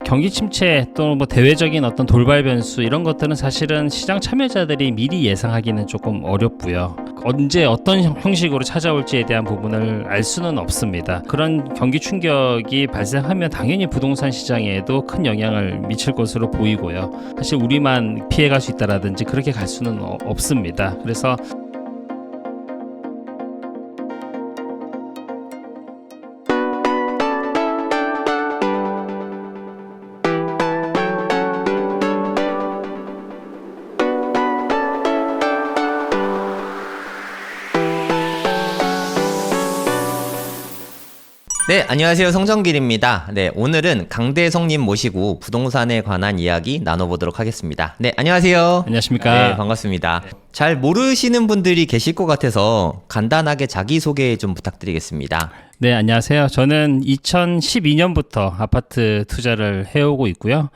경기 침체 또 뭐 대외적인 어떤 돌발 변수 이런 것들은 사실은 시장 참여자들이 미리 예상하기는 조금 어렵고요. 언제 어떤 형식으로 찾아올지에 대한 부분을 알 수는 없습니다. 그런 경기 충격이 발생하면 당연히 부동산 시장에도 큰 영향을 미칠 것으로 보이고요. 사실 우리만 피해갈 수 있다라든지 그렇게 갈 수는 없습니다. 그래서 네, 안녕하세요. 성정길입니다. 네, 오늘은 강대성님 모시고 부동산에 관한 이야기 나눠보도록 하겠습니다. 네, 안녕하세요. 안녕하십니까. 네, 반갑습니다. 잘 모르시는 분들이 계실 것 같아서 간단하게 자기소개 좀 부탁드리겠습니다. 네, 안녕하세요. 저는 2012년부터 아파트 투자를 해오고 있고요.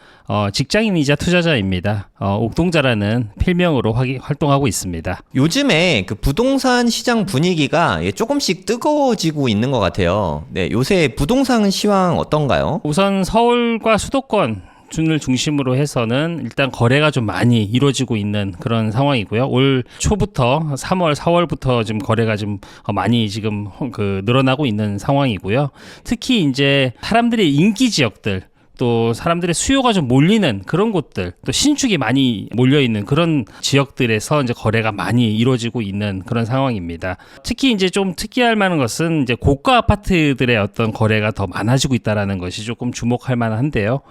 직장인이자 투자자입니다. 옥동자라는 필명으로 활동하고 있습니다. 요즘에 그 부동산 시장 분위기가 조금씩 뜨거워지고 있는 것 같아요. 네, 요새 부동산 시황 어떤가요? 우선 서울과 수도권 을 중심으로 해서는 일단 거래가 좀 많이 이루어지고 있는 그런 상황이고요. 올 초부터 3월, 4월부터 지금 거래가 좀 많이 지금 늘어나고 있는 상황이고요. 특히 이제 사람들의 인기 지역들, 또 사람들의 수요가 좀 몰리는 그런 곳들, 또 신축이 많이 몰려있는 그런 지역들에서 이제 거래가 많이 이루어지고 있는 그런 상황입니다. 특히 이제 좀 특이할 만한 것은 이제 고가 아파트들의 어떤 거래가 더 많아지고 있다라는 것이 조금 주목할 만한데요.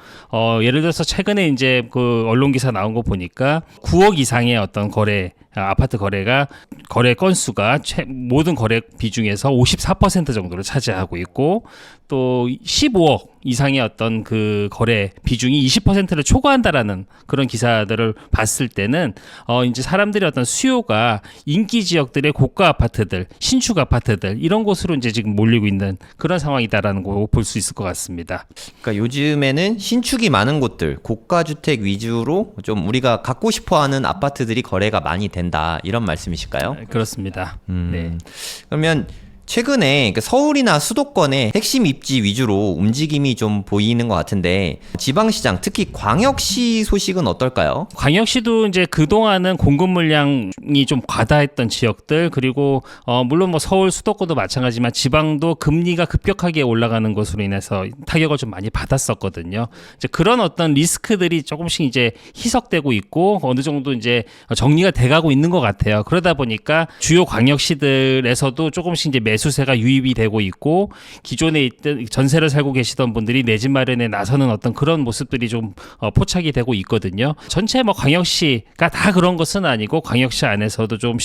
예를 들어서 최근에 이제 그 언론 기사 나온 거 보니까 9억 이상의 어떤 아파트 거래 건수가 모든 거래 비중에서 54% 정도를 차지하고 있고, 또 15억 이상의 어떤 그 거래 비중이 20%를 초과한다라는 그런 기사들을 봤을 때는 이제 사람들의 어떤 수요가 인기 지역들의 고가 아파트들, 신축 아파트들 이런 곳으로 이제 지금 몰리고 있는 그런 상황이다라는 거 볼 수 있을 것 같습니다. 그러니까 요즘에는 신축이 많은 곳들, 고가 주택 위주로 좀 우리가 갖고 싶어하는 아파트들이 거래가 많이 된다, 이런 말씀이실까요? 그렇습니다. 네. 그러면 최근에 서울이나 수도권의 핵심 입지 위주로 움직임이 좀 보이는 것 같은데, 지방시장, 특히 광역시 소식은 어떨까요? 광역시도 이제 그동안은 공급 물량이 좀 과다했던 지역들, 그리고 물론 뭐 서울 수도권도 마찬가지지만 지방도 금리가 급격하게 올라가는 것으로 인해서 타격을 좀 많이 받았었거든요. 이제 그런 어떤 리스크들이 조금씩 이제 희석되고 있고 어느 정도 이제 정리가 돼가고 있는 것 같아요. 그러다 보니까 주요 광역시들에서도 조금씩 이제 매수세가 유입이 되고 있고, 기존에 있던 전세를 살고 계시던 분들이 내 집 마련에 나서는 어떤 그런 모습들이 좀 포착이 되고 있거든요. 전체 뭐 광역시가 다 그런 것은 아니고, 광역시 안에서도 좀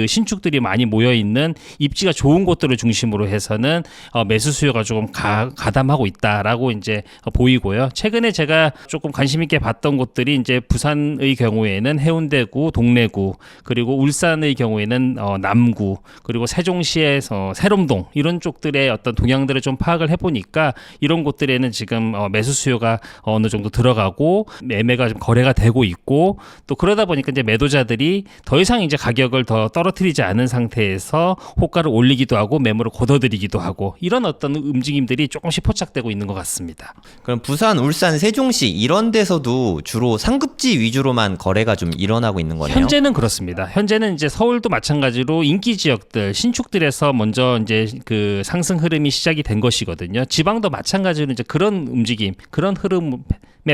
신축들이 많이 모여 있는 입지가 좋은 곳들을 중심으로 해서는 매수 수요가 조금 가담하고 있다라고 이제 보이고요. 최근에 제가 조금 관심 있게 봤던 곳들이 이제 부산의 경우에는 해운대구, 동래구, 그리고 울산의 경우에는 남구, 그리고 세종시에서 세롬동 이런 쪽들의 어떤 동향들을 좀 파악을 해보니까 이런 곳들에는 지금 매수 수요가 어느 정도 들어가고 매매가 좀 거래가 되고 있고, 또 그러다 보니까 이제 매도자들이 더 이상 이제 가격을 더 떨어뜨리지 않은 상태에서 호가를 올리기도 하고 매물을 걷어들이기도 하고, 이런 어떤 움직임들이 조금씩 포착되고 있는 것 같습니다. 그럼 부산, 울산, 세종시 이런 데서도 주로 상급지 위주로만 거래가 좀 일어나고 있는 거네요? 현재는 그렇습니다. 현재는 이제 서울도 마찬가지로 인기 지역들, 신축들에서 먼저 이제 그 상승 흐름이 시작이 된 것이거든요. 지방도 마찬가지로 이제 그런 움직임, 그런 흐름의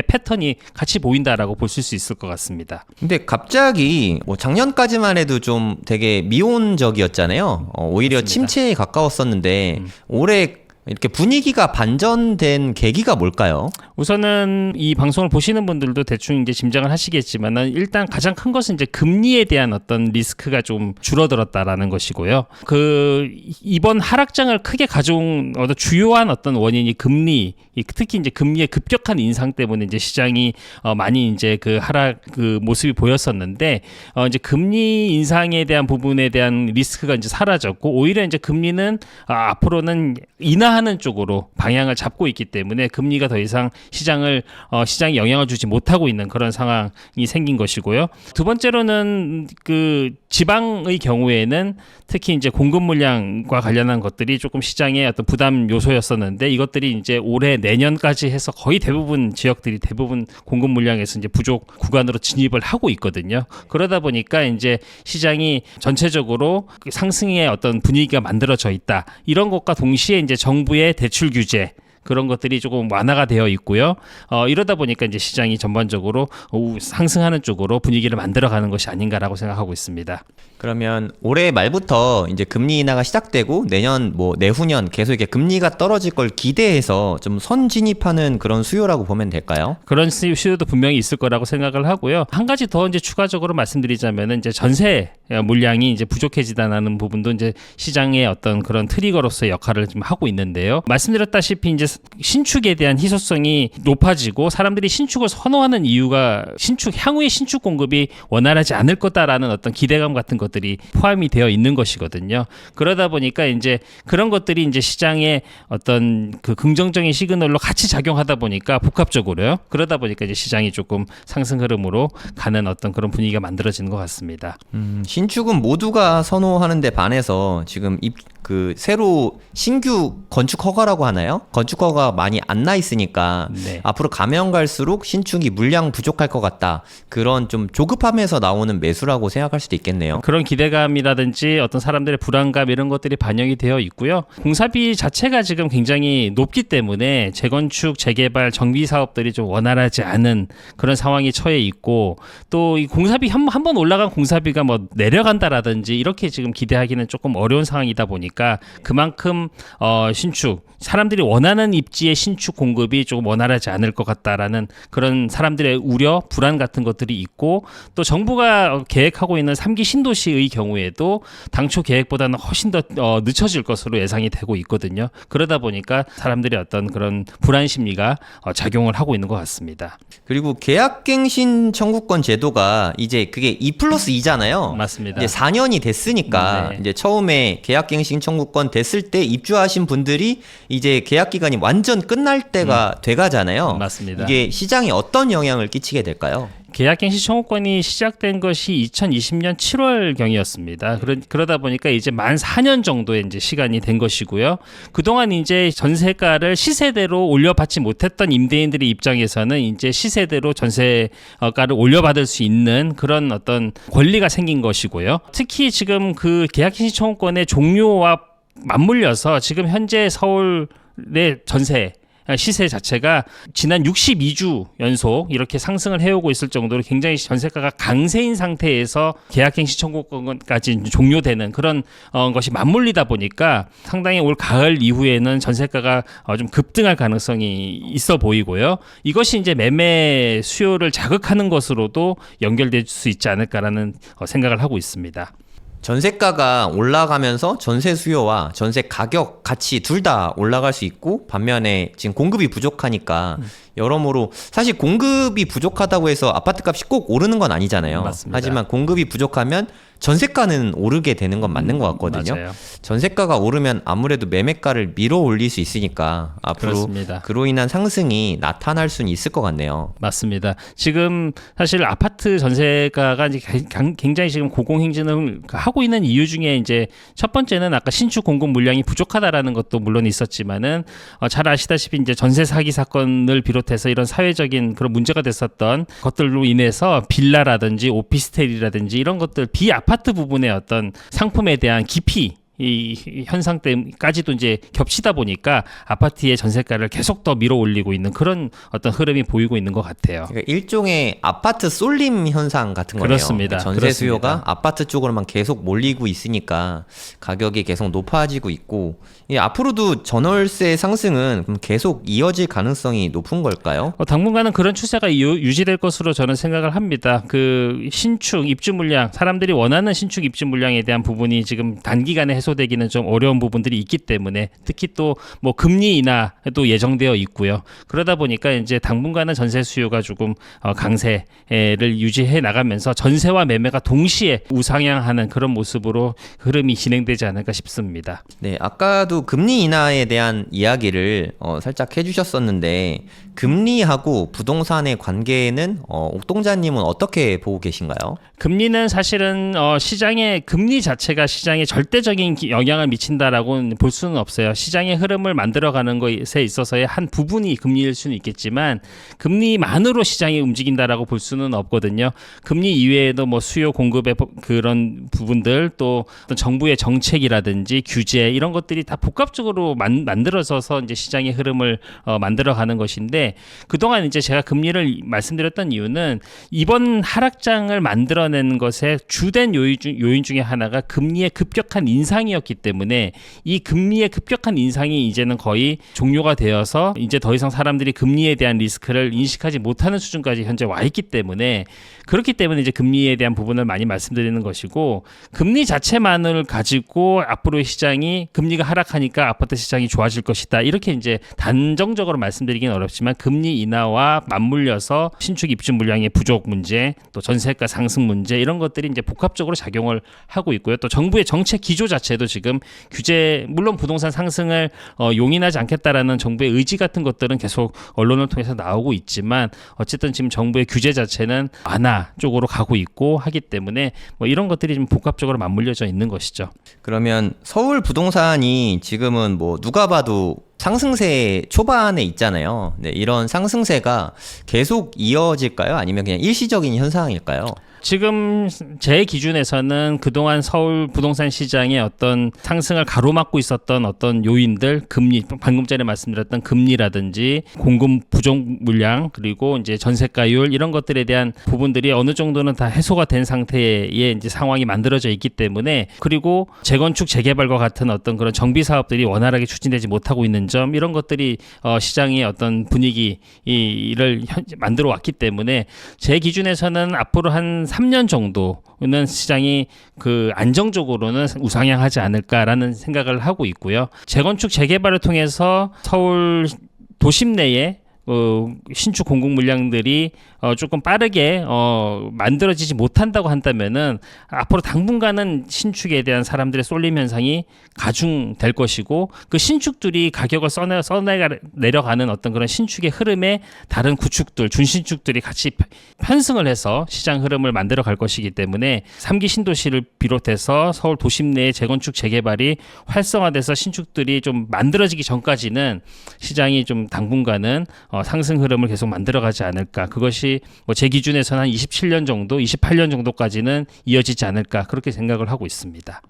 패턴이 같이 보인다라고 보실 수 있을 것 같습니다. 근데 갑자기 뭐 작년까지만 해도 좀 되게 미온적이었잖아요. 오히려 그렇습니다. 침체에 가까웠었는데 올해 이렇게 분위기가 반전된 계기가 뭘까요? 우선은 이 방송을 보시는 분들도 대충 이제 짐작을 하시겠지만은, 일단 가장 큰 것은 이제 금리에 대한 어떤 리스크가 좀 줄어들었다라는 것이고요. 이번 하락장을 크게 가져온 주요한 어떤 원인이 금리, 특히 이제 금리의 급격한 인상 때문에 이제 시장이 많이 이제 그 하락 모습이 보였었는데, 이제 금리 인상에 대한 부분에 대한 리스크가 이제 사라졌고, 오히려 이제 금리는 앞으로는 인하 완화하는 쪽으로 방향을 잡고 있기 때문에 금리가 더 이상 시장에 영향을 주지 못하고 있는 그런 상황이 생긴 것이고요. 두 번째로는 그 지방의 경우에는 특히 이제 공급 물량과 관련한 것들이 조금 시장의 어떤 부담 요소였었는데 이것들이 이제 올해 내년까지 해서 거의 대부분 지역들이 대부분 공급 물량에서 이제 부족 구간으로 진입을 하고 있거든요. 그러다 보니까 이제 시장이 전체적으로 상승의 어떤 분위기가 만들어져 있다. 이런 것과 동시에 이제 정부의 대출 규제 그런 것들이 조금 완화가 되어 있고요. 이러다 보니까 이제 시장이 전반적으로 상승하는 쪽으로 분위기를 만들어가는 것이 아닌가라고 생각하고 있습니다. 그러면 올해 말부터 이제 금리 인하가 시작되고 내년 내후년 계속 이렇게 금리가 떨어질 걸 기대해서 좀 선진입하는 그런 수요라고 보면 될까요? 그런 수요도 분명히 있을 거라고 생각을 하고요. 한 가지 더 이제 추가적으로 말씀드리자면은 이제 전세 물량이 이제 부족해지다는 부분도 이제 시장의 어떤 그런 트리거로서의 역할을 좀 하고 있는데요. 말씀드렸다시피 이제 신축에 대한 희소성이 높아지고 사람들이 신축을 선호하는 이유가 향후의 신축 공급이 원활하지 않을 거다라는 어떤 기대감 같은 것들이 포함이 되어 있는 것이거든요. 그러다 보니까 이제 그런 것들이 이제 시장의 어떤 그 긍정적인 시그널로 같이 작용하다 보니까 복합적으로요. 그러다 보니까 이제 시장이 조금 상승 흐름으로 가는 어떤 그런 분위기가 만들어지는 것 같습니다. 신축은 모두가 선호하는 데 반해서 지금 새로 신규 건축 허가라고 하나요? 건축 허가 많이 안 나 있으니까 네. 앞으로 가면 갈수록 신축이 물량 부족할 것 같다. 그런 좀 조급함에서 나오는 매수라고 생각할 수도 있겠네요. 그런 기대감이라든지 어떤 사람들의 불안감 이런 것들이 반영이 되어 있고요. 공사비 자체가 지금 굉장히 높기 때문에 재건축, 재개발, 정비 사업들이 좀 원활하지 않은 그런 상황이 처해 있고 또 이 공사비 한 번 올라간 공사비가 뭐 내려간다라든지 이렇게 지금 기대하기는 조금 어려운 상황이다 보니까 그만큼 신축 사람들이 원하는 입지의 신축 공급이 조금 원활하지 않을 것 같다라는 그런 사람들의 우려, 불안 같은 것들이 있고 또 정부가 계획하고 있는 3기 신도시의 경우에도 당초 계획보다는 훨씬 더 늦춰질 것으로 예상이 되고 있거든요. 그러다 보니까 사람들의 어떤 그런 불안 심리가 작용을 하고 있는 것 같습니다. 그리고 계약갱신 청구권 제도가 이제 그게 2+2잖아요. 맞습니다. 이제 4년이 됐으니까 네. 이제 처음에 계약갱신 청구권 됐을 때 입주하신 분들이 이제 계약 기간이 완전 끝날 때가 돼가잖아요. 맞습니다. 이게 시장에 어떤 영향을 끼치게 될까요? 계약갱신 청구권이 시작된 것이 2020년 7월경이었습니다. 그러다 보니까 이제 만 4년 정도의 이제 시간이 된 것이고요. 그동안 이제 전세가를 시세대로 올려받지 못했던 임대인들의 입장에서는 이제 시세대로 전세가를 올려받을 수 있는 그런 어떤 권리가 생긴 것이고요. 특히 지금 그 계약갱신 청구권의 종료와 맞물려서 지금 현재 서울의 전세 시세 자체가 지난 62주 연속 이렇게 상승을 해오고 있을 정도로 굉장히 전세가가 강세인 상태에서 계약갱신 청구권까지 종료되는 그런 것이 맞물리다 보니까 상당히 올 가을 이후에는 전세가가 좀 급등할 가능성이 있어 보이고요. 이것이 이제 매매 수요를 자극하는 것으로도 연결될 수 있지 않을까라는 생각을 하고 있습니다. 전세가가 올라가면서 전세 수요와 전세 가격 같이 둘 다 올라갈 수 있고 반면에 지금 공급이 부족하니까 여러모로 사실 공급이 부족하다고 해서 아파트값이 꼭 오르는 건 아니잖아요. 맞습니다. 하지만 공급이 부족하면 전세가는 오르게 되는 건 맞는 것 같거든요. 맞아요. 전세가가 오르면 아무래도 매매가를 밀어 올릴 수 있으니까 앞으로 그렇습니다. 그로 인한 상승이 나타날 수는 있을 것 같네요. 맞습니다. 지금 사실 아파트 전세가가 이제 굉장히 지금 고공행진을 하고 있는 이유 중에 이제 첫 번째는 아까 신축 공급 물량이 부족하다라는 것도 물론 있었지만은 잘 아시다시피 이제 전세 사기 사건을 비롯해서 이런 사회적인 그런 문제가 됐었던 것들로 인해서 빌라라든지 오피스텔이라든지 이런 것들 비아파트 부분의 어떤 상품에 대한 기피 이 현상 때까지도 이제 겹치다 보니까 아파트의 전세가를 계속 더 밀어 올리고 있는 그런 어떤 흐름이 보이고 있는 것 같아요. 그러니까 일종의 아파트 쏠림 현상 같은 거네요. 그렇습니다. 전세 그렇습니다. 수요가 아파트 쪽으로만 계속 몰리고 있으니까 가격이 계속 높아지고 있고 앞으로도 전월세 상승은 그럼 계속 이어질 가능성이 높은 걸까요? 당분간은 그런 추세가 유지될 것으로 저는 생각을 합니다. 그 신축 입주 물량, 사람들이 원하는 신축 입주 물량에 대한 부분이 지금 단기간에 해소되기는 좀 어려운 부분들이 있기 때문에 특히 또 뭐 금리 인하도 예정되어 있고요. 그러다 보니까 이제 당분간은 전세 수요가 조금 강세를 유지해 나가면서 전세와 매매가 동시에 우상향하는 그런 모습으로 흐름이 진행되지 않을까 싶습니다. 네, 아까도 금리 인하에 대한 이야기를 살짝 해주셨었는데 금리하고 부동산의 관계는 옥동자님은 어떻게 보고 계신가요? 금리는 사실은 시장의 금리 자체가 시장에 절대적인 영향을 미친다라고는 볼 수는 없어요. 시장의 흐름을 만들어가는 것에 있어서의 한 부분이 금리일 수는 있겠지만 금리만으로 시장이 움직인다라고 볼 수는 없거든요. 금리 이외에도 뭐 수요 공급의 그런 부분들 또 어떤 정부의 정책이라든지 규제 이런 것들이 다 복합적으로 만들어져서 이제 시장의 흐름을 만들어가는 것인데 그동안 이제 제가 금리를 말씀드렸던 이유는 이번 하락장을 만들어낸 것의 주된 요인 중에 하나가 금리의 급격한 인상이었기 때문에 이 금리의 급격한 인상이 이제는 거의 종료가 되어서 이제 더 이상 사람들이 금리에 대한 리스크를 인식하지 못하는 수준까지 현재 와 있기 때문에 그렇기 때문에 이제 금리에 대한 부분을 많이 말씀드리는 것이고 금리 자체만을 가지고 앞으로의 시장이 금리가 하락하니까 아파트 시장이 좋아질 것이다 이렇게 이제 단정적으로 말씀드리기는 어렵지만 금리 인하와 맞물려서 신축 입주 물량의 부족 문제 또 전세가 상승 문제 이런 것들이 이제 복합적으로 작용을 하고 있고요. 또 정부의 정책 기조 자체도 지금 규제 물론 부동산 상승을 용인하지 않겠다라는 정부의 의지 같은 것들은 계속 언론을 통해서 나오고 있지만 어쨌든 지금 정부의 규제 자체는 완화 쪽으로 가고 있고 하기 때문에 뭐 이런 것들이 좀 복합적으로 맞물려져 있는 것이죠. 그러면 서울 부동산이 지금은 뭐 누가 봐도 상승세 초반에 있잖아요. 네, 이런 상승세가 계속 이어질까요? 아니면 그냥 일시적인 현상일까요? 지금 제 기준에서는 그동안 서울 부동산 시장의 어떤 상승을 가로막고 있었던 어떤 요인들, 금리, 방금 전에 말씀드렸던 금리라든지 공급 부족 물량 그리고 이제 전세가율 이런 것들에 대한 부분들이 어느 정도는 다 해소가 된 상태의 이제 상황이 만들어져 있기 때문에 그리고 재건축 재개발과 같은 어떤 그런 정비 사업들이 원활하게 추진되지 못하고 있는 점 이런 것들이 시장의 어떤 분위기를 만들어 왔기 때문에 제 기준에서는 앞으로 한 3년 정도는 시장이 그 안정적으로는 우상향하지 않을까라는 생각을 하고 있고요. 재건축 재개발을 통해서 서울 도심 내에 신축 공급 물량들이 조금 빠르게 만들어지지 못한다고 한다면은 앞으로 당분간은 신축에 대한 사람들의 쏠림 현상이 가중될 것이고 그 신축들이 가격을 내려가는 어떤 그런 신축의 흐름에 다른 구축들, 준신축들이 같이 편승을 해서 시장 흐름을 만들어 갈 것이기 때문에 3기 신도시를 비롯해서 서울 도심 내의 재건축 재개발이 활성화돼서 신축들이 좀 만들어지기 전까지는 시장이 좀 당분간은 상승 흐름을 계속 만들어가지 않을까. 그것이 뭐 제 기준에서는 한 27년 정도, 28년 정도까지는 이어지지 않을까 그렇게 생각을 하고 있습니다.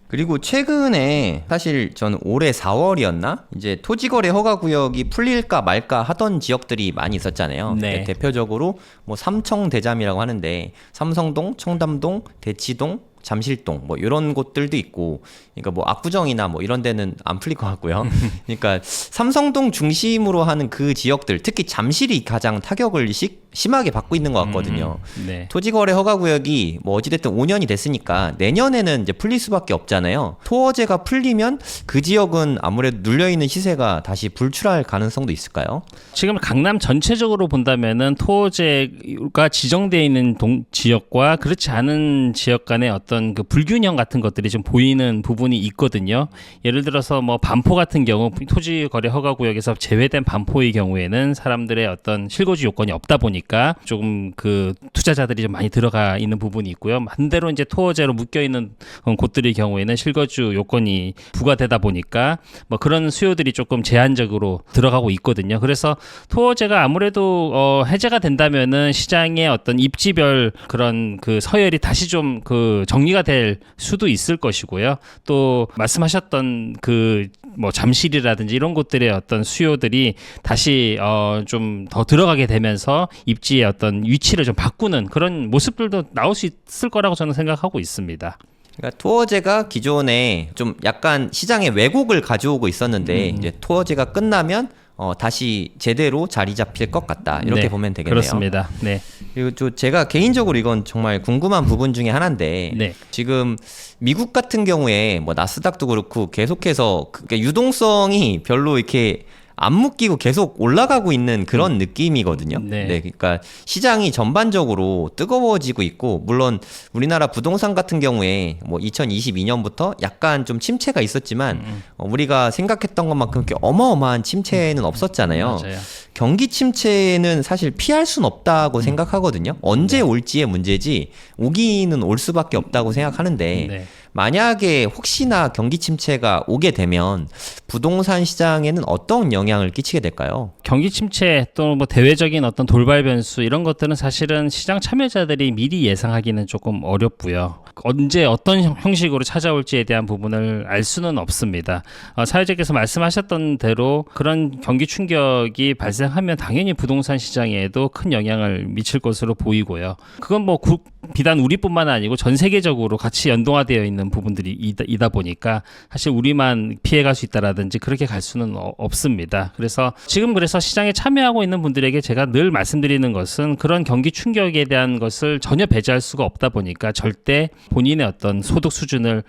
그리고 최근에 사실 저는 올해 4월이었나? 이제 토지거래 허가구역이 풀릴까 말까 하던 지역들이 많이 있었잖아요. 네. 대표적으로 뭐 삼청대잠이라고 하는데 삼성동, 청담동, 대치동, 잠실동 뭐 이런 곳들도 있고 그러니까 뭐 압구정이나 뭐 이런 데는 안 풀릴 것 같고요. 그러니까 삼성동 중심으로 하는 그 지역들 특히 잠실이 가장 타격을 심하게 받고 있는 것 같거든요. 네. 토지거래 허가구역이 뭐 어찌됐든 5년이 됐으니까 내년에는 이제 풀릴 수밖에 없잖아요. 토어제가 풀리면 그 지역은 아무래도 눌려있는 시세가 다시 불출할 가능성도 있을까요? 지금 강남 전체적으로 본다면은 토지가 지정되어 있는 지역과 그렇지 않은 지역 간의 어떤 그 불균형 같은 것들이 좀 보이는 부분이 있거든요. 예를 들어서 뭐 반포 같은 경우 토지거래 허가구역에서 제외된 반포의 경우에는 사람들의 어떤 실거주 요건이 없다 보니까 조금 그 투자자들이 좀 많이 들어가 있는 부분이 있고요. 반대로 이제 토어제로 묶여 있는 곳들의 경우에는 실거주 요건이 부과되다 보니까 뭐 그런 수요들이 조금 제한적으로 들어가고 있거든요. 그래서 토어제가 아무래도 해제가 된다면은 시장의 어떤 입지별 그런 그 서열이 다시 좀 그 정리가 될 수도 있을 것이고요. 또 말씀하셨던 그 뭐 잠실이라든지 이런 곳들의 어떤 수요들이 다시 좀 더 들어가게 되면서 입지의 어떤 위치를 좀 바꾸는 그런 모습들도 나올 수 있을 거라고 저는 생각하고 있습니다. 그러니까 토어제가 기존에 좀 약간 시장에 왜곡을 가져오고 있었는데 이제 토어제가 끝나면 다시 제대로 자리 잡힐 것 같다. 이렇게 네, 보면 되겠네요. 그렇습니다. 네. 그리고 또 제가 개인적으로 이건 정말 궁금한 부분 중에 하나인데 네. 지금 미국 같은 경우에 뭐 나스닥도 그렇고 계속해서 그러니까 유동성이 별로 이렇게 안 묶이고 계속 올라가고 있는 그런 느낌이거든요. 네. 그러니까 시장이 전반적으로 뜨거워지고 있고 물론 우리나라 부동산 같은 경우에 뭐 2022년부터 약간 좀 침체가 있었지만 우리가 생각했던 것만큼 이렇게 어마어마한 침체는 없었잖아요. 맞아요. 경기 침체는 사실 피할 순 없다고 생각하거든요. 언제 올지의 문제지 오기는 올 수밖에 없다고 생각하는데 네. 만약에 혹시나 경기 침체가 오게 되면 부동산 시장에는 어떤 영향을 끼치게 될까요? 경기 침체 또 뭐 대외적인 어떤 돌발 변수 이런 것들은 사실은 시장 참여자들이 미리 예상하기는 조금 어렵고요. 언제 어떤 형식으로 찾아올지에 대한 부분을 알 수는 없습니다. 사회자께서 말씀하셨던 대로 그런 경기 충격이 발생하면 당연히 부동산 시장에도 큰 영향을 미칠 것으로 보이고요. 그건 뭐 비단 우리뿐만 아니고 전 세계적으로 같이 연동화되어 있는 부분들이 이다 보니까 사실 우리만 피해갈 수 있다라든지 그렇게 갈 수는 없습니다. 그래서 시장에 참여하고 있는 분들에게 제가 늘 말씀드리는 것은 그런 경기 충격에 대한 것을 전혀 배제할 수가 없다 보니까 절대 본인의 어떤 소득 수준을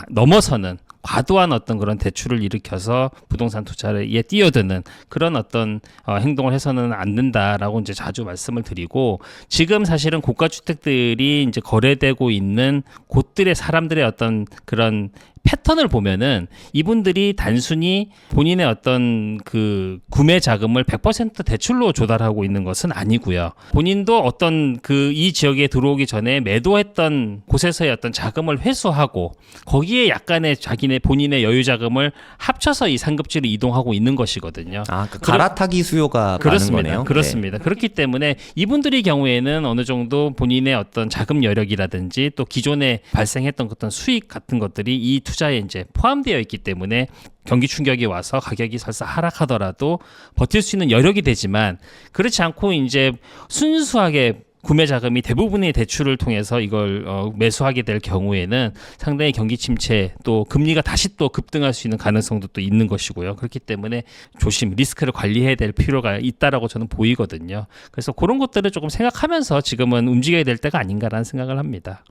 넘어서는 과도한 어떤 그런 대출을 일으켜서 부동산 투자에 뛰어드는 그런 어떤 행동을 해서는 안 된다라고 이제 자주 말씀을 드리고 지금 사실은 고가 주택들이 이제 거래되고 있는 곳들의 사람들의 어떤 그런 패턴을 보면은 이분들이 단순히 본인의 어떤 그 구매 자금을 100% 대출로 조달하고 있는 것은 아니고요. 본인도 어떤 이 지역에 들어오기 전에 매도했던 곳에서의 어떤 자금을 회수하고 거기에 약간의 본인의 여유 자금을 합쳐서 이 상급지로 이동하고 있는 것이거든요. 그 갈아타기 수요가 많은 거네요. 그렇습니다. 네. 그렇기 때문에 이분들의 경우에는 어느 정도 본인의 어떤 자금 여력이라든지 또 기존에 발생했던 어떤 수익 같은 것들이 이 투자에 이제 포함되어 있기 때문에 경기 충격이 와서 가격이 설사 하락하더라도 버틸 수 있는 여력이 되지만 그렇지 않고 이제 순수하게 구매 자금이 대부분의 대출을 통해서 이걸 매수하게 될 경우에는 상당히 경기 침체 또 금리가 다시 또 급등할 수 있는 가능성도 또 있는 것이고요. 그렇기 때문에 조심 리스크를 관리해야 될 필요가 있다라고 저는 보이거든요. 그래서 그런 것들을 조금 생각하면서 지금은 움직여야 될 때가 아닌가라는 생각을 합니다.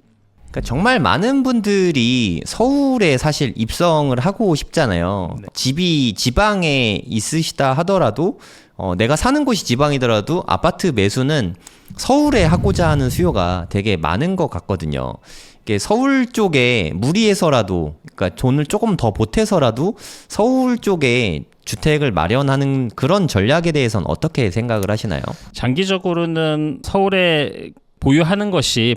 그러니까 정말 많은 분들이 서울에 사실 입성을 하고 싶잖아요. 네. 집이 지방에 있으시다 하더라도 내가 사는 곳이 지방이더라도 아파트 매수는 서울에 하고자 하는 수요가 되게 많은 것 같거든요. 이게 서울 쪽에 무리해서라도 그러니까 돈을 조금 더 보태서라도 서울 쪽에 주택을 마련하는 그런 전략에 대해서는 어떻게 생각을 하시나요? 장기적으로는 서울에 보유하는 것이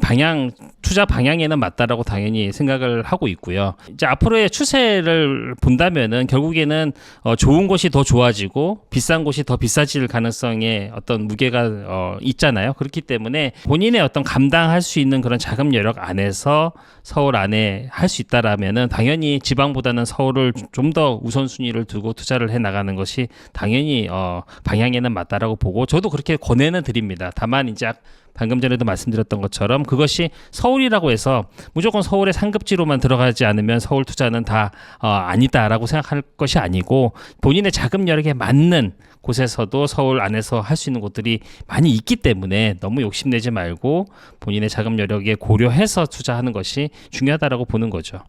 투자 방향에는 맞다라고 당연히 생각을 하고 있고요. 이제 앞으로의 추세를 본다면은 결국에는 좋은 곳이 더 좋아지고 비싼 곳이 더 비싸질 가능성에 어떤 무게가 있잖아요. 그렇기 때문에 본인의 어떤 감당할 수 있는 그런 자금 여력 안에서 서울 안에 할 수 있다라면은 당연히 지방보다는 서울을 좀 더 우선순위를 두고 투자를 해 나가는 것이 당연히 방향에는 맞다라고 보고 저도 그렇게 권해는 드립니다. 다만 이제 방금 전에도 말씀드렸던 것처럼 그것이 서울이라고 해서 무조건 서울의 상급지로만 들어가지 않으면 서울 투자는 다 아니다라고 생각할 것이 아니고 본인의 자금 여력에 맞는 곳에서도 서울 안에서 할 수 있는 곳들이 많이 있기 때문에 너무 욕심내지 말고 본인의 자금 여력에 고려해서 투자하는 것이 중요하다라고 보는 거죠.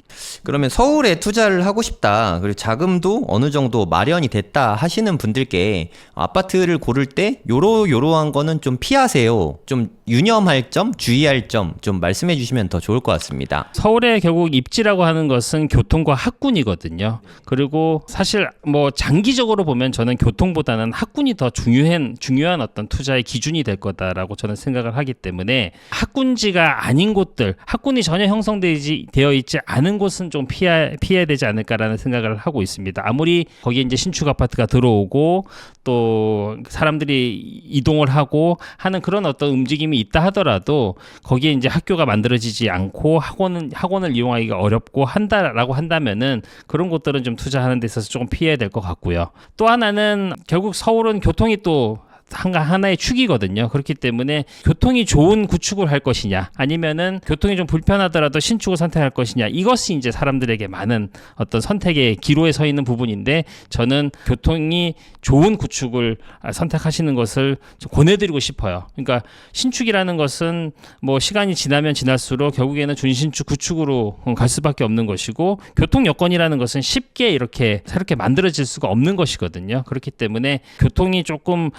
그러면 서울에 투자를 하고 싶다. 그리고 자금도 어느 정도 마련이 됐다 하시는 분들께 아파트를 고를 때 요러한 거는 좀 피하세요. 좀 유념할 점, 주의할 점 좀 말씀해 주시면 더 좋을 것 같습니다. 서울의 결국 입지라고 하는 것은 교통과 학군이거든요. 그리고 사실 뭐 장기적으로 보면 저는 교통보다는 학군이 더 중요한 어떤 투자의 기준이 될 거다라고 저는 생각을 하기 때문에 학군지가 아닌 곳들, 학군이 전혀 형성되어 있지 않은 곳은 좀 피해야 되지 않을까라는 생각을 하고 있습니다. 아무리 거기에 이제 신축 아파트가 들어오고 또 사람들이 이동을 하고 하는 그런 어떤 움직임이 있다 하더라도 거기에 이제 학교가 만들어지지 않고 학원을 이용하기가 어렵고 한다라고 한다면은 그런 곳들은 좀 투자하는 데 있어서 조금 피해야 될 것 같고요. 또 하나는 결국 서울은 교통이 또 하나의 축이거든요. 그렇기 때문에 교통이 좋은 구축을 할 것이냐 아니면은 교통이 좀 불편하더라도 신축을 선택할 것이냐 이것이 이제 사람들에게 많은 어떤 선택의 기로에 서 있는 부분인데 저는 교통이 좋은 구축을 선택하시는 것을 좀 권해드리고 싶어요. 그러니까 신축이라는 것은 뭐 시간이 지나면 지날수록 결국에는 준신축 구축으로 갈 수밖에 없는 것이고 교통 여건이라는 것은 쉽게 이렇게 새롭게 만들어질 수가 없는 것이거든요. 그렇기 때문에 교통이 조금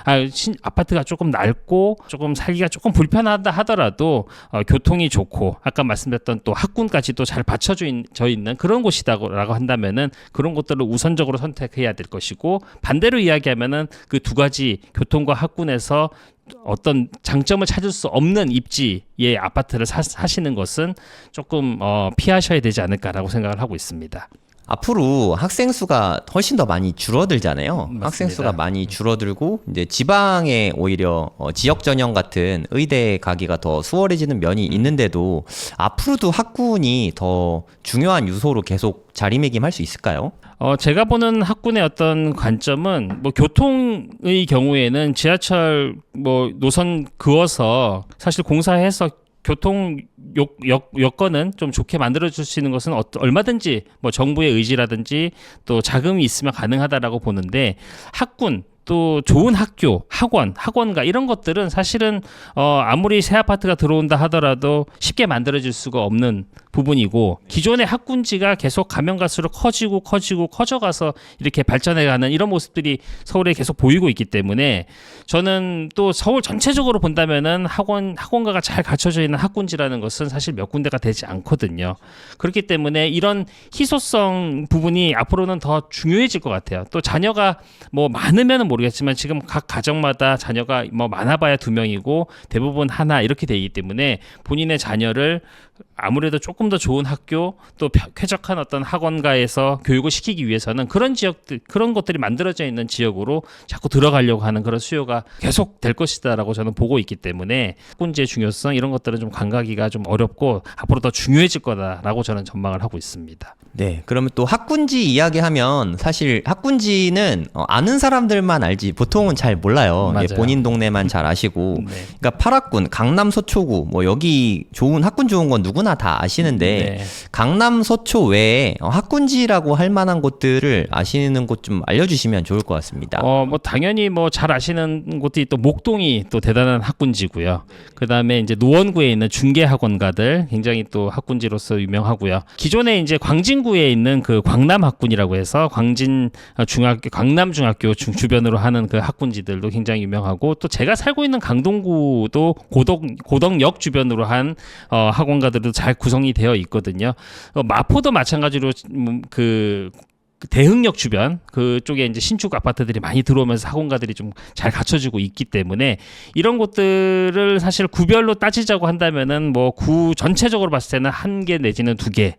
아파트가 조금 낡고 조금 살기가 조금 불편하다 하더라도 교통이 좋고 아까 말씀드렸던 또 학군까지도 잘 받쳐져 있는 그런 곳이다라고 한다면은 그런 것들을 우선적으로 선택해야 될 것이고 반대로 이야기하면은 그 두 가지 교통과 학군에서 어떤 장점을 찾을 수 없는 입지의 아파트를 사시는 것은 조금 피하셔야 되지 않을까라고 생각을 하고 있습니다. 앞으로 학생 수가 훨씬 더 많이 줄어들잖아요. 맞습니다. 학생 수가 많이 줄어들고 이제 지방에 오히려 지역 전형 같은 의대 가기가 더 수월해지는 면이 있는데도 앞으로도 학군이 더 중요한 요소로 계속 자리매김할 수 있을까요? 제가 보는 학군의 어떤 관점은 뭐 교통의 경우에는 지하철 뭐 노선 그어서 사실 공사해서 교통 여건은 좀 좋게 만들어줄 수 있는 것은 얼마든지 뭐 정부의 의지라든지 또 자금이 있으면 가능하다라고 보는데 학군 또 좋은 학교, 학원가 이런 것들은 사실은 아무리 새 아파트가 들어온다 하더라도 쉽게 만들어질 수가 없는 부분이고 기존의 학군지가 계속 가면 갈수록 커져가서 이렇게 발전해가는 이런 모습들이 서울에 계속 보이고 있기 때문에 저는 또 서울 전체적으로 본다면은 학원가가 잘 갖춰져 있는 학군지라는 것은 사실 몇 군데가 되지 않거든요. 그렇기 때문에 이런 희소성 부분이 앞으로는 더 중요해질 것 같아요. 또 자녀가 뭐 많으면은 모르겠지만 지금 각 가정마다 자녀가 뭐 많아봐야 2명이고 대부분 하나 이렇게 되기 때문에 본인의 자녀를 아무래도 조금 더 좋은 학교 또 쾌적한 어떤 학원가에서 교육을 시키기 위해서는 그런 지역들 그런 것들이 만들어져 있는 지역으로 자꾸 들어가려고 하는 그런 수요가 계속 될 것이다라고 저는 보고 있기 때문에 학군지의 중요성 이런 것들은 좀 간과하기가 좀 어렵고 앞으로 더 중요해질 거다라고 저는 전망을 하고 있습니다. 네, 그러면 또 학군지 이야기하면 사실 학군지는 아는 사람들만 알지 보통은 잘 몰라요. 맞아요. 예, 본인 동네만 잘 아시고. 네. 그러니까 8학군, 강남 서초구 뭐 여기 좋은 학군 좋은 건 누구나 다 아시는데 네. 강남 서초 외에 학군지라고 할 만한 곳들을 아시는 곳 좀 알려주시면 좋을 것 같습니다. 뭐 당연히 뭐 잘 아시는 곳이 또 목동이 또 대단한 학군지고요. 그다음에 이제 노원구에 있는 중계학원가들 굉장히 또 학군지로서 유명하고요. 기존에 이제 광진구에 있는 그 광남학군이라고 해서 광남중학교 주변으로 하는 그 학군지들도 굉장히 유명하고 또 제가 살고 있는 강동구도 고덕역 주변으로 한 학원가들도 잘 구성이 되어 있거든요. 마포도 마찬가지로 그 대흥역 주변 그쪽에 이제 신축 아파트들이 많이 들어오면서 학원가들이 좀 잘 갖춰지고 있기 때문에 이런 곳들을 사실 구별로 따지자고 한다면은 뭐 구 전체적으로 봤을 때는 1개 내지는 2개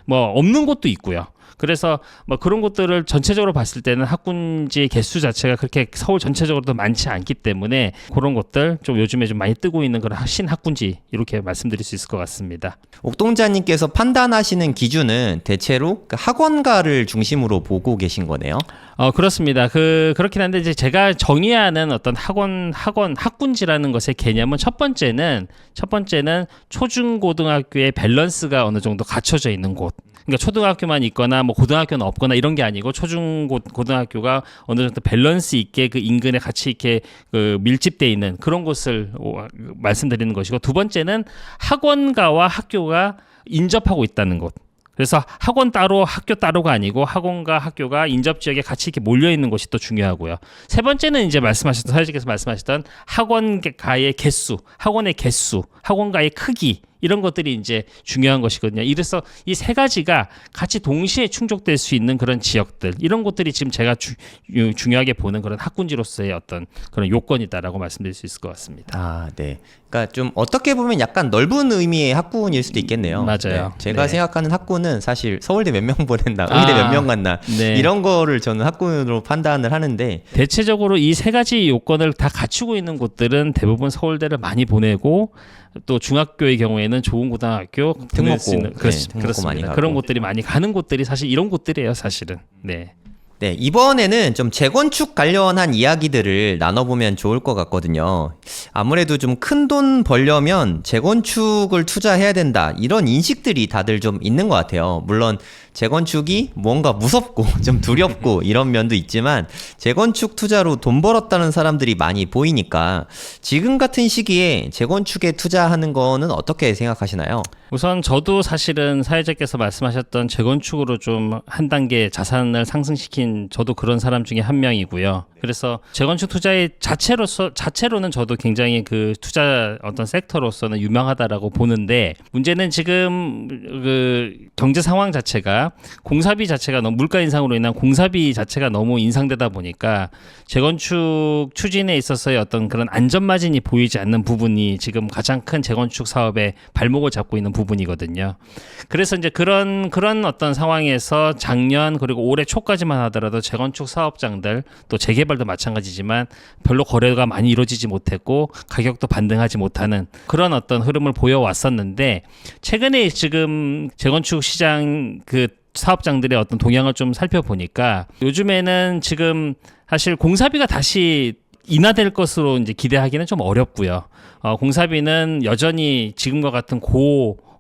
뭐 없는 곳도 있고요. 그래서 뭐 그런 곳들을 전체적으로 봤을 때는 학군지의 개수 자체가 그렇게 서울 전체적으로도 많지 않기 때문에 그런 곳들 좀 요즘에 좀 많이 뜨고 있는 그런 신학군지 이렇게 말씀드릴 수 있을 것 같습니다. 옥동자님께서 판단하시는 기준은 대체로 그 학원가를 중심으로 보고 계신 거네요. 그렇습니다. 그렇긴 한데 이제 제가 정의하는 어떤 학군지라는 것의 개념은 첫 번째는 초중고등학교의 밸런스가 어느 정도 갖춰져 있는 곳. 그러니까 초등학교만 있거나 뭐 고등학교는 없거나 이런 게 아니고 초중고등학교가 어느 정도 밸런스 있게 그 인근에 같이 이렇게 그 밀집돼 있는 그런 곳을 말씀드리는 것이고 두 번째는 학원가와 학교가 인접하고 있다는 곳. 그래서 학원 따로 학교 따로가 아니고 학원과 학교가 인접 지역에 같이 이렇게 몰려 있는 것이 또 중요하고요. 세 번째는 이제 사회자께서 말씀하셨던 학원가의 개수, 학원의 개수, 학원가의 크기 이런 것들이 이제 중요한 것이거든요. 이래서 이 세 가지가 같이 동시에 충족될 수 있는 그런 지역들 이런 것들이 지금 제가 중요하게 보는 그런 학군지로서의 어떤 그런 요건이다라고 말씀드릴 수 있을 것 같습니다. 아, 네. 그러니까 좀 어떻게 보면 약간 넓은 의미의 학군일 수도 있겠네요. 맞아요. 네. 제가 네. 생각하는 학군은 사실 서울대 몇 명 보낸다, 의대 몇 명 갔나 네. 이런 거를 저는 학군으로 판단을 하는데 대체적으로 이 세 가지 요건을 다 갖추고 있는 곳들은 대부분 서울대를 많이 보내고 또 중학교의 경우에는 좋은 고등학교 특목고, 보낼 수 있는 네, 특목고 그렇습니다. 많이 가고. 그런 곳들이 많이 가는 곳들이 사실 이런 곳들이에요, 사실은. 네. 네, 이번에는 좀 재건축 관련한 이야기들을 나눠보면 좋을 것 같거든요. 아무래도 좀 큰 돈 벌려면 재건축을 투자해야 된다. 이런 인식들이 다들 좀 있는 것 같아요. 물론 재건축이 뭔가 무섭고 좀 두렵고 이런 면도 있지만 재건축 투자로 돈 벌었다는 사람들이 많이 보이니까 지금 같은 시기에 재건축에 투자하는 거는 어떻게 생각하시나요? 우선 저도 사실은 사회자께서 말씀하셨던 재건축으로 좀 한 단계 자산을 상승시킨 저도 그런 사람 중에 한 명이고요. 그래서 재건축 투자의 자체로는 저도 굉장히 그 투자 어떤 섹터로서는 유명하다라고 보는데 문제는 지금 그 경제 상황 자체가 공사비 자체가 너무 물가 인상으로 인한 공사비 자체가 너무 인상되다 보니까 재건축 추진에 있어서의 어떤 그런 안전 마진이 보이지 않는 부분이 지금 가장 큰 재건축 사업의 발목을 잡고 있는 부분이거든요. 그래서 이제 그런 어떤 상황에서 작년 그리고 올해 초까지만 하더라도 재건축 사업장들 또 재개발도 마찬가지지만 별로 거래가 많이 이루어지지 못했고 가격도 반등하지 못하는 그런 어떤 흐름을 보여왔었는데 최근에 지금 재건축 시장 그 사업장들의 어떤 동향을 좀 살펴보니까 요즘에는 지금 사실 공사비가 다시 인하될 것으로 이제 기대하기는 좀 어렵고요. 공사비는 여전히 지금과 같은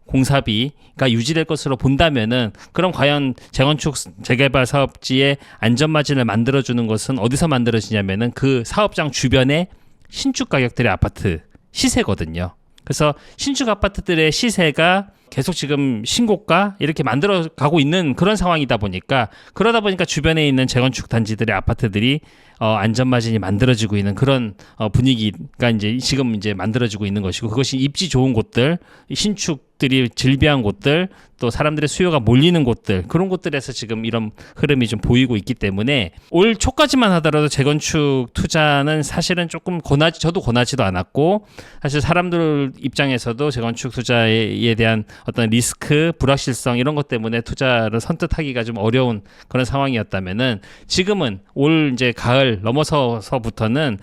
공사비가 유지될 것으로 본다면은 그럼 과연 재건축 재개발 사업지의 안전 마진을 만들어주는 것은 어디서 만들어지냐면은 그 사업장 주변에 신축 가격들의 아파트 시세거든요. 그래서 신축 아파트들의 시세가 계속 지금 신고가 이렇게 만들어 가고 있는 그런 상황이다 보니까 그러다 보니까 주변에 있는 재건축 단지들의 아파트들이 안전 마진이 만들어지고 있는 그런 분위기가 이제 지금 이제 만들어지고 있는 것이고 그것이 입지 좋은 곳들, 신축들이 즐비한 곳들, 또 사람들의 수요가 몰리는 곳들 그런 곳들에서 지금 이런 흐름이 좀 보이고 있기 때문에 올 초까지만 하더라도 재건축 투자는 사실은 조금 저도 권하지도 않았고 사실 사람들 입장에서도 재건축 투자에 대한 어떤 리스크, 불확실성 이런 것 때문에 투자를 선뜻하기가 좀 어려운 그런 상황이었다면은 지금은 올 이제 가을 넘어서서부터는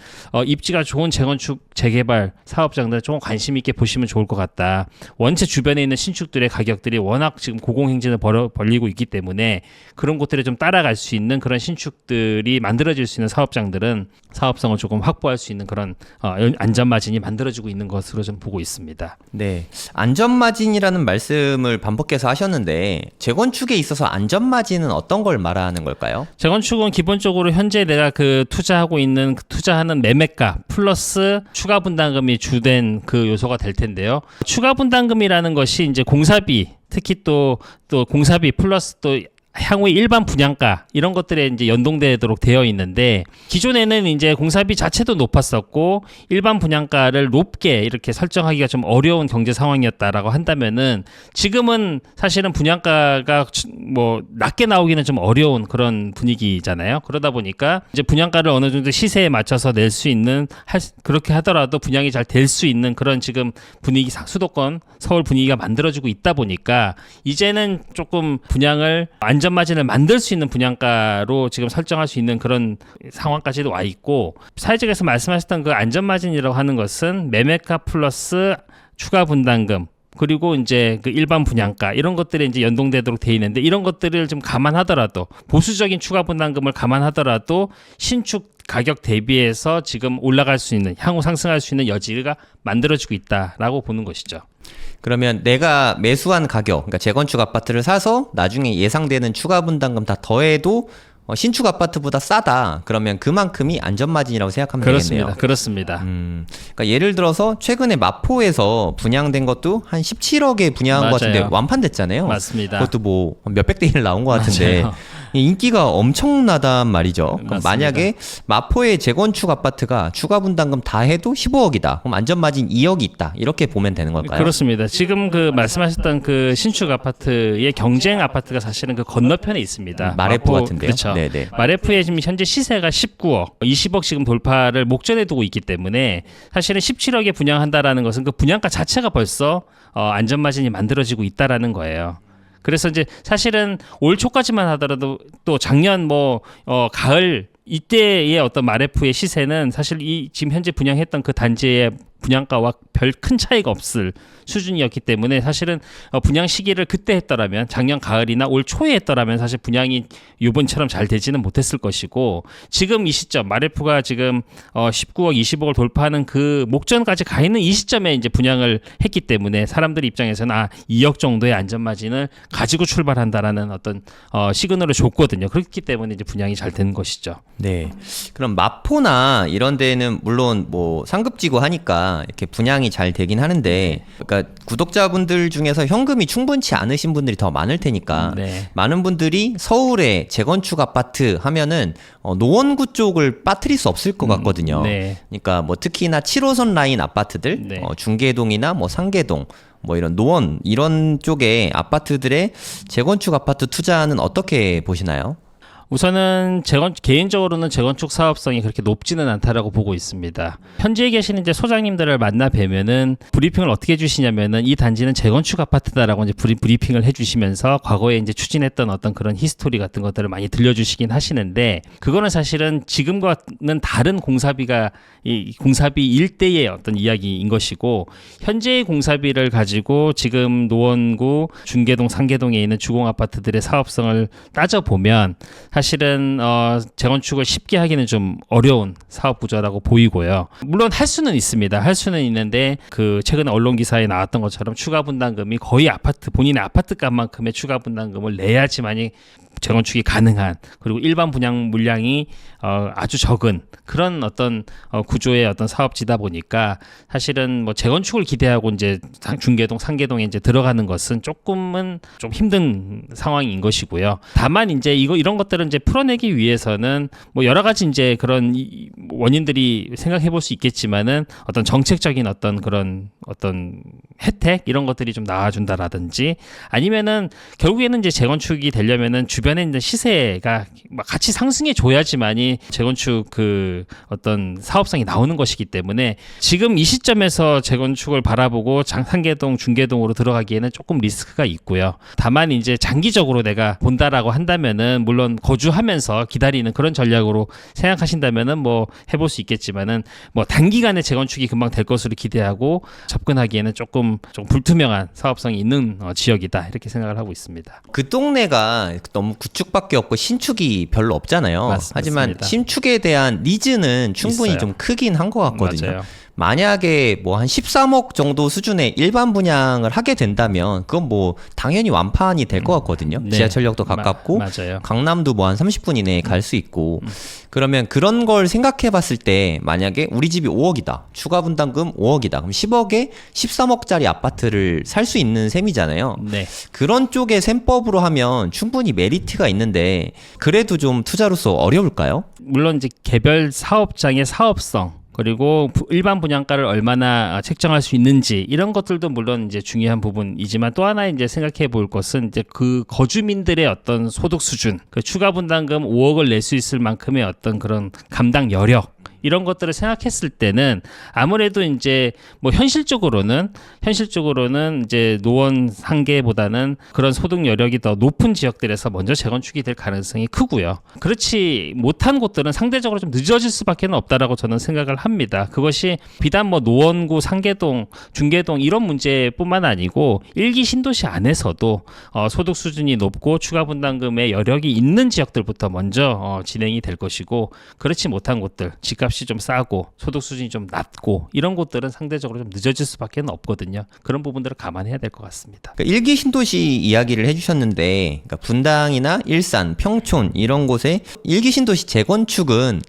입지가 좋은 재건축 재개발 사업장들 조금 관심 있게 보시면 좋을 것 같다. 원체 주변에 있는 신축들의 가격들이 워낙 지금 고공행진을 벌리고 있기 때문에 그런 곳들에 좀 따라갈 수 있는 그런 신축들이 만들어질 수 있는 사업장들은 사업성을 조금 확보할 수 있는 그런 안전 마진이 만들어지고 있는 것으로 좀 보고 있습니다. 네, 안전 마진이라는 말씀을 반복해서 하셨는데 재건축에 있어서 안전 마진은 어떤 걸 말하는 걸까요? 재건축은 기본적으로 현재 내가 투자하는 매매가 플러스 추가 분담금이 주된 그 요소가 될 텐데요. 추가 분담금이라는 것이 이제 공사비 특히 또 공사비 플러스 또 향후의 일반 분양가 이런 것들에 이제 연동되도록 되어 있는데 기존에는 이제 공사비 자체도 높았었고 일반 분양가를 높게 이렇게 설정하기가 좀 어려운 경제 상황이었다라고 한다면은 지금은 사실은 분양가가 뭐 낮게 나오기는 좀 어려운 그런 분위기잖아요. 그러다 보니까 이제 분양가를 어느 정도 시세에 맞춰서 낼 수 있는 그렇게 하더라도 분양이 잘 될 수 있는 그런 지금 분위기 수도권 서울 분위기가 만들어지고 있다 보니까 이제는 조금 분양을 안전 마진을 만들 수 있는 분양가로 지금 설정할 수 있는 그런 상황까지도 와 있고 사회자께서 말씀하셨던 그 안전 마진이라고 하는 것은 매매가 플러스 추가 분담금 그리고 이제 그 일반 분양가 이런 것들에 이제 연동되도록 돼 있는데 이런 것들을 좀 감안하더라도 보수적인 추가 분담금을 감안하더라도 신축 가격 대비해서 지금 올라갈 수 있는 향후 상승할 수 있는 여지가 만들어지고 있다라고 보는 것이죠. 그러면 내가 매수한 가격, 그러니까 재건축 아파트를 사서 나중에 예상되는 추가 분담금 다 더해도 신축 아파트보다 싸다. 그러면 그만큼이 안전마진이라고 생각하면 되겠네요. 그렇습니다. 그러니까 예를 들어서 최근에 마포에서 분양된 것도 한 17억에 분양한 것 같은데 완판됐잖아요. 맞습니다. 그것도 뭐 몇백 대 1 나온 것 같은데 맞아요. 인기가 엄청나단 말이죠. 그럼 만약에 마포의 재건축 아파트가 추가 분담금 다 해도 15억이다. 그럼 안전마진 2억이 있다. 이렇게 보면 되는 걸까요? 그렇습니다. 지금 그 말씀하셨던 그 신축 아파트의 경쟁 아파트가 사실은 그 건너편에 있습니다. 마레프 같은데요. 그렇죠. 네네. 마레프의 지금 현재 시세가 19억, 20억 지금 돌파를 목전에 두고 있기 때문에 사실은 17억에 분양한다라는 것은 그 분양가 자체가 벌써 안전마진이 만들어지고 있다라는 거예요. 그래서 이제 사실은 올 초까지만 하더라도 또 작년 가을 이때의 어떤 마레프의 시세는 사실 이 지금 현재 분양했던 그 단지의 분양가와 별 큰 차이가 없을 수준이었기 때문에 사실은 분양 시기를 그때 했더라면 작년 가을이나 올 초에 했더라면 사실 분양이 이번처럼 잘 되지는 못했을 것이고 지금 이 시점 마레프가 지금 19억, 20억을 돌파하는 그 목전까지 가 있는 이 시점에 이제 분양을 했기 때문에 사람들 입장에서는 2억 정도의 안전마진을 가지고 출발한다라는 어떤 시그널을 줬거든요. 그렇기 때문에 이제 분양이 잘 된 것이죠. 네. 그럼 마포나 이런 데는 물론 뭐 상급지고 하니까 이렇게 분양이 잘 되긴 하는데, 그러니까 구독자분들 중에서 현금이 충분치 않으신 분들이 더 많을 테니까 네. 많은 분들이 서울에 재건축 아파트 하면은 노원구 쪽을 빠뜨릴 수 없을 것 같거든요. 네. 그러니까 뭐 특히나 7호선 라인 아파트들, 네. 중계동이나 뭐 상계동, 뭐 이런 노원 이런 쪽에 아파트들의 재건축 아파트 투자는 어떻게 보시나요? 우선은 개인적으로는 재건축 사업성이 그렇게 높지는 않다라고 보고 있습니다. 현지에 계시는 이제 소장님들을 만나 뵈면은 브리핑을 어떻게 해주시냐면은 이 단지는 재건축 아파트다라고 이제 브리핑을 해주시면서 과거에 이제 추진했던 어떤 그런 히스토리 같은 것들을 많이 들려주시긴 하시는데, 그거는 사실은 지금과는 다른 공사비가 이 공사비 일대의 어떤 이야기인 것이고, 현재의 공사비를 가지고 지금 노원구, 중계동, 상계동에 있는 주공 아파트들의 사업성을 따져보면 사실은 재건축을 쉽게 하기는 좀 어려운 사업 구조라고 보이고요. 물론 할 수는 있습니다. 할 수는 있는데 그 최근에 언론 기사에 나왔던 것처럼 추가 분담금이 거의 본인의 아파트 값만큼의 추가 분담금을 내야지만이 재건축이 가능한, 그리고 일반 분양 물량이 아주 적은 그런 어떤 구조의 어떤 사업지다 보니까 사실은 뭐 재건축을 기대하고 이제 중계동, 상계동에 이제 들어가는 것은 조금은 좀 힘든 상황인 것이고요. 다만 이제 이런 것들은 이제 풀어내기 위해서는 뭐 여러 가지 이제 그런 원인들이 생각해 볼 수 있겠지만은 어떤 정책적인 어떤 그런 어떤 혜택 이런 것들이 좀 나와준다라든지, 아니면은 결국에는 이제 재건축이 되려면은 주변에 있는 시세가 같이 상승해 줘야지만이 재건축 그 어떤 사업성이 나오는 것이기 때문에 지금 이 시점에서 재건축을 바라보고 상계동, 중계동으로 들어가기에는 조금 리스크가 있고요. 다만 이제 장기적으로 내가 본다라고 한다면은 물론 거주하면서 기다리는 그런 전략으로 생각하신다면은 뭐 해볼 수 있겠지만은 뭐 단기간에 재건축이 금방 될 것으로 기대하고 접근하기에는 조금 좀 불투명한 사업성이 있는 지역이다 이렇게 생각을 하고 있습니다. 그 동네가 너무 구축밖에 없고 신축이 별로 없잖아요. 하지만 맞습니다. 신축에 대한 니즈는 충분히 있어요. 좀 크긴 한 것 같거든요. 맞아요. 만약에 뭐 한 13억 정도 수준의 일반 분양을 하게 된다면 그건 뭐 당연히 완판이 될 것 같거든요. 네. 지하철역도 가깝고 맞아요. 강남도 뭐 한 30분 이내에 갈 수 있고. 그러면 그런 걸 생각해 봤을 때 만약에 우리 집이 5억이다. 추가 분담금 5억이다. 그럼 10억에 13억짜리 아파트를 살 수 있는 셈이잖아요. 네. 그런 쪽의 셈법으로 하면 충분히 메리트가 있는데 그래도 좀 투자로서 어려울까요? 물론 이제 개별 사업장의 사업성, 그리고 일반 분양가를 얼마나 책정할 수 있는지 이런 것들도 물론 이제 중요한 부분이지만, 또 하나 이제 생각해 볼 것은 이제 그 거주민들의 어떤 소득 수준, 그 추가 분담금 5억을 낼 수 있을 만큼의 어떤 그런 감당 여력, 이런 것들을 생각했을 때는 아무래도 이제 뭐 현실적으로는 이제 노원 상계보다는 그런 소득 여력이 더 높은 지역들에서 먼저 재건축이 될 가능성이 크고요. 그렇지 못한 곳들은 상대적으로 좀 늦어질 수밖에 없다라고 저는 생각을 합니다. 그것이 비단 뭐 노원구, 상계동, 중계동 이런 문제뿐만 아니고 일기 신도시 안에서도 소득 수준이 높고 추가 분담금의 여력이 있는 지역들부터 먼저 진행이 될 것이고, 그렇지 못한 곳들, 집값이 좀 싸고 소득 수준이 좀 낮고 이런 곳들은 상대적으로 좀 늦어질 수밖에 없거든요. 그런 부분들을 감안해야 될 것 같습니다. 그러니까 일기 신도시 이야기를 해주셨는데, 그러니까 분당이나 일산, 평촌 이런 곳에 일기 신도시 재건축은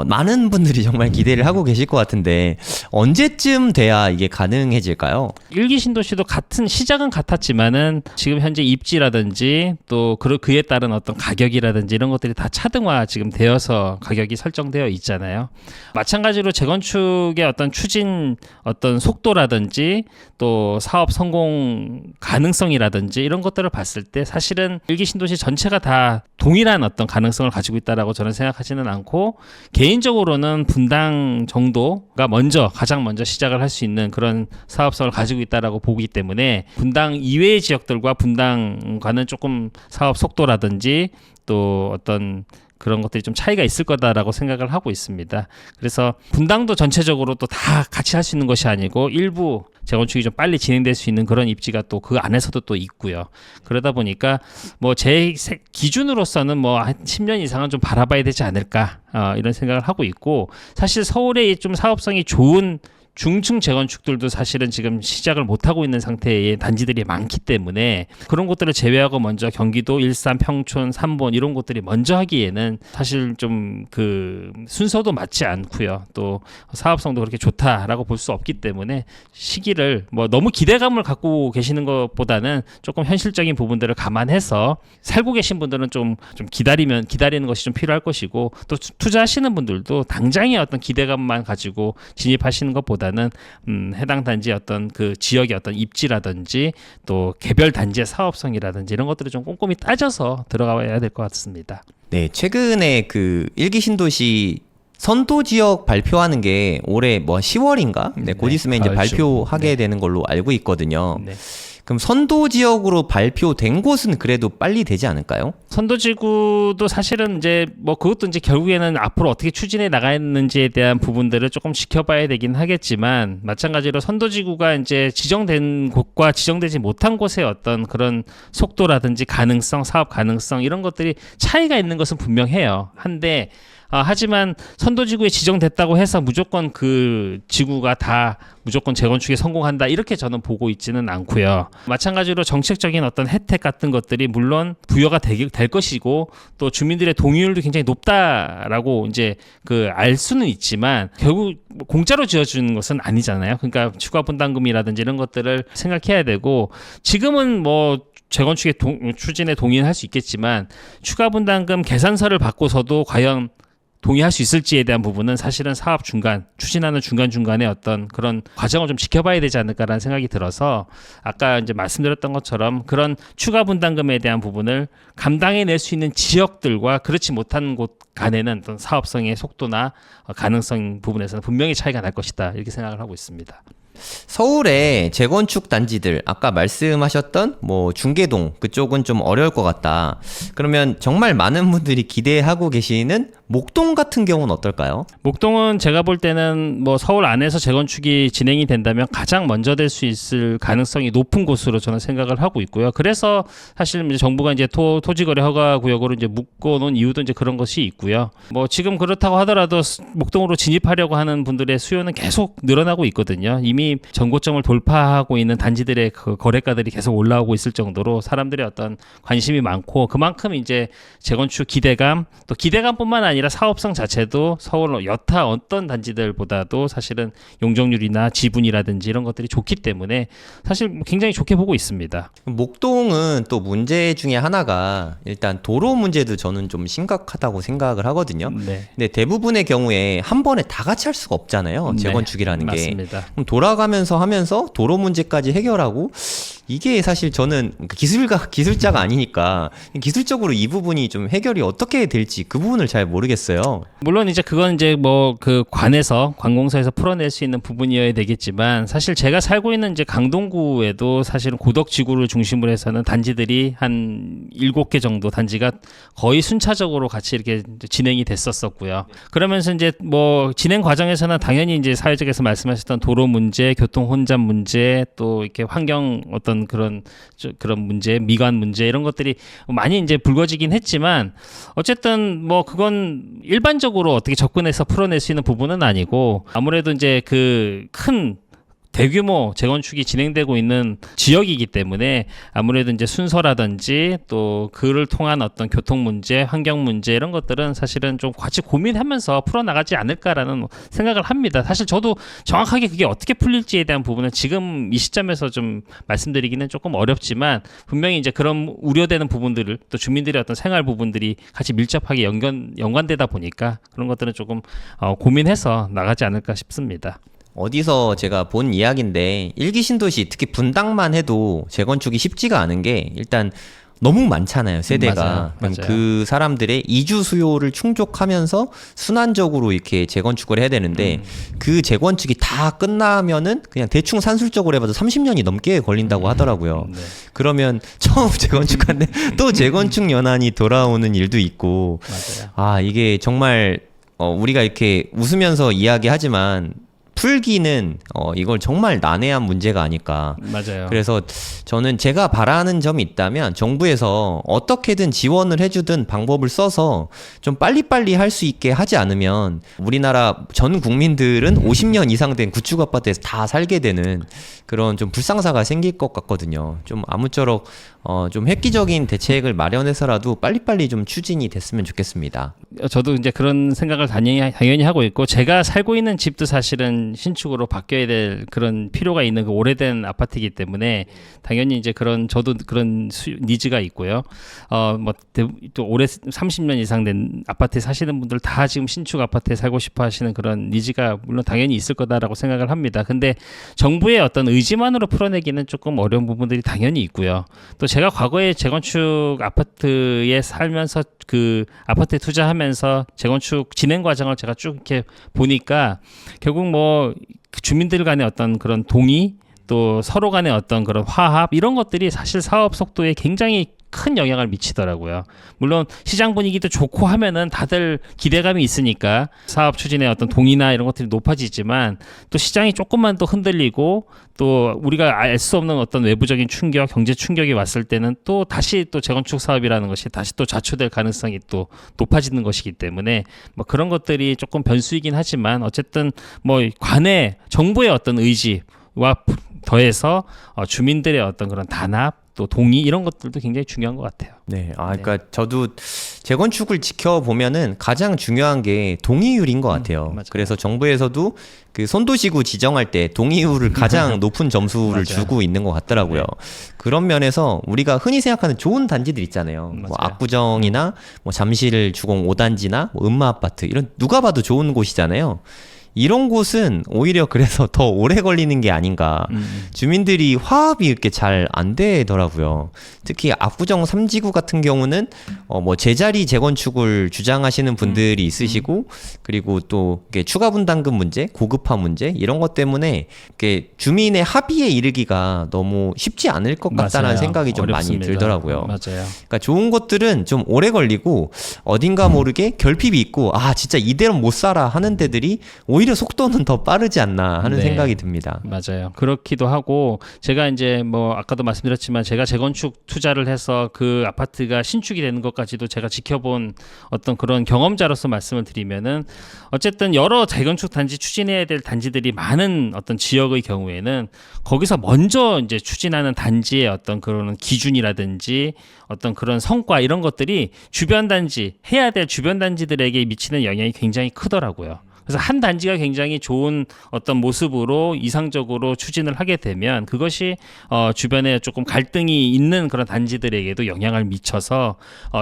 많은 분들이 정말 기대를 하고 계실 것 같은데 언제쯤 돼야 이게 가능해질까요? 일기 신도시도 시작은 같았지만은 지금 현재 입지라든지 또 그에 따른 어떤 가격이라든지 이런 것들이 다 차등화 지금 되어서 가격이 설정되어 있잖아요. 마찬가지로 재건축의 어떤 추진, 어떤 속도라든지 또 사업 성공 가능성이라든지 이런 것들을 봤을 때 사실은 일기 신도시 전체가 다 동일한 어떤 가능성을 가지고 있다라고 저는 생각하지는 않고, 개인적으로는 분당 정도가 가장 먼저 시작을 할 수 있는 그런 사업성을 가지고 있다라고 보기 때문에 분당 이외의 지역들과 분당과는 조금 사업 속도라든지 또 어떤 그런 것들이 좀 차이가 있을 거다라고 생각을 하고 있습니다. 그래서 분당도 전체적으로 또 다 같이 할 수 있는 것이 아니고 일부 재건축이 좀 빨리 진행될 수 있는 그런 입지가 또 그 안에서도 또 있고요. 그러다 보니까 뭐 제 기준으로서는 뭐 한 10년 이상은 좀 바라봐야 되지 않을까 이런 생각을 하고 있고, 사실 서울에 좀 사업성이 좋은 중층 재건축들도 사실은 지금 시작을 못하고 있는 상태의 단지들이 많기 때문에 그런 곳들을 제외하고 먼저 경기도, 일산, 평촌, 삼본 이런 곳들이 먼저 하기에는 사실 좀 그 순서도 맞지 않고요. 또 사업성도 그렇게 좋다라고 볼 수 없기 때문에 시기를 뭐 너무 기대감을 갖고 계시는 것보다는 조금 현실적인 부분들을 감안해서 살고 계신 분들은 좀 기다리는 것이 좀 필요할 것이고, 또 투자하시는 분들도 당장의 어떤 기대감만 가지고 진입하시는 것보다는 해당 단지의 어떤 그 지역의 어떤 입지라든지 또 개별 단지의 사업성이라든지 이런 것들을 좀 꼼꼼히 따져서 들어가야 될 것 같습니다. 네, 최근에 그 일기 신도시 선도 지역 발표하는 게 올해 뭐 10월인가? 네, 곧 있으면 이제 발표하게 되는 걸로 알고 있거든요. 네. 그럼 선도 지역으로 발표된 곳은 그래도 빨리 되지 않을까요? 선도지구도 사실은 이제 뭐 그것도 이제 결국에는 앞으로 어떻게 추진해 나가는지에 대한 부분들을 조금 지켜봐야 되긴 하겠지만, 마찬가지로 선도지구가 이제 지정된 곳과 지정되지 못한 곳의 어떤 그런 속도라든지 가능성, 사업 가능성 이런 것들이 차이가 있는 것은 분명해요. 한데 하지만 선도지구에 지정됐다고 해서 무조건 그 지구가 다 무조건 재건축에 성공한다 이렇게 저는 보고 있지는 않고요. 마찬가지로 정책적인 어떤 혜택 같은 것들이 물론 부여가 될 것이고, 또 주민들의 동의율도 굉장히 높다라고 이제 그 알 수는 있지만 결국 공짜로 지어주는 것은 아니잖아요. 그러니까 추가 분담금이라든지 이런 것들을 생각해야 되고, 지금은 뭐 재건축의 추진에 동의는 할 수 있겠지만 추가 분담금 계산서를 받고서도 과연 동의할 수 있을지에 대한 부분은 사실은 사업 추진하는 중간중간에 어떤 그런 과정을 좀 지켜봐야 되지 않을까라는 생각이 들어서, 아까 이제 말씀드렸던 것처럼 그런 추가 분담금에 대한 부분을 감당해낼 수 있는 지역들과 그렇지 못한 곳 간에는 어떤 사업성의 속도나 가능성 부분에서는 분명히 차이가 날 것이다 이렇게 생각을 하고 있습니다. 서울의 재건축 단지들, 아까 말씀하셨던 뭐 중계동 그쪽은 좀 어려울 것 같다. 그러면 정말 많은 분들이 기대하고 계시는 목동 같은 경우는 어떨까요? 목동은 제가 볼 때는 뭐 서울 안에서 재건축이 진행이 된다면 가장 먼저 될 수 있을 가능성이 높은 곳으로 저는 생각을 하고 있고요. 그래서 사실 이제 정부가 이제 토지거래 허가 구역으로 이제 묶어놓은 이유도 이제 그런 것이 있고요. 뭐 지금 그렇다고 하더라도 목동으로 진입하려고 하는 분들의 수요는 계속 늘어나고 있거든요. 이미 전고점을 돌파하고 있는 단지들의 그 거래가들이 계속 올라오고 있을 정도로 사람들의 어떤 관심이 많고, 그만큼 이제 재건축 기대감, 또 기대감뿐만 아니라 사업성 자체도 서울 여타 어떤 단지들보다도 사실은 용적률이나 지분이라든지 이런 것들이 좋기 때문에 사실 굉장히 좋게 보고 있습니다. 목동은 또 문제 중에 하나가 일단 도로 문제도 저는 좀 심각하다고 생각을 하거든요. 네. 근데 대부분의 경우에 한 번에 다 같이 할 수가 없잖아요. 재건축이라는 게. 맞습니다. 그럼 돌아가면서 하면서 도로 문제까지 해결하고, 이게 사실 저는 기술자가 아니니까 기술적으로 이 부분이 좀 해결이 어떻게 될지 그 부분을 잘 모르겠어요. 물론 이제 그건 이제 뭐 그 관공서에서 풀어낼 수 있는 부분이어야 되겠지만, 사실 제가 살고 있는 이제 강동구에도 사실은 고덕지구를 중심으로 해서는 단지들이 한 7개 정도 단지가 거의 순차적으로 같이 이렇게 진행이 됐었고요. 그러면서 이제 뭐 진행 과정에서는 당연히 이제 사회적에서 말씀하셨던 도로 문제, 교통 혼잡 문제, 또 이렇게 환경 어떤 그런 문제, 미관 문제 이런 것들이 많이 이제 불거지긴 했지만, 어쨌든 뭐 그건 일반적으로 어떻게 접근해서 풀어낼 수 있는 부분은 아니고, 아무래도 이제 그 큰 대규모 재건축이 진행되고 있는 지역이기 때문에 아무래도 이제 순서라든지 또 그를 통한 어떤 교통 문제, 환경 문제 이런 것들은 사실은 좀 같이 고민하면서 풀어나가지 않을까라는 생각을 합니다. 사실 저도 정확하게 그게 어떻게 풀릴지에 대한 부분은 지금 이 시점에서 좀 말씀드리기는 조금 어렵지만, 분명히 이제 그런 우려되는 부분들을, 또 주민들의 어떤 생활 부분들이 같이 밀접하게 연관되다 보니까 그런 것들은 조금 고민해서 나가지 않을까 싶습니다. 어디서 제가 본 이야기인데, 일기 신도시 특히 분당만 해도 재건축이 쉽지가 않은 게, 일단 너무 많잖아요, 세대가. 맞아요. 그럼 맞아요. 그 사람들의 이주 수요를 충족하면서 순환적으로 이렇게 재건축을 해야 되는데 그 재건축이 다 끝나면은 그냥 대충 산술적으로 해봐도 30년이 넘게 걸린다고 하더라고요. 네. 그러면 처음 재건축하는데 또 재건축 연한이 돌아오는 일도 있고 맞아요. 아, 이게 정말 우리가 이렇게 웃으면서 이야기하지만 풀기는 이걸 정말 난해한 문제가 아닐까. 맞아요. 그래서 저는 제가 바라는 점이 있다면 정부에서 어떻게든 지원을 해주든 방법을 써서 좀 빨리빨리 할 수 있게 하지 않으면 우리나라 전 국민들은 50년 이상 된 구축 아파트에서 다 살게 되는 그런 좀 불상사가 생길 것 같거든요. 좀 아무쪼록 좀 획기적인 대책을 마련해서라도 빨리빨리 좀 추진이 됐으면 좋겠습니다. 저도 이제 그런 생각을 당연히 하고 있고, 제가 살고 있는 집도 사실은 신축으로 바뀌어야 될 그런 필요가 있는 그 오래된 아파트이기 때문에 당연히 이제 저도 그런 니즈가 있고요. 또 올해 30년 이상 된 아파트에 사시는 분들 다 지금 신축 아파트에 살고 싶어 하시는 그런 니즈가 물론 당연히 있을 거다라고 생각을 합니다. 근데 정부의 어떤 의지만으로 풀어내기는 조금 어려운 부분들이 당연히 있고요. 또 제가 과거에 재건축 아파트에 살면서 그 아파트에 투자하면서 재건축 진행 과정을 제가 쭉 이렇게 보니까 결국 뭐 주민들 간의 어떤 그런 동의, 또 서로 간의 어떤 그런 화합, 이런 것들이 사실 사업 속도에 굉장히 큰 영향을 미치더라고요. 물론 시장 분위기도 좋고 하면은 다들 기대감이 있으니까 사업 추진의 어떤 동의나 이런 것들이 높아지지만, 또 시장이 조금만 더 흔들리고 또 우리가 알 수 없는 어떤 외부적인 충격, 경제 충격이 왔을 때는 또 다시 또 재건축 사업이라는 것이 다시 또 좌초될 가능성이 또 높아지는 것이기 때문에 뭐 그런 것들이 조금 변수이긴 하지만, 어쨌든 뭐 관내 정부의 어떤 의지와 더해서 주민들의 어떤 그런 단합, 또 동의, 이런 것들도 굉장히 중요한 것 같아요. 네, 그러니까 저도 재건축을 지켜보면은 가장 중요한 게 동의율인 것 같아요. 맞아요. 그래서 정부에서도 그 선도시구 지정할 때 동의율을 가장 높은 점수를 맞아요. 주고 있는 것 같더라고요. 그런 면에서 우리가 흔히 생각하는 좋은 단지들 있잖아요. 뭐 맞아요. 압구정이나 뭐 잠실 주공 5단지나 뭐 음마아파트, 이런 누가 봐도 좋은 곳이잖아요. 이런 곳은 오히려 그래서 더 오래 걸리는 게 아닌가. 주민들이 화합이 이렇게 잘 안 되더라고요. 특히 압구정 3지구 같은 경우는 뭐 제자리 재건축을 주장하시는 분들이 있으시고, 그리고 또 이게 추가 분담금 문제, 고급화 문제, 이런 것 때문에 이렇게 주민의 합의에 이르기가 너무 쉽지 않을 것 같다는 맞아요. 생각이 좀 어렵습니다. 많이 들더라고요. 맞아요. 그러니까 좋은 것들은 좀 오래 걸리고 어딘가 모르게 결핍이 있고 진짜 이대로 못 살아 하는 데들이 오히려 속도는 더 빠르지 않나 하는 네. 생각이 듭니다. 맞아요. 그렇기도 하고, 제가 이제 뭐 아까도 말씀드렸지만 제가 재건축 투자를 해서 그 아파트가 신축이 되는 것까지도 제가 지켜본 어떤 그런 경험자로서 말씀을 드리면은, 어쨌든 여러 재건축 단지 추진해야 될 단지들이 많은 어떤 지역의 경우에는 거기서 먼저 이제 추진하는 단지의 어떤 그런 기준이라든지 어떤 그런 성과, 이런 것들이 주변 단지, 해야 될 주변 단지들에게 미치는 영향이 굉장히 크더라고요. 그래서 한 단지가 굉장히 좋은 어떤 모습으로 이상적으로 추진을 하게 되면 그것이 주변에 조금 갈등이 있는 그런 단지들에게도 영향을 미쳐서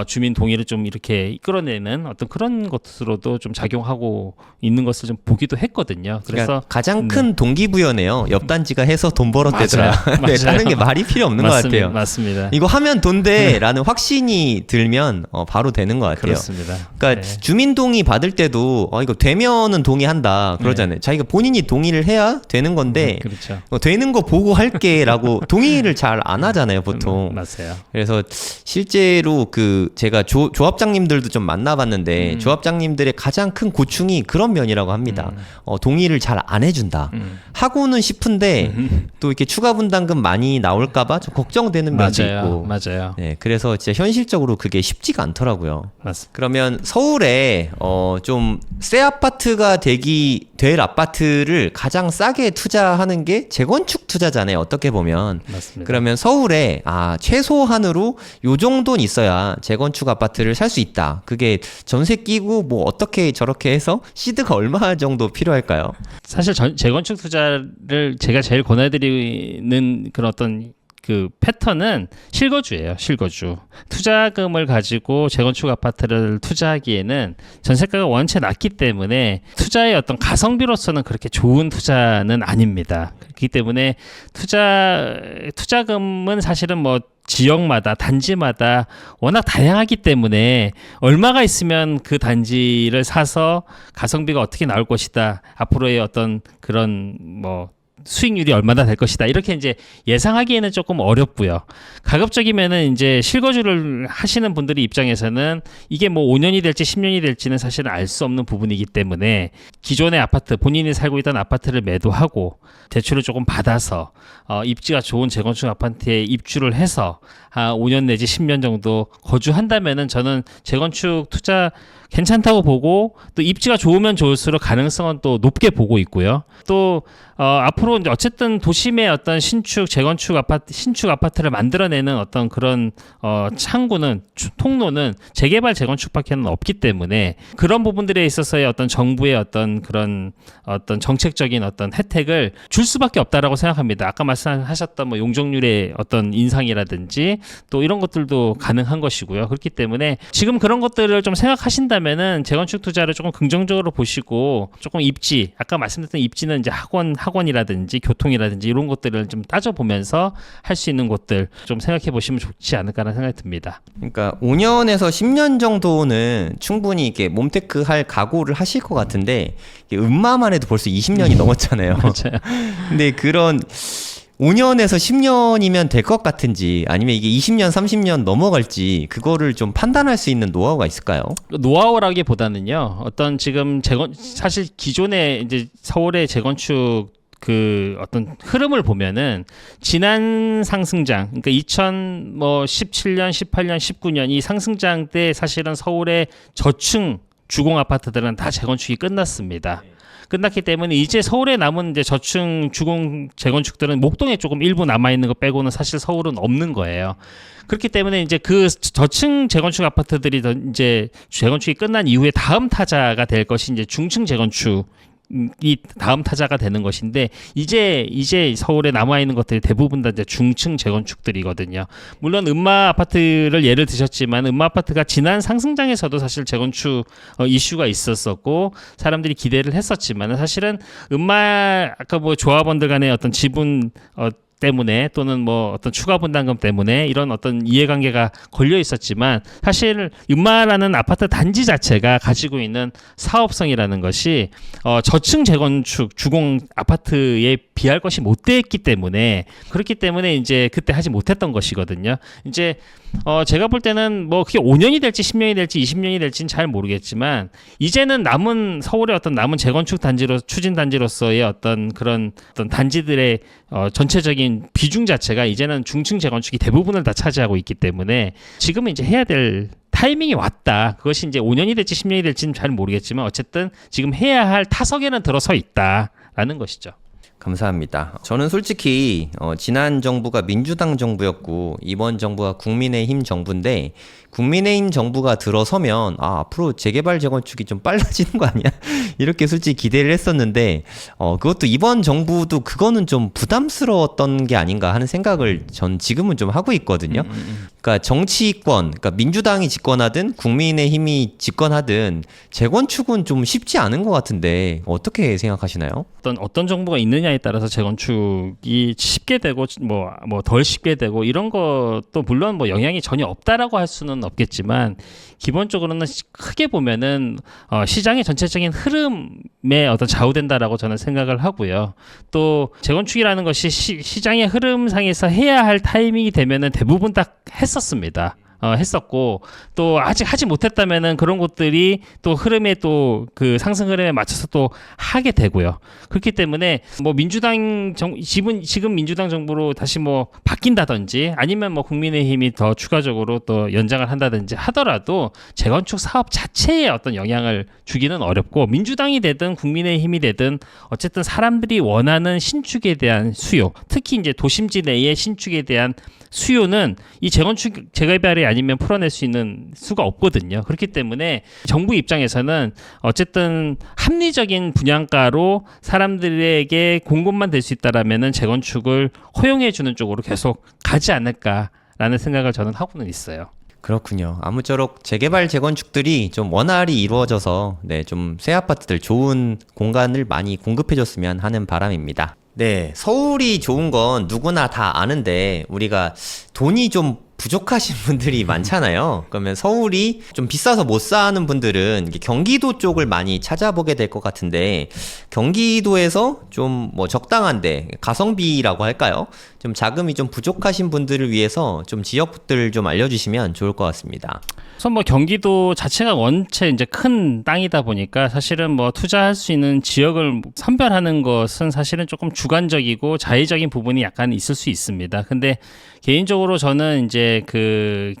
주민 동의를 좀 이렇게 이끌어내는 어떤 그런 것으로도 좀 작용하고 있는 것을 좀 보기도 했거든요. 그래서 그러니까 가장 큰 동기부여네요. 옆 단지가 해서 돈 벌었대더라. 맞아요. 네, 다른 게 말이 필요 없는 것 같아요. 맞습니다. 이거 하면 돈돼라는 확신이 들면 바로 되는 것 같아요. 그렇습니다. 그러니까 네. 주민 동의 받을 때도 이거 되면은 동의한다 그러잖아요. 자기가 본인이 동의를 해야 되는 건데 그렇죠. 되는 거 보고 할게라고 동의를 잘 안 하잖아요, 보통. 맞아요. 그래서 실제로 제가 조합장님들도 좀 만나봤는데 조합장님들의 가장 큰 고충이 그런 면이라고 합니다. 동의를 잘 안 해준다. 하고는 싶은데 또 이렇게 추가 분담금 많이 나올까봐 좀 걱정되는 면도 있고. 맞아요. 네, 그래서 진짜 현실적으로 그게 쉽지가 않더라고요. 맞습니다. 그러면 서울에 좀 새 아파트가 될 아파트를 가장 싸게 투자하는 게 재건축 투자잖아요. 어떻게 보면. 맞습니다. 그러면 서울에 최소한으로 요 정도는 있어야 재건축 아파트를 살 수 있다. 그게 전세 끼고 뭐 어떻게 저렇게 해서 시드가 얼마 정도 필요할까요? 사실 재건축 투자를 제가 제일 권해드리는 그런 어떤 그 패턴은 실거주예요. 실거주. 투자금을 가지고 재건축 아파트를 투자하기에는 전세가가 원체 낮기 때문에 투자의 어떤 가성비로서는 그렇게 좋은 투자는 아닙니다. 그렇기 때문에 투자금은 사실은 뭐 지역마다 단지마다 워낙 다양하기 때문에 얼마가 있으면 그 단지를 사서 가성비가 어떻게 나올 것이다. 앞으로의 어떤 그런 뭐 수익률이 얼마나 될 것이다. 이렇게 이제 예상하기에는 조금 어렵고요. 가급적이면은 이제 실거주를 하시는 분들의 입장에서는 이게 뭐 5년이 될지 10년이 될지는 사실은 알 수 없는 부분이기 때문에 기존의 아파트, 본인이 살고 있던 아파트를 매도하고 대출을 조금 받아서 입지가 좋은 재건축 아파트에 입주를 해서 한 5년 내지 10년 정도 거주한다면은 저는 재건축 투자 괜찮다고 보고 또 입지가 좋으면 좋을수록 가능성은 또 높게 보고 있고요. 또 앞으로 이제 어쨌든 도심의 어떤 신축 아파트를 만들어내는 어떤 그런 창구는 통로는 재개발 재건축밖에는 없기 때문에 그런 부분들에 있어서의 어떤 정부의 어떤 그런 어떤 정책적인 어떤 혜택을 줄 수밖에 없다라고 생각합니다. 아까 말씀하셨던 뭐 용적률의 어떤 인상이라든지 또 이런 것들도 가능한 것이고요. 그렇기 때문에 지금 그런 것들을 좀 생각하신다면은 재건축 투자를 조금 긍정적으로 보시고 조금 입지, 아까 말씀드렸던 입지는 이제 학원이라든지 교통이라든지 이런 것들을 좀 따져보면서 할 수 있는 곳들 좀 생각해 보시면 좋지 않을까라는 생각이 듭니다. 그러니까 5년에서 10년 정도는 충분히 이게 몸테크 할 각오를 하실 것 같은데 음마만 해도 벌써 20년이 넘었잖아요. 맞아요. 근데 그런 5년에서 10년이면 될 것 같은지 아니면 이게 20년, 30년 넘어갈지 그거를 좀 판단할 수 있는 노하우가 있을까요? 노하우라기보다는요. 어떤 지금 사실 기존의 이제 서울의 재건축 그 어떤 흐름을 보면은 지난 상승장, 그러니까 2017년, 18년, 19년 이 상승장 때 사실은 서울의 저층 주공 아파트들은 다 재건축이 끝났습니다. 끝났기 때문에 이제 서울에 남은 이제 저층 주공 재건축들은 목동에 조금 일부 남아 있는 거 빼고는 사실 서울은 없는 거예요. 그렇기 때문에 이제 그 저층 재건축 아파트들이 이제 재건축이 끝난 이후에 다음 타자가 될 것이 이제 중층 재건축. 이 다음 타자가 되는 것인데 이제 서울에 남아 있는 것들이 대부분 다 이제 중층 재건축들이거든요. 물론 음마 아파트를 예를 드셨지만 음마 아파트가 지난 상승장에서도 사실 재건축 이슈가 있었었고 사람들이 기대를 했었지만 사실은 음마 아까 뭐 조합원들 간의 어떤 지분 때문에 또는 뭐 어떤 추가 분담금 때문에 이런 어떤 이해관계가 걸려 있었지만 사실 음마라는 아파트 단지 자체가 가지고 있는 사업성이라는 것이 저층 재건축 주공 아파트에 비할 것이 못 됐기 때문에 그렇기 때문에 이제 그때 하지 못했던 것이거든요. 이제 제가 볼 때는 뭐 그게 5년이 될지 10년이 될지 20년이 될지는 잘 모르겠지만 이제는 남은 서울의 어떤 남은 재건축 단지로 추진 단지로서의 어떤 그런 어떤 단지들의 전체적인 비중 자체가 이제는 중층 재건축이 대부분을 다 차지하고 있기 때문에 지금은 이제 해야 될 타이밍이 왔다. 그것이 이제 5년이 될지 10년이 될지는 잘 모르겠지만 어쨌든 지금 해야 할 타석에는 들어서 있다라는 것이죠. 감사합니다. 저는 솔직히 지난 정부가 민주당 정부였고 이번 정부가 국민의힘 정부인데 국민의힘 정부가 들어서면 앞으로 재개발 재건축이 좀 빨라지는 거 아니야? 이렇게 솔직히 기대를 했었는데 그것도 이번 정부도 그거는 좀 부담스러웠던 게 아닌가 하는 생각을 전 지금은 좀 하고 있거든요. 그러니까 정치권, 그러니까 민주당이 집권하든 국민의힘이 집권하든 재건축은 좀 쉽지 않은 것 같은데 어떻게 생각하시나요? 어떤 정부가 있느냐에 따라서 재건축이 쉽게 되고 뭐 덜 쉽게 되고 이런 것도 물론 뭐 영향이 전혀 없다라고 할 수는 없겠지만 기본적으로는 크게 보면은 시장의 전체적인 흐름에 어떤 좌우된다라고 저는 생각을 하고요. 또 재건축이라는 것이 시장의 흐름상에서 해야 할 타이밍이 되면은 대부분 딱 했었습니다. 했었고 또 아직 하지 못했다면은 그런 것들이 또 흐름에 또 그 상승 흐름에 맞춰서 또 하게 되고요. 그렇기 때문에 뭐 지금 민주당 정부로 다시 뭐 바뀐다든지 아니면 뭐 국민의힘이 더 추가적으로 또 연장을 한다든지 하더라도 재건축 사업 자체에 어떤 영향을 주기는 어렵고 민주당이 되든 국민의힘이 되든 어쨌든 사람들이 원하는 신축에 대한 수요, 특히 이제 도심지 내의 신축에 대한 수요는 이 재건축 재개발의 아니면 풀어낼 수 있는 수가 없거든요. 그렇기 때문에 정부 입장에서는 어쨌든 합리적인 분양가로 사람들에게 공급만 될 수 있다라면은 재건축을 허용해 주는 쪽으로 계속 가지 않을까라는 생각을 저는 하고는 있어요. 그렇군요. 아무쪼록 재개발 재건축들이 좀 원활히 이루어져서 좀 새 아파트들 좋은 공간을 많이 공급해줬으면 하는 바람입니다. 네, 서울이 좋은 건 누구나 다 아는데 우리가 돈이 좀 부족하신 분들이 많잖아요. 그러면 서울이 좀 비싸서 못 사는 분들은 경기도 쪽을 많이 찾아보게 될 것 같은데 경기도에서 좀 뭐 적당한데 가성비라고 할까요? 좀 자금이 좀 부족하신 분들을 위해서 좀 지역들 좀 알려주시면 좋을 것 같습니다. 우선 뭐 경기도 자체가 원체 이제 큰 땅이다 보니까 사실은 뭐 투자할 수 있는 지역을 선별하는 것은 사실은 조금 주관적이고 자의적인 부분이 약간 있을 수 있습니다. 근데 개인적으로 저는 이제 그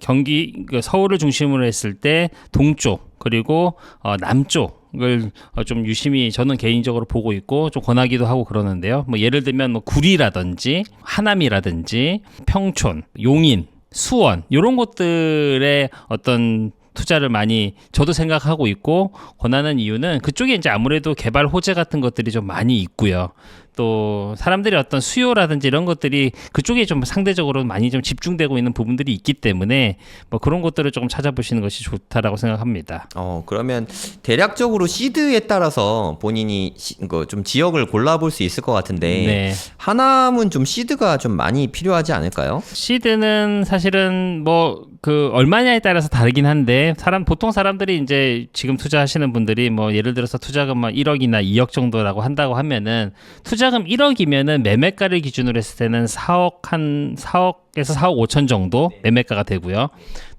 서울을 중심으로 했을 때 동쪽 그리고 남쪽을 좀 유심히 저는 개인적으로 보고 있고 좀 권하기도 하고 그러는데요. 뭐 예를 들면 뭐 구리라든지 하남이라든지 평촌, 용인, 수원 이런 곳들의 어떤 투자를 많이 저도 생각하고 있고 권하는 이유는 그쪽에 이제 아무래도 개발 호재 같은 것들이 좀 많이 있고요. 또 사람들의 어떤 수요라든지 이런 것들이 그쪽에 좀 상대적으로 많이 좀 집중되고 있는 부분들이 있기 때문에 뭐 그런 것들을 조금 찾아보시는 것이 좋다라고 생각합니다. 그러면 대략적으로 시드에 따라서 본인이 좀 지역을 골라볼 수 있을 것 같은데 네. 하남은 좀 시드가 좀 많이 필요하지 않을까요? 시드는 사실은 뭐 그 얼마냐에 따라서 다르긴 한데 보통 사람들이 이제 지금 투자하시는 분들이 뭐 예를 들어서 투자금 1억이나 2억 정도라고 한다고 하면은 투자금 1억이면은 매매가를 기준으로 했을 때는 4억에서 4억 5천 정도 매매가가 되고요.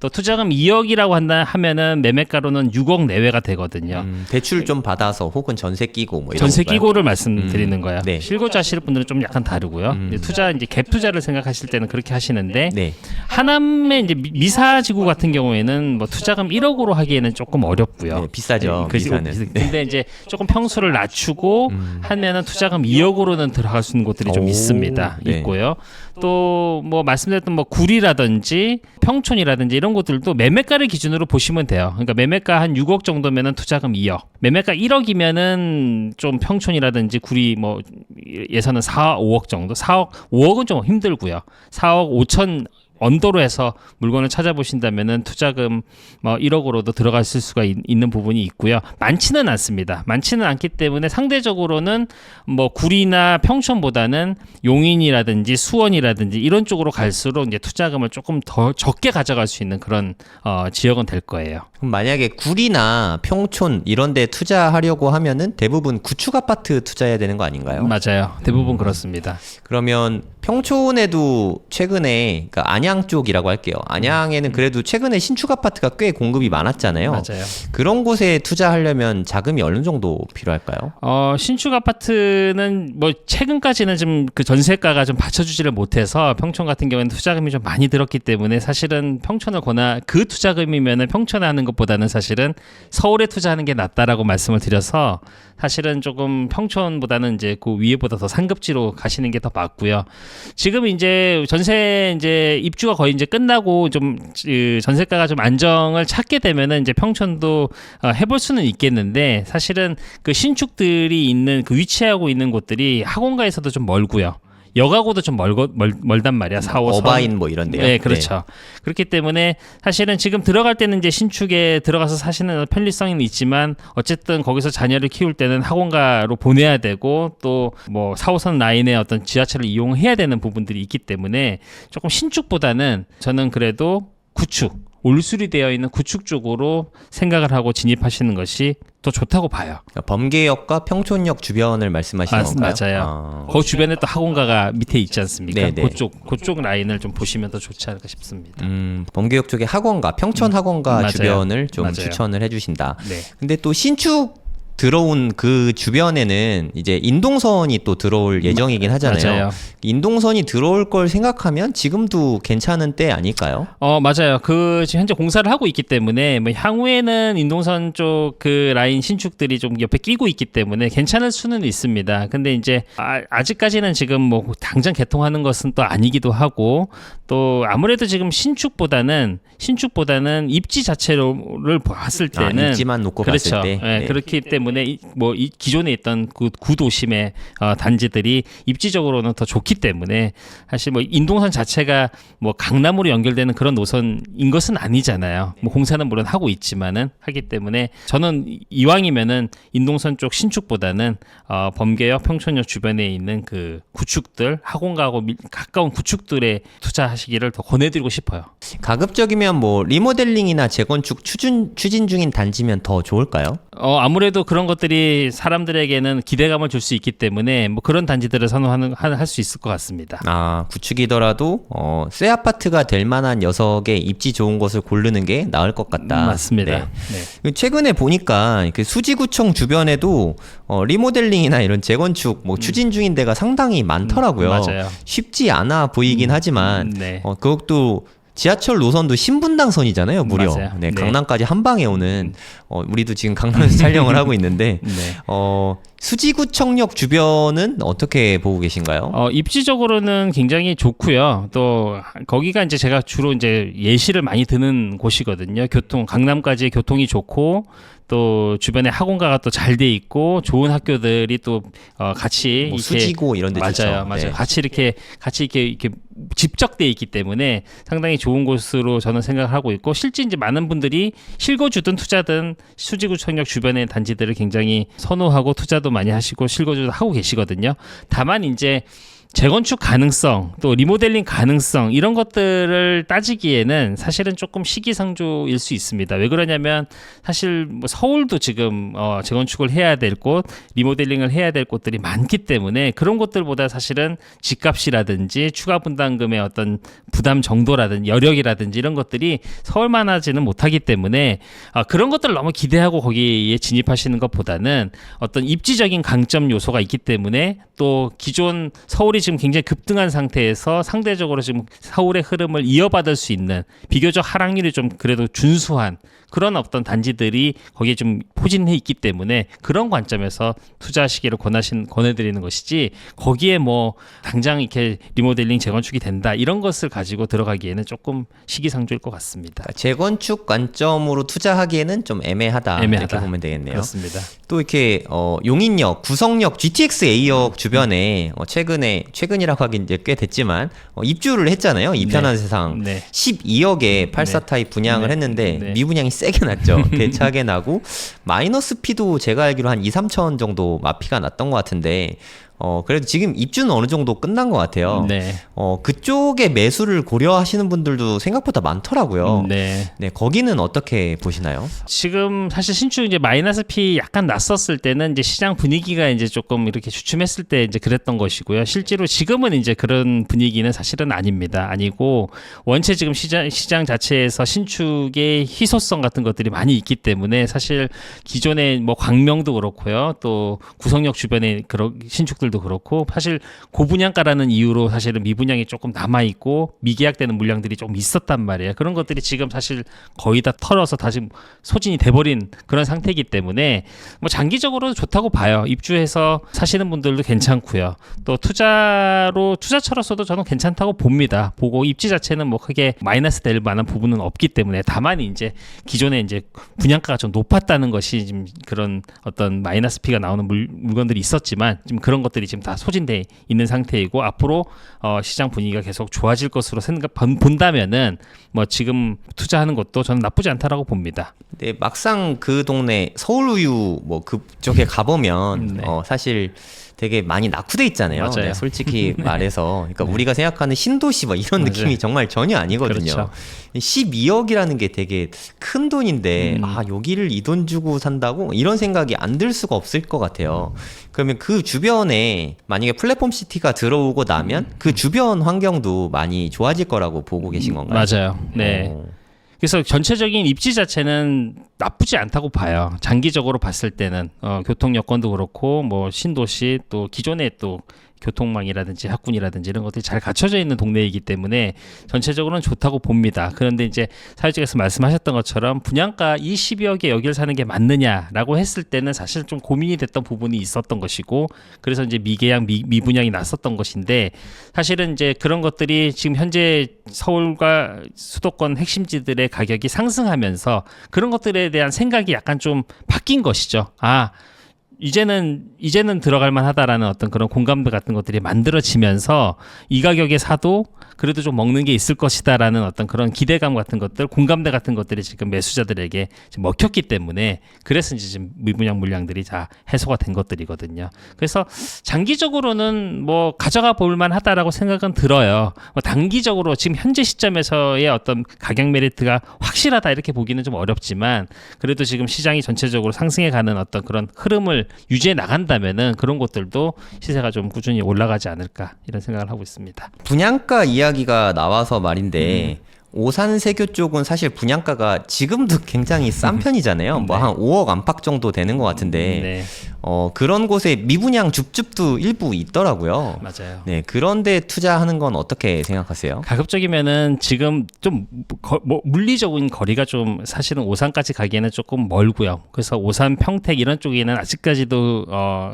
또 투자금 2억이라고 하면은 매매가로는 6억 내외가 되거든요. 대출 좀 받아서 혹은 전세 끼고 뭐 이런 전세 건가요? 끼고를 말씀드리는 거야. 네. 실거주 하시는 분들은 좀 약간 다르고요. 투자 이제 갭 투자를 생각하실 때는 그렇게 하시는데 네. 하남의 이제 미사지구 같은 경우에는 뭐 투자금 1억으로 하기에는 조금 어렵고요. 네, 비싸죠. 미사는. 근데 이제 조금 평수를 낮추고 하면은 투자금 2억으로는 들어갈 수 있는 곳들이 좀 오, 있습니다. 네. 있고요. 또 뭐 말씀드렸던 뭐 구리라든지 평촌이라든지 이런 곳들도 매매가를 기준으로 보시면 돼요. 그러니까 매매가 한 6억 정도면은 투자금 2억. 매매가 1억이면은 좀 평촌이라든지 구리 뭐 예산은 4, 5억 정도. 5억은 좀 힘들고요. 4억 5천 언더로 해서 물건을 찾아보신다면은 투자금 뭐 1억으로도 들어갔을 수가 있는 부분이 있고요. 많지는 않습니다. 많지는 않기 때문에 상대적으로는 뭐 구리나 평촌보다는 용인이라든지 수원이라든지 이런 쪽으로 갈수록 이제 투자금을 조금 더 적게 가져갈 수 있는 그런 지역은 될 거예요. 그럼 만약에 구리나 평촌 이런 데 투자하려고 하면은 대부분 구축 아파트 투자해야 되는 거 아닌가요? 맞아요. 대부분 그렇습니다. 그러면 평촌에도 최근에 그러니까 안양 쪽이라고 할게요. 안양에는 그래도 최근에 신축 아파트가 꽤 공급이 많았잖아요. 맞아요. 그런 곳에 투자하려면 자금이 어느 정도 필요할까요? 신축 아파트는 뭐 최근까지는 좀 그 전세가가 좀 받쳐주지를 못해서 평촌 같은 경우에는 투자금이 좀 많이 들었기 때문에 사실은 평촌을 그 투자금이면은 평촌에 하는 것보다는 사실은 서울에 투자하는 게 낫다라고 말씀을 드려서 사실은 조금 평촌보다는 이제 그 위에보다 더 상급지로 가시는 게 더 맞고요. 지금 이제 전세 이제 입주가 거의 이제 끝나고 좀 전세가가 좀 안정을 찾게 되면은 이제 평촌도 해볼 수는 있겠는데 사실은 그 신축들이 있는 그 위치하고 있는 곳들이 학원가에서도 좀 멀고요. 역하고도 좀 멀단 말이야. 4호선. 어바인 뭐 이런데요. 네, 그렇죠. 네. 그렇기 때문에 사실은 지금 들어갈 때는 이제 신축에 들어가서 사시는 편리성은 있지만 어쨌든 거기서 자녀를 키울 때는 학원가로 보내야 되고 또 뭐 4호선 라인의 어떤 지하철을 이용해야 되는 부분들이 있기 때문에 조금 신축보다는 저는 그래도 구축, 올수리 되어 있는 구축 쪽으로 생각을 하고 진입하시는 것이 더 좋다고 봐요. 그러니까 범계역과 평촌역 주변을 말씀하시는 건가요? 맞아요. 그 주변에 또 학원가가 밑에 있지 않습니까? 네네. 그쪽 라인을 좀 보시면 더 좋지 않을까 싶습니다. 범계역 쪽에 학원가, 평촌 학원가 맞아요. 주변을 좀 맞아요. 추천을 해주신다. 네. 근데 또 신축 들어온 그 주변에는 이제 인동선이 또 들어올 예정이긴 하잖아요. 맞아요. 인동선이 들어올 걸 생각하면 지금도 괜찮은 때 아닐까요? 맞아요. 지금 현재 공사를 하고 있기 때문에 뭐 향후에는 인동선 쪽 그 라인 신축들이 좀 옆에 끼고 있기 때문에 괜찮을 수는 있습니다. 근데 이제 아직까지는 지금 뭐 당장 개통하는 것은 또 아니기도 하고 또 아무래도 지금 신축보다는 입지 자체를 봤을 때는 입지만 놓고 그렇죠. 봤을 때 네, 그렇기 때문에 이 기존에 있던 그 구도심의 단지들이 입지적으로는 더 좋기 때문에 사실 뭐 인동선 자체가 뭐 강남으로 연결되는 그런 노선인 것은 아니잖아요. 뭐 공사는 물론 하고 있지만은 하기 때문에 저는 이왕이면은 인동선 쪽 신축보다는 범계역, 평촌역 주변에 있는 그 구축들 학원가하고 가까운 구축들에 투자하시기를 더 권해드리고 싶어요. 가급적이면 뭐 리모델링이나 재건축 추진 중인 단지면 더 좋을까요? 아무래도 그런 것들이 사람들에게는 기대감을 줄 수 있기 때문에 뭐 그런 단지들을 할 수 있을 것 같습니다. 구축이더라도 새 아파트가 될 만한 녀석의 입지 좋은 곳을 고르는 게 나을 것 같다. 맞습니다. 네. 최근에 보니까 그 수지구청 주변에도 리모델링이나 이런 재건축 뭐 추진 중인 데가 상당히 많더라고요. 맞아요. 쉽지 않아 보이긴 하지만 네. 그것도 지하철 노선도 신분당선이잖아요, 무려. 맞아요. 네, 네. 강남까지 한 방에 오는 우리도 지금 강남에서 촬영을 하고 있는데 네. 수지구청역 주변은 어떻게 보고 계신가요? 입지적으로는 굉장히 좋고요. 또 거기가 이제 제가 주로 이제 예시를 많이 드는 곳이거든요. 강남까지 교통이 좋고 또 주변에 학원가가 또 잘 돼 있고 좋은 학교들이 또 같이 뭐 이렇게 수지고 이런 데 좋죠. 맞아요. 네. 같이 이렇게 집적돼 있기 때문에 상당히 좋은 곳으로 저는 생각을 하고 있고 실제 이제 많은 분들이 실거주든 투자든 수지구청역 주변의 단지들을 굉장히 선호하고 투자도 많이 하시고 실거주도 하고 계시거든요. 다만 이제 재건축 가능성 또 리모델링 가능성 이런 것들을 따지기에는 사실은 조금 시기상조일 수 있습니다. 왜 그러냐면 사실 뭐 서울도 지금 재건축을 해야 될 곳, 리모델링을 해야 될 곳들이 많기 때문에 그런 곳들보다 사실은 집값이라든지 추가 분담금의 어떤 부담 정도라든지 여력이라든지 이런 것들이 서울만하지는 못하기 때문에 그런 것들을 너무 기대하고 거기에 진입하시는 것보다는 어떤 입지적인 강점 요소가 있기 때문에 또 기존 서울이 지금 굉장히 급등한 상태에서 상대적으로 지금 서울의 흐름을 이어받을 수 있는 비교적 하락률이 좀 그래도 준수한 그런 어떤 단지들이 거기에 좀 포진해 있기 때문에 그런 관점에서 투자하시기를 권해드리는 것이지 거기에 뭐 당장 이렇게 리모델링 재건축이 된다 이런 것을 가지고 들어가기에는 조금 시기상조일 것 같습니다. 그러니까 재건축 관점으로 투자하기에는 좀 애매하다. 이렇게 보면 되겠네요. 그렇습니다. 또 이렇게 용인역, 구성역, GTX A역 주변에 최근이라고 하긴 이제 꽤 됐지만 입주를 했잖아요. 이 편한 세상. 네. 12억에 84 타입 분양을 했는데 네. 미분양이 세게 났죠. 대차게 나고 마이너스 피도 제가 알기로 한 2, 3천 정도 마피가 났던 것 같은데 그래도 지금 입주는 어느 정도 끝난 것 같아요. 네. 그쪽에 매수를 고려하시는 분들도 생각보다 많더라고요. 네. 네, 거기는 어떻게 보시나요? 지금 사실 신축 이제 마이너스 피 약간 났었을 때는 이제 시장 분위기가 이제 조금 이렇게 주춤했을 때 이제 그랬던 것이고요. 실제로 지금은 이제 그런 분위기는 사실은 아닙니다. 아니고 원체 지금 시장 자체에서 신축의 희소성 같은 것들이 많이 있기 때문에 사실 기존의 뭐 광명도 그렇고요. 또 구성역 주변에 그런 신축들도 그렇고 사실 고분양가라는 이유로 사실은 미분양이 조금 남아 있고 미계약되는 물량들이 조금 있었단 말이에요. 그런 것들이 지금 사실 거의 다 털어서 다시 소진이 돼버린 그런 상태이기 때문에 뭐 장기적으로 좋다고 봐요. 입주해서 사시는 분들도 괜찮고요. 또 투자처로서도 저는 괜찮다고 봅니다. 보고 입지 자체는 뭐 크게 마이너스 될 만한 부분은 없기 때문에 다만 이제 기존에 이제 분양가가 좀 높았다는 것이 지금 그런 어떤 마이너스 피가 나오는 물건들이 있었지만 지금 그런 것들이 지금 다 소진돼 있는 상태이고 앞으로 시장 분위기가 계속 좋아질 것으로 본다면은 뭐 지금 투자하는 것도 저는 나쁘지 않다라고 봅니다. 네, 막상 그 동네 서울우유 뭐 그쪽에 가보면 네. 사실 되게 많이 낙후돼 있잖아요. 맞아요. 네, 솔직히 말해서. 그러니까 우리가 생각하는 신도시 뭐 이런 맞아요. 느낌이 정말 전혀 아니거든요. 그렇죠. 12억이라는 게 되게 큰 돈인데 여기를 이 돈 주고 산다고? 이런 생각이 안 들 수가 없을 것 같아요. 그러면 그 주변에 만약에 플랫폼 시티가 들어오고 나면 그 주변 환경도 많이 좋아질 거라고 보고 계신 건가요? 맞아요. 네. 그래서 전체적인 입지 자체는 나쁘지 않다고 봐요. 장기적으로 봤을 때는 교통 여건도 그렇고 뭐 신도시 또 기존의 또 교통망이라든지 학군이라든지 이런 것들이 잘 갖춰져 있는 동네이기 때문에 전체적으로는 좋다고 봅니다. 그런데 이제 사회자께서 말씀하셨던 것처럼 분양가 이 10여억에 여기를 사는 게 맞느냐라고 했을 때는 사실 좀 고민이 됐던 부분이 있었던 것이고 그래서 이제 미계약 미분양이 났었던 것인데 사실은 이제 그런 것들이 지금 현재 서울과 수도권 핵심지들의 가격이 상승하면서 그런 것들에 대한 생각이 약간 좀 바뀐 것이죠. 이제는 들어갈 만하다라는 어떤 그런 공감대 같은 것들이 만들어지면서 이 가격에 사도 그래도 좀 먹는 게 있을 것이다라는 어떤 그런 기대감 같은 것들, 공감대 같은 것들이 지금 매수자들에게 지금 먹혔기 때문에 그래서 이제 지금 미분양 물량들이 다 해소가 된 것들이거든요. 그래서 장기적으로는 뭐 가져가 볼 만하다라고 생각은 들어요. 뭐 단기적으로 지금 현재 시점에서의 어떤 가격 메리트가 확실하다 이렇게 보기는 좀 어렵지만 그래도 지금 시장이 전체적으로 상승해 가는 어떤 그런 흐름을 유지해 나간다면은 그런 것들도 시세가 좀 꾸준히 올라가지 않을까 이런 생각을 하고 있습니다. 분양가 이야기가 나와서 말인데 오산세교 쪽은 사실 분양가가 지금도 굉장히 싼 편이잖아요. 뭐 한 5억 안팎 정도 되는 것 같은데 네, 그런 곳에 미분양 줍줍도 일부 있더라고요. 맞아요. 네, 그런데 투자하는 건 어떻게 생각하세요? 가급적이면은 지금 좀 물리적인 거리가 좀 사실은 오산까지 가기에는 조금 멀고요. 그래서 오산, 평택 이런 쪽에는 아직까지도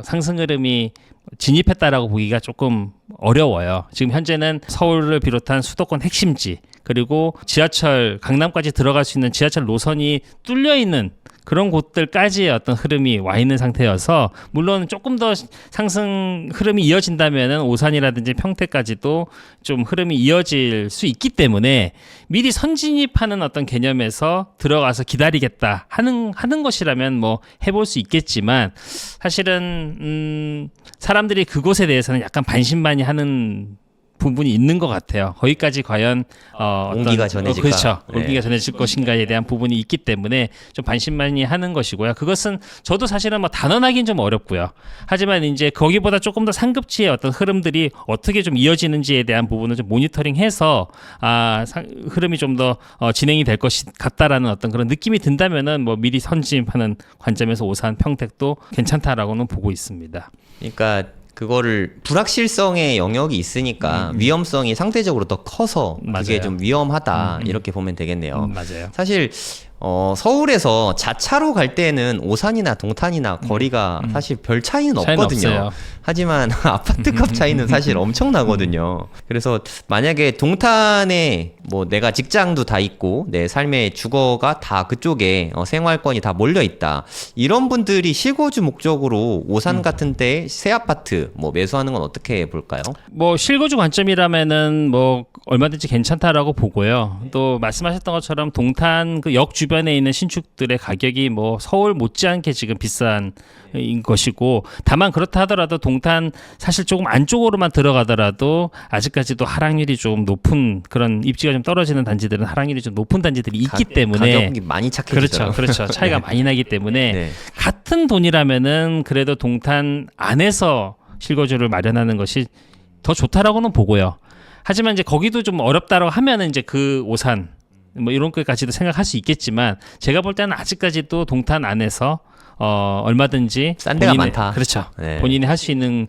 상승 흐름이 진입했다라고 보기가 조금 어려워요. 지금 현재는 서울을 비롯한 수도권 핵심지 그리고 지하철 강남까지 들어갈 수 있는 지하철 노선이 뚫려 있는 그런 곳들까지의 어떤 흐름이 와 있는 상태여서 물론 조금 더 상승 흐름이 이어진다면은 오산이라든지 평택까지도 좀 흐름이 이어질 수 있기 때문에 미리 선진입하는 어떤 개념에서 들어가서 기다리겠다 하는 것이라면 뭐 해볼 수 있겠지만 사실은 사람들이 그곳에 대해서는 약간 반신반의하는 부분이 있는 것 같아요. 거기까지 과연 온기가 전해질까? 그렇죠. 네. 온기가 전해질 것인가에 대한 부분이 있기 때문에 좀 반신반의하는 것이고요. 그것은 저도 사실은 뭐 단언하기는 좀 어렵고요. 하지만 이제 거기보다 조금 더 상급지의 어떤 흐름들이 어떻게 좀 이어지는지에 대한 부분을 좀 모니터링해서 흐름이 좀 더 진행이 될 것 같다라는 어떤 그런 느낌이 든다면은 뭐 미리 선진입하는 관점에서 오산, 평택도 괜찮다라고는 보고 있습니다. 그러니까 그거를 불확실성의 영역이 있으니까 위험성이 상대적으로 더 커서 그게 맞아요. 좀 위험하다 이렇게 보면 되겠네요. 맞아요. 사실 서울에서 자차로 갈 때는 오산이나 동탄이나 거리가 사실 별 차이는 없거든요. 없어요. 하지만 아파트값 차이는 사실 엄청나거든요. 그래서 만약에 동탄에 뭐 내가 직장도 다 있고 내 삶의 주거가 다 그쪽에 생활권이 다 몰려 있다. 이런 분들이 실거주 목적으로 오산 같은 데 새 아파트 뭐 매수하는 건 어떻게 볼까요? 뭐 실거주 관점이라면은 뭐 얼마든지 괜찮다라고 보고요. 또 말씀하셨던 것처럼 동탄 그 역 주변에 있는 신축들의 가격이 뭐 서울 못지않게 지금 비싼 것이고 다만 그렇다 하더라도 동탄 사실 조금 안쪽으로만 들어가더라도 아직까지도 하락률이 좀 높은 그런 입지가 좀 떨어지는 단지들은 하락률이 좀 높은 단지들이 있기 때문에 가격이 많이 착해지죠. 그렇죠. 차이가 많이 나기 때문에 네. 같은 돈이라면은 그래도 동탄 안에서 실거주를 마련하는 것이 더 좋다라고는 보고요. 하지만 이제 거기도 좀 어렵다라고 하면은 이제 그 오산 뭐 이런 것까지도 생각할 수 있겠지만 제가 볼 때는 아직까지도 동탄 안에서 얼마든지 싼 데가 많다. 그렇죠. 네. 본인이 할 수 있는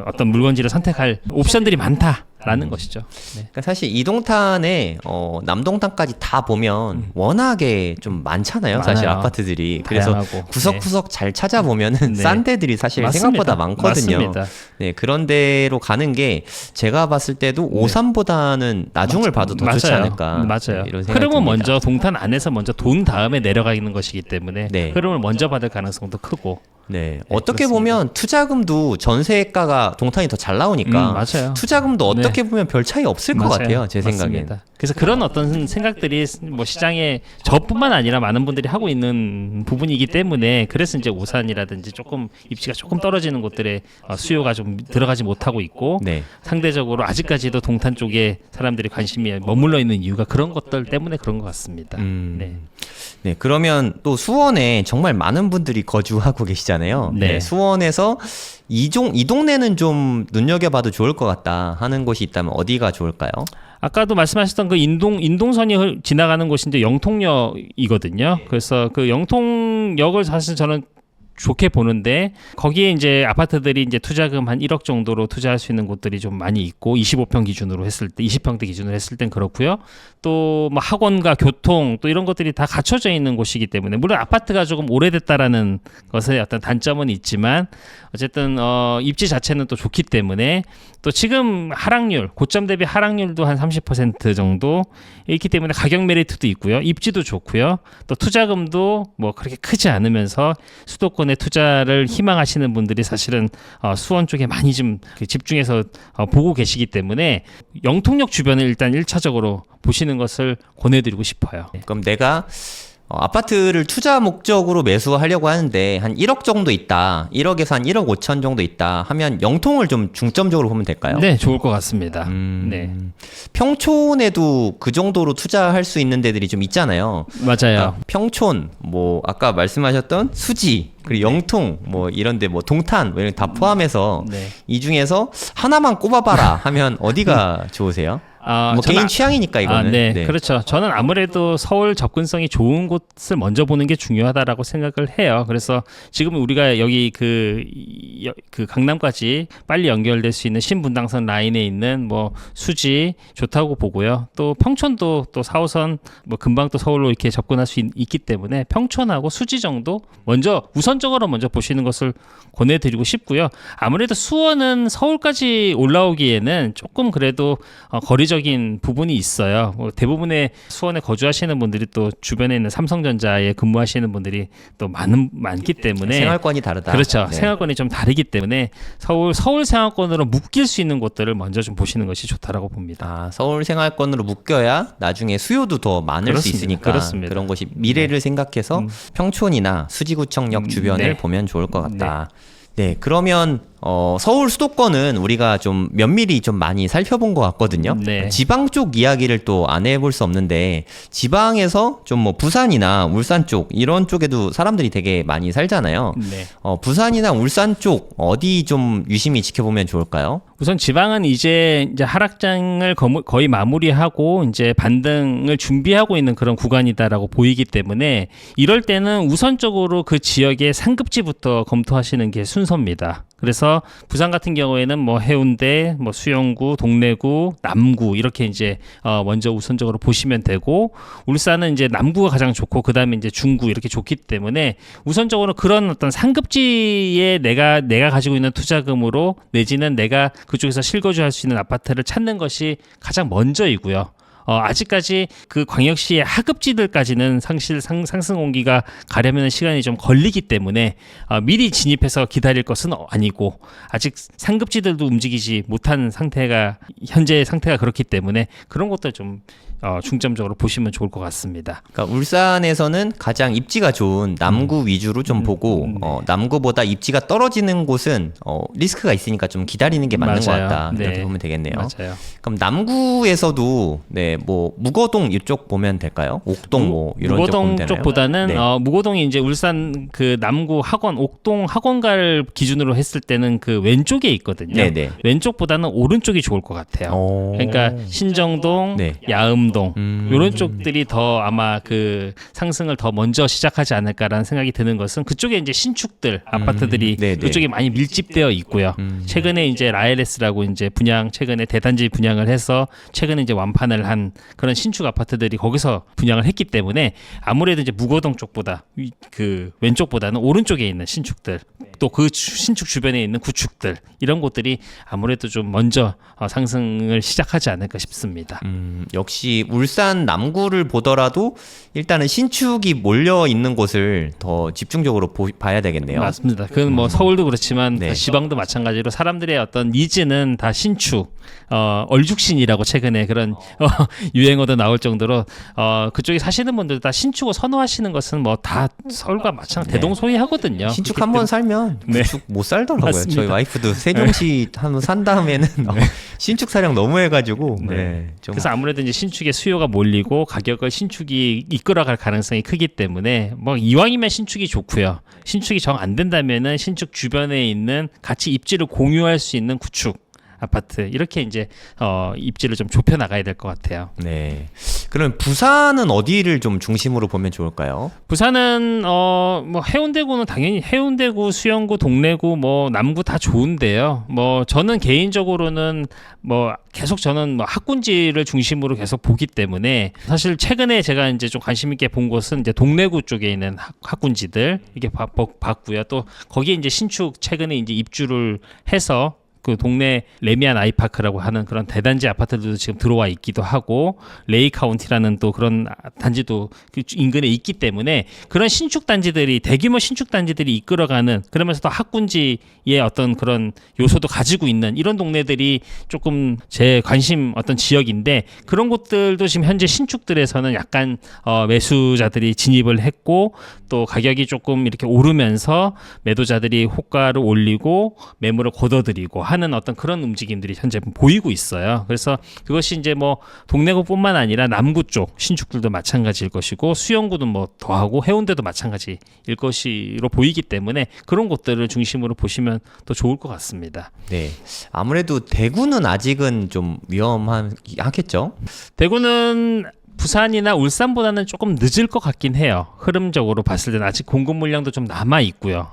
어떤 물건지를 선택할 옵션들이 많다라는 것이죠. 네. 그러니까 사실 이동탄에 남동탄까지 다 보면 워낙에 좀 많잖아요. 사실 많아요. 아파트들이. 그래서 다양하고. 구석구석 잘 찾아보면은 네. 싼 데들이 사실 맞습니다. 생각보다 많거든요. 맞습니다. 네, 그런 데로 가는 게 제가 봤을 때도 오산보다는 나중을 봐도 더 좋지 않을까. 맞아요. 네, 이런 생각이 흐름은 듭니다. 먼저 동탄 안에서 먼저 돈 다음에 내려가는 것이기 때문에 네. 흐름을 먼저 받을 가능성도 크고. 네, 어떻게 그렇습니다. 보면 투자금도 전세가가 동탄이 더 잘 나오니까 맞아요. 투자금도 어떻게 보면 별 차이 없을 것 맞아요. 같아요. 제 맞습니다. 생각엔. 그래서 그런 어떤 생각들이 뭐 시장에 저뿐만 아니라 많은 분들이 하고 있는 부분이기 때문에 그래서 이제 오산이라든지 조금 입지가 조금 떨어지는 곳들의 수요가 좀 들어가지 못하고 있고 네. 상대적으로 아직까지도 동탄 쪽에 사람들이 관심이 머물러 있는 이유가 그런 것들 때문에 그런 것 같습니다. 네. 네, 그러면 또 수원에 정말 많은 분들이 거주하고 계시잖아요. 동네잖아요. 네. 네, 수원에서 이 동네는 좀 눈여겨봐도 좋을 것 같다 하는 곳이 있다면 어디가 좋을까요? 아까도 말씀하셨던 그 인동선이 지나가는 곳이 이제 영통역이거든요. 그래서 그 영통역을 사실 저는 좋게 보는데 거기에 이제 아파트들이 이제 투자금 한 1억 정도로 투자할 수 있는 곳들이 좀 많이 있고 25평 기준으로 했을 때 20평대 기준으로 했을 땐 그렇고요. 또 뭐 학원과 교통 또 이런 것들이 다 갖춰져 있는 곳이기 때문에 물론 아파트가 조금 오래됐다라는 것의 어떤 단점은 있지만 어쨌든 입지 자체는 또 좋기 때문에 또 지금 하락률 고점 대비 하락률도 한 30% 정도 있기 때문에 가격 메리트도 있고요. 입지도 좋고요. 또 투자금도 뭐 그렇게 크지 않으면서 수도권에 투자를 희망하시는 분들이 사실은 수원 쪽에 많이 좀 집중해서 보고 계시기 때문에 영통역 주변을 일단 1차적으로 보시는 것을 권해드리고 싶어요. 그럼 내가 아파트를 투자 목적으로 매수하려고 하는데 한 1억 정도 있다. 1억에서 한 1억 5천 정도 있다 하면 영통을 좀 중점적으로 보면 될까요? 네, 좋을 것 같습니다. 네, 평촌에도 그 정도로 투자할 수 있는 데들이 좀 있잖아요. 맞아요. 그러니까 평촌, 뭐 아까 말씀하셨던 수지, 그리고 영통, 뭐 이런데 뭐 동탄 뭐 이런 다 포함해서 네. 이 중에서 하나만 꼽아봐라 하면 어디가 좋으세요? 뭐 저는 개인 취향이니까 이거는. 네, 네. 그렇죠. 저는 아무래도 서울 접근성이 좋은 곳을 먼저 보는 게 중요하다라고 생각을 해요. 그래서 지금 우리가 여기 그 강남까지 빨리 연결될 수 있는 신분당선 라인에 있는 뭐 수지 좋다고 보고요. 또 평촌도 또 4호선 뭐 금방 또 서울로 이렇게 접근할 수 있기 때문에 평촌하고 수지 정도 우선적으로 먼저 보시는 것을 권해드리고 싶고요. 아무래도 수원은 서울까지 올라오기에는 조금 그래도 거리적인 부분이 있어요. 뭐 대부분의 수원에 거주하시는 분들이 또 주변에 있는 삼성전자에 근무하시는 분들이 또 많기 때문에 생활권이 다르다. 그렇죠. 네. 생활권이 좀 다르기 때문에 서울 생활권으로 묶일 수 있는 곳들을 먼저 좀 보시는 것이 좋다라고 봅니다. 서울 생활권으로 묶여야 나중에 수요도 더 많을 그렇습니다. 수 있으니까 그렇습니다. 그런 것이 미래를 생각해서 평촌이나 수지구청역 주변을 네. 보면 좋을 것 같다. 네, 그러면 서울 수도권은 우리가 좀 면밀히 좀 많이 살펴본 것 같거든요. 네. 지방 쪽 이야기를 또 안 해볼 수 없는데 지방에서 좀 뭐 부산이나 울산 쪽 이런 쪽에도 사람들이 되게 많이 살잖아요. 네. 부산이나 울산 쪽 어디 좀 유심히 지켜보면 좋을까요? 우선 지방은 이제 하락장을 거의 마무리하고 이제 반등을 준비하고 있는 그런 구간이다라고 보이기 때문에 이럴 때는 우선적으로 그 지역의 상급지부터 검토하시는 게 순서입니다. 그래서 부산 같은 경우에는 뭐 해운대, 뭐 수영구, 동래구, 남구 이렇게 이제 먼저 우선적으로 보시면 되고 울산은 이제 남구가 가장 좋고 그다음에 이제 중구 이렇게 좋기 때문에 우선적으로 그런 어떤 상급지에 내가 가지고 있는 투자금으로 내지는 내가 그쪽에서 실거주할 수 있는 아파트를 찾는 것이 가장 먼저이고요. 아직까지 그 광역시의 하급지들까지는 상승 온기가 가려면 시간이 좀 걸리기 때문에 미리 진입해서 기다릴 것은 아니고 아직 상급지들도 움직이지 못한 상태가 현재 상태가 그렇기 때문에 그런 것들 좀 중점적으로 보시면 좋을 것 같습니다. 그러니까 울산에서는 가장 입지가 좋은 남구 위주로 좀 보고 남구보다 입지가 떨어지는 곳은 리스크가 있으니까 좀 기다리는 게 맞는 맞아요. 것 같다. 네. 이렇게 보면 되겠네요. 맞아요. 그럼 남구에서도 뭐 무거동 이쪽 보면 될까요? 옥동 뭐 이런 쪽 보면 무거동 되나요? 쪽보다는 네. 무거동이 이제 울산 그 남구 학원 옥동 학원가를 기준으로 했을 때는 그 왼쪽에 있거든요. 네네. 왼쪽보다는 오른쪽이 좋을 것 같아요. 그러니까 신정동, 네. 야음동 이런 쪽들이 더 아마 그 상승을 더 먼저 시작하지 않을까라는 생각이 드는 것은 그쪽에 이제 신축들 아파트들이 네네. 그쪽에 많이 밀집되어 있고요. 최근에 이제 라엘레스라고 이제 최근에 대단지 분양을 해서 최근에 이제 완판을 한 그런 신축 아파트들이 거기서 분양을 했기 때문에 아무래도 이제 무거동 쪽보다 그 왼쪽보다는 오른쪽에 있는 신축들 또 그 신축 주변에 있는 구축들 이런 곳들이 아무래도 좀 먼저 상승을 시작하지 않을까 싶습니다. 역시 울산 남구를 보더라도 일단은 신축이 몰려 있는 곳을 더 집중적으로 봐야 되겠네요. 맞습니다. 그건 뭐 서울도 그렇지만 네. 지방도 마찬가지로 사람들의 어떤 니즈는 다 신축, 얼죽신이라고 최근에 그런 유행어도 나올 정도로 그쪽에 사시는 분들 다 신축을 선호하시는 것은 뭐 다 서울과 마찬가지 대동소이하거든요. 신축 한번 살면 하면 네. 구축 못 살더라고요. 맞습니다. 저희 와이프도 세종시 한번 산 다음에는 신축 사령 너무 해가지고 좀 그래서 아무래도 이제 신축의 수요가 몰리고 가격을 신축이 이끌어갈 가능성이 크기 때문에 뭐 이왕이면 신축이 좋고요. 신축이 정 안 된다면은 신축 주변에 있는 같이 입지를 공유할 수 있는 구축 아파트 이렇게 이제 입지를 좀 좁혀 나가야 될 것 같아요. 네. 그럼 부산은 어디를 좀 중심으로 보면 좋을까요? 부산은 뭐 해운대구는 당연히 해운대구, 수영구, 동래구, 뭐 남구 다 좋은데요. 뭐 저는 개인적으로는 뭐 계속 저는 뭐 학군지를 중심으로 계속 보기 때문에 사실 최근에 제가 이제 좀 관심 있게 본 곳은 이제 동래구 쪽에 있는 학군지들 이렇게 봤고요. 또 거기에 이제 신축 최근에 이제 입주를 해서 그 동네 레미안 아이파크라고 하는 그런 대단지 아파트들도 지금 들어와 있기도 하고 레이 카운티라는 또 그런 단지도 그 인근에 있기 때문에 그런 신축 단지들이 대규모 신축 단지들이 이끌어가는 그러면서 또 학군지의 어떤 그런 요소도 가지고 있는 이런 동네들이 조금 제 관심 어떤 지역인데 그런 곳들도 지금 현재 신축들에서는 약간 매수자들이 진입을 했고 또 가격이 조금 이렇게 오르면서 매도자들이 호가를 올리고 매물을 걷어들이고 하는 어떤 그런 움직임들이 현재 보이고 있어요. 그래서 그것이 이제 뭐 동래구뿐만 아니라 남구 쪽 신축들도 마찬가지일 것이고 수영구도 뭐 더하고 해운대도 마찬가지일 것으로 보이기 때문에 그런 곳들을 중심으로 보시면 더 좋을 것 같습니다. 네. 아무래도 대구는 아직은 좀 위험하겠죠? 대구는 부산이나 울산보다는 조금 늦을 것 같긴 해요. 흐름적으로 봤을 때는 아직 공급 물량도 좀 남아 있고요.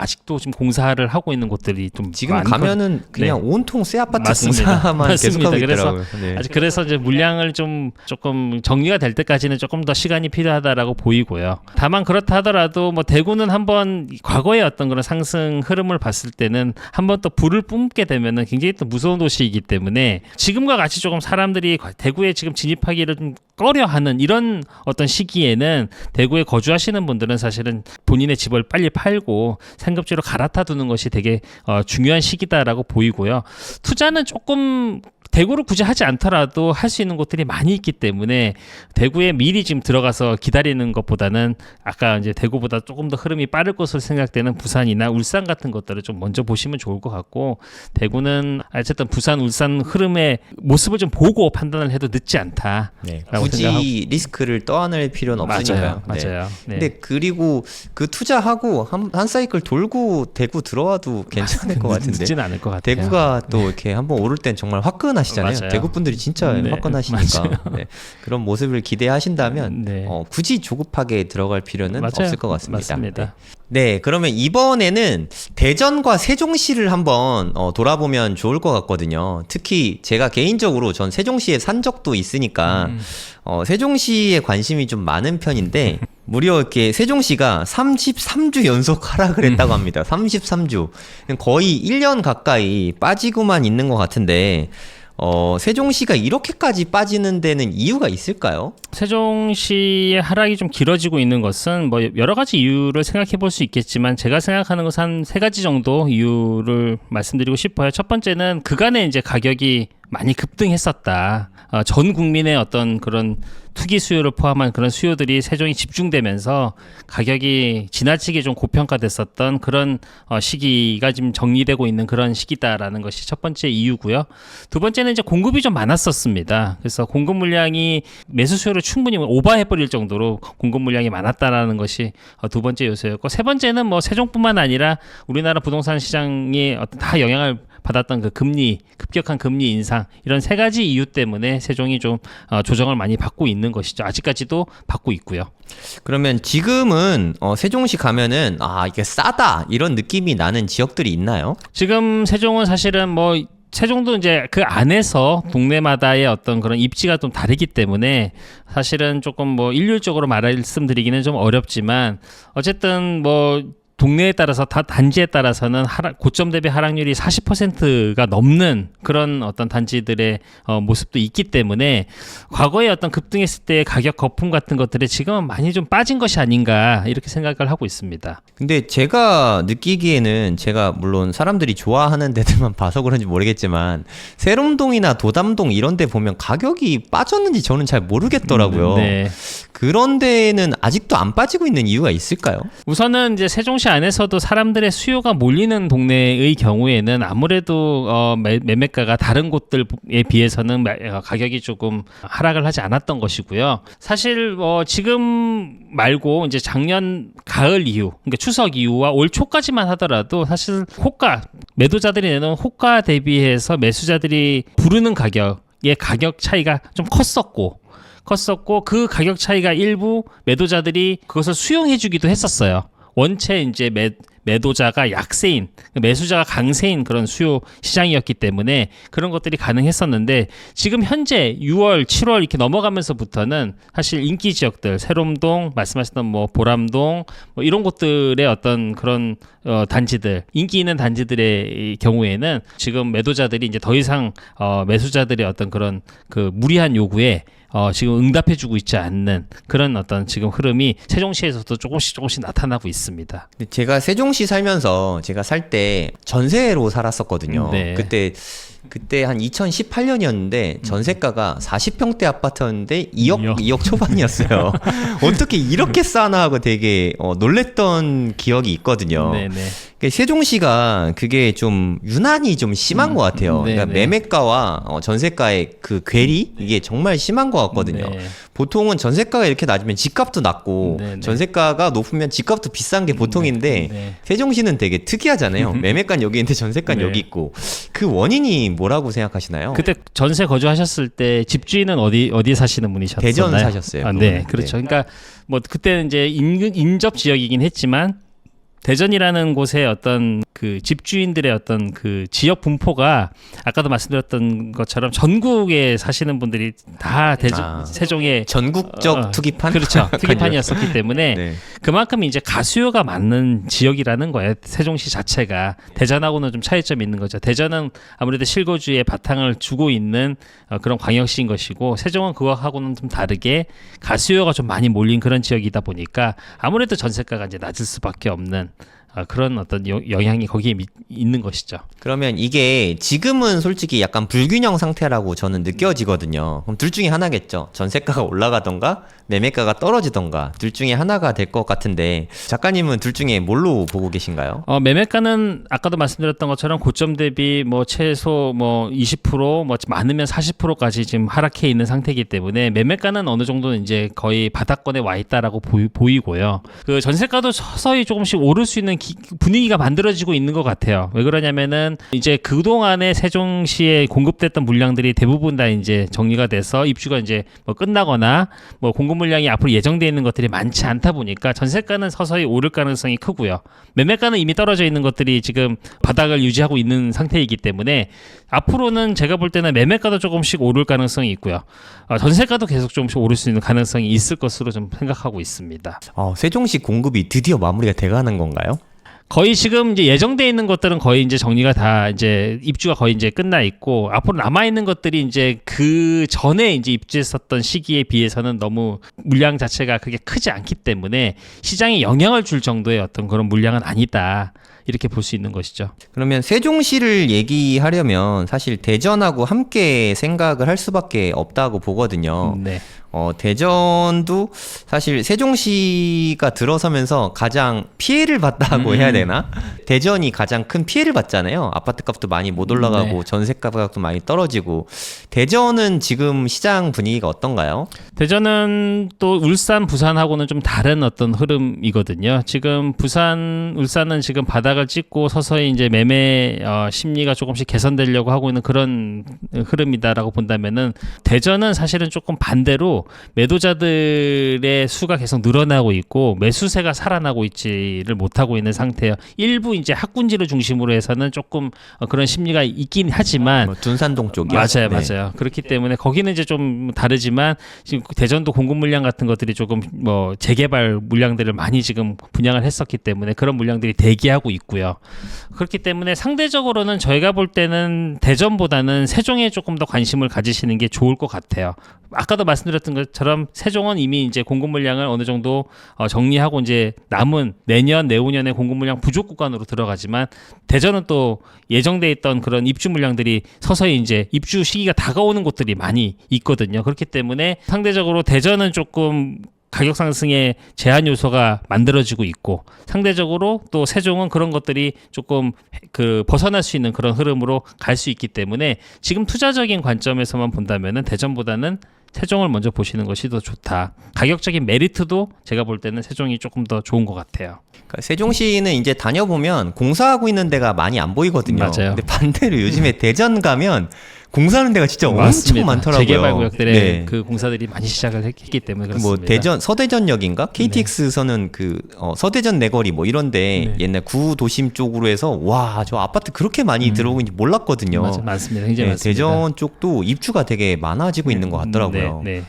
아직도 지금 공사를 하고 있는 곳들이 좀 지금 가면은 그냥 온통 새 아파트 공사만 계속하고 있더라고요. 네. 그래서 이제 물량을 좀 조금 정리가 될 때까지는 조금 더 시간이 필요하다라고 보이고요. 다만 그렇다 하더라도 뭐 대구는 한번 과거의 어떤 그런 상승 흐름을 봤을 때는 한번 또 불을 뿜게 되면은 굉장히 또 무서운 도시이기 때문에 지금과 같이 조금 사람들이 대구에 지금 진입하기를 좀 꺼려하는 이런 어떤 시기에는 대구에 거주하시는 분들은 사실은 본인의 집을 빨리 팔고 상급지로 갈아타 두는 것이 되게 중요한 시기다라고 보이고요. 투자는 조금 대구를 굳이 하지 않더라도 할 수 있는 곳들이 많이 있기 때문에 대구에 미리 지금 들어가서 기다리는 것보다는 아까 이제 대구보다 조금 더 흐름이 빠를 것으로 생각되는 부산이나 울산 같은 것들을 좀 먼저 보시면 좋을 것 같고 대구는 어쨌든 부산, 울산 흐름의 모습을 좀 보고 판단을 해도 늦지 않다. 네. 굳이 생각하고. 리스크를 떠안을 필요는 없으니까요. 맞아요. 네. 근데 그리고 그 투자하고 한 사이클 돌고 대구 들어와도 괜찮을 것 같은데. 늦지는 않을 것 같아요. 대구가 또 이렇게 한번 오를 땐 정말 화끈하시잖아요. 맞아요. 대구 분들이 진짜 화끈하시니까 네. 그런 모습을 기대하신다면 굳이 조급하게 들어갈 필요는 없을 것 같습니다. 맞습니다. 네, 그러면 이번에는 대전과 세종시를 한번 돌아보면 좋을 것 같거든요. 특히 제가 개인적으로 전 세종시에 산 적도 있으니까 세종시에 관심이 좀 많은 편인데 무려 이렇게 세종시가 33주 연속 하락을 했다고 합니다. 33주. 거의 1년 가까이 빠지고만 있는 것 같은데 세종시가 이렇게까지 빠지는 데는 이유가 있을까요? 세종시의 하락이 좀 길어지고 있는 것은 뭐 여러 가지 이유를 생각해 볼 수 있겠지만 제가 생각하는 것은 한 3가지 정도 이유를 말씀드리고 싶어요. 첫 번째는 그간에 이제 가격이 많이 급등했었다. 전 국민의 어떤 그런 투기 수요를 포함한 그런 수요들이 세종이 집중되면서 가격이 지나치게 좀 고평가됐었던 그런 시기가 지금 정리되고 있는 그런 시기다라는 것이 첫 번째 이유고요. 두 번째는 이제 공급이 좀 많았었습니다. 그래서 공급 물량이 매수 수요를 충분히 오버해버릴 정도로 공급 물량이 많았다라는 것이 두 번째 요소였고 세 번째는 뭐 세종뿐만 아니라 우리나라 부동산 시장이 어떤 다 영향을 받았던 그 급격한 금리 인상 이런 3가지 이유 때문에 세종이 좀 조정을 많이 받고 있는 것이죠. 아직까지도 받고 있고요. 그러면 지금은 세종시 가면은 이게 싸다 이런 느낌이 나는 지역들이 있나요? 지금 세종은 사실은 뭐 세종도 이제 그 안에서 동네마다의 어떤 그런 입지가 좀 다르기 때문에 사실은 조금 뭐 일률적으로 말씀드리기는 좀 어렵지만 어쨌든 뭐 동네에 따라서 단지에 따라서는 고점 대비 하락률이 40%가 넘는 그런 어떤 단지들의 모습도 있기 때문에 과거에 어떤 급등했을 때의 가격 거품 같은 것들이 지금은 많이 좀 빠진 것이 아닌가 이렇게 생각을 하고 있습니다. 근데 제가 느끼기에는 제가 물론 사람들이 좋아하는 데들만 봐서 그런지 모르겠지만 세롬동이나 도담동 이런 데 보면 가격이 빠졌는지 저는 잘 모르겠더라고요. 그런 데는 아직도 안 빠지고 있는 이유가 있을까요? 우선은 이제 세종시 세종시 안에서도 사람들의 수요가 몰리는 동네의 경우에는 아무래도 매매가가 다른 곳들에 비해서는 가격이 조금 하락을 하지 않았던 것이고요. 사실 지금 말고 이제 작년 가을 이후, 그러니까 추석 이후와 올 초까지만 하더라도 사실 매도자들이 내놓은 호가 대비해서 매수자들이 부르는 가격의 가격 차이가 좀 컸었고 그 가격 차이가 일부 매도자들이 그것을 수용해주기도 했었어요. 원체 이제 매도자가 약세인, 매수자가 강세인 그런 수요 시장이었기 때문에 그런 것들이 가능했었는데 지금 현재 6월, 7월 이렇게 넘어가면서부터는 사실 인기 지역들, 세롬동, 말씀하셨던 뭐 보람동, 뭐 이런 곳들의 어떤 그런 단지들, 인기 있는 단지들의 경우에는 지금 매도자들이 이제 더 이상 매수자들의 어떤 그런 그 무리한 요구에 지금 응답해주고 있지 않는 그런 어떤 지금 흐름이 세종시에서도 조금씩 나타나고 있습니다. 제가 세종시 살면서 제가 살 때 전세로 살았었거든요. 네. 그때 한 2018년이었는데 전세가가 40평대 아파트였는데 2억 초반이었어요. 어떻게 이렇게 싸나 하고 되게 놀랬던 기억이 있거든요. 네네. 세종시가 그게 좀 유난히 좀 심한 것 같아요. 그러니까 매매가와 전세가의 그 괴리 이게 정말 심한 것 같거든요. 네. 보통은 전세가가 이렇게 낮으면 집값도 낮고 네네. 전세가가 높으면 집값도 비싼 게 보통인데 네. 세종시는 되게 특이하잖아요. 매매가는 여기 있는데 전세가는 네. 여기 있고 그 원인이 뭐라고 생각하시나요? 그때 전세 거주하셨을 때 집주인은 어디 사시는 분이셨나요? 대전 사셨어요. 네, 그렇죠. 네. 그러니까 뭐 그때는 이제 인접 지역이긴 했지만 대전이라는 곳의 어떤 그 집주인들의 어떤 그 지역 분포가 아까도 말씀드렸던 것처럼 전국에 사시는 분들이 다 세종의 전국적 투기판? 그렇죠. 투기판이었었기 때문에 네. 그만큼 이제 가수요가 많은 지역이라는 거예요. 세종시 자체가 대전하고는 좀 차이점이 있는 거죠. 대전은 아무래도 실거주의 바탕을 주고 있는 그런 광역시인 것이고 세종은 그거하고는 좀 다르게 가수요가 좀 많이 몰린 그런 지역이다 보니까 아무래도 전세가가 이제 낮을 수밖에 없는 그런 어떤 영향이 거기에 있는 것이죠. 그러면 이게 지금은 솔직히 약간 불균형 상태라고 저는 느껴지거든요. 그럼 둘 중에 하나겠죠. 전세가가 올라가던가 매매가가 떨어지던가 둘 중에 하나가 될 것 같은데 작가님은 둘 중에 뭘로 보고 계신가요? 매매가는 아까도 말씀드렸던 것처럼 고점 대비 뭐 최소 뭐 20% 뭐 많으면 40%까지 지금 하락해 있는 상태이기 때문에 매매가는 어느 정도는 이제 거의 바닥권에 와 있다라고 보이고요. 그 전세가도 서서히 조금씩 오를 수 있는 분위기가 만들어지고 있는 것 같아요. 왜 그러냐면은 이제 그동안에 세종시에 공급됐던 물량들이 대부분 다 이제 정리가 돼서 입주가 이제 뭐 끝나거나 뭐 공급 물량이 앞으로 예정되어 있는 것들이 많지 않다 보니까 전세가는 서서히 오를 가능성이 크고요. 매매가는 이미 떨어져 있는 것들이 지금 바닥을 유지하고 있는 상태이기 때문에 앞으로는 제가 볼 때는 매매가도 조금씩 오를 가능성이 있고요. 전세가도 계속 조금씩 오를 수 있는 가능성이 있을 것으로 좀 생각하고 있습니다. 세종시 공급이 드디어 마무리가 돼가는 건가요? 거의 지금 이제 예정돼 있는 것들은 거의 이제 정리가 다 이제 입주가 거의 이제 끝나 있고 앞으로 남아 있는 것들이 이제 그 전에 이제 입주했었던 시기에 비해서는 너무 물량 자체가 그게 크지 않기 때문에 시장에 영향을 줄 정도의 어떤 그런 물량은 아니다. 이렇게 볼 수 있는 것이죠. 그러면 세종시를 얘기하려면 사실 대전하고 함께 생각을 할 수밖에 없다고 보거든요. 네. 대전도 사실 세종시가 들어서면서 가장 피해를 봤다고 해야 되나? 대전이 가장 큰 피해를 봤잖아요. 아파트 값도 많이 못 올라가고 전세 가격도 많이 떨어지고. 대전은 지금 시장 분위기가 어떤가요? 대전은 또 울산, 부산하고는 좀 다른 어떤 흐름이거든요. 지금 울산은 지금 바닥을 찍고 서서히 이제 매매 심리가 조금씩 개선되려고 하고 있는 그런 흐름이다라고 본다면은 대전은 사실은 조금 반대로 매도자들의 수가 계속 늘어나고 있고 매수세가 살아나고 있지를 못하고 있는 상태예요. 일부 이제 학군지를 중심으로 해서는 조금 그런 심리가 있긴 하지만 둔산동 쪽이요. 맞아요. 그렇기 때문에 거기는 이제 좀 다르지만 지금 대전도 공급 물량 같은 것들이 조금 뭐 재개발 물량들을 많이 지금 분양을 했었기 때문에 그런 물량들이 대기하고 있고요. 그렇기 때문에 상대적으로는 저희가 볼 때는 대전보다는 세종에 조금 더 관심을 가지시는 게 좋을 것 같아요. 아까도 말씀드렸던 것처럼 세종은 이미 이제 공급 물량을 어느 정도 정리하고 이제 남은 내년, 내후년에 공급 물량 부족 구간으로 들어가지만 대전은 또 예정돼 있던 그런 입주 물량들이 서서히 이제 입주 시기가 다가오는 곳들이 많이 있거든요. 그렇기 때문에 상대적으로 대전은 조금 가격 상승의 제한 요소가 만들어지고 있고 상대적으로 또 세종은 그런 것들이 조금 벗어날 수 있는 그런 흐름으로 갈 수 있기 때문에 지금 투자적인 관점에서만 본다면은 대전보다는 세종을 먼저 보시는 것이 더 좋다. 가격적인 메리트도 제가 볼 때는 세종이 조금 더 좋은 것 같아요. 그러니까 세종시는 이제 다녀보면 공사하고 있는 데가 많이 안 보이거든요. 맞아요. 근데 반대로 요즘에 대전 가면 공사하는 데가 진짜 맞습니다. 엄청 많더라고요. 재개발 구역들에 네. 그 공사들이 많이 시작을 했기 때문에 뭐 그렇습니다. 서대전역인가 KTX선은 서대전 내거리 뭐 이런데 옛날 구도심 쪽으로 해서 와 저 아파트 그렇게 많이 들어오고 있는지 몰랐거든요. 맞아, 많습니다. 굉장히 많습니다. 대전 쪽도 입주가 되게 많아지고 있는 것 같더라고요. 네.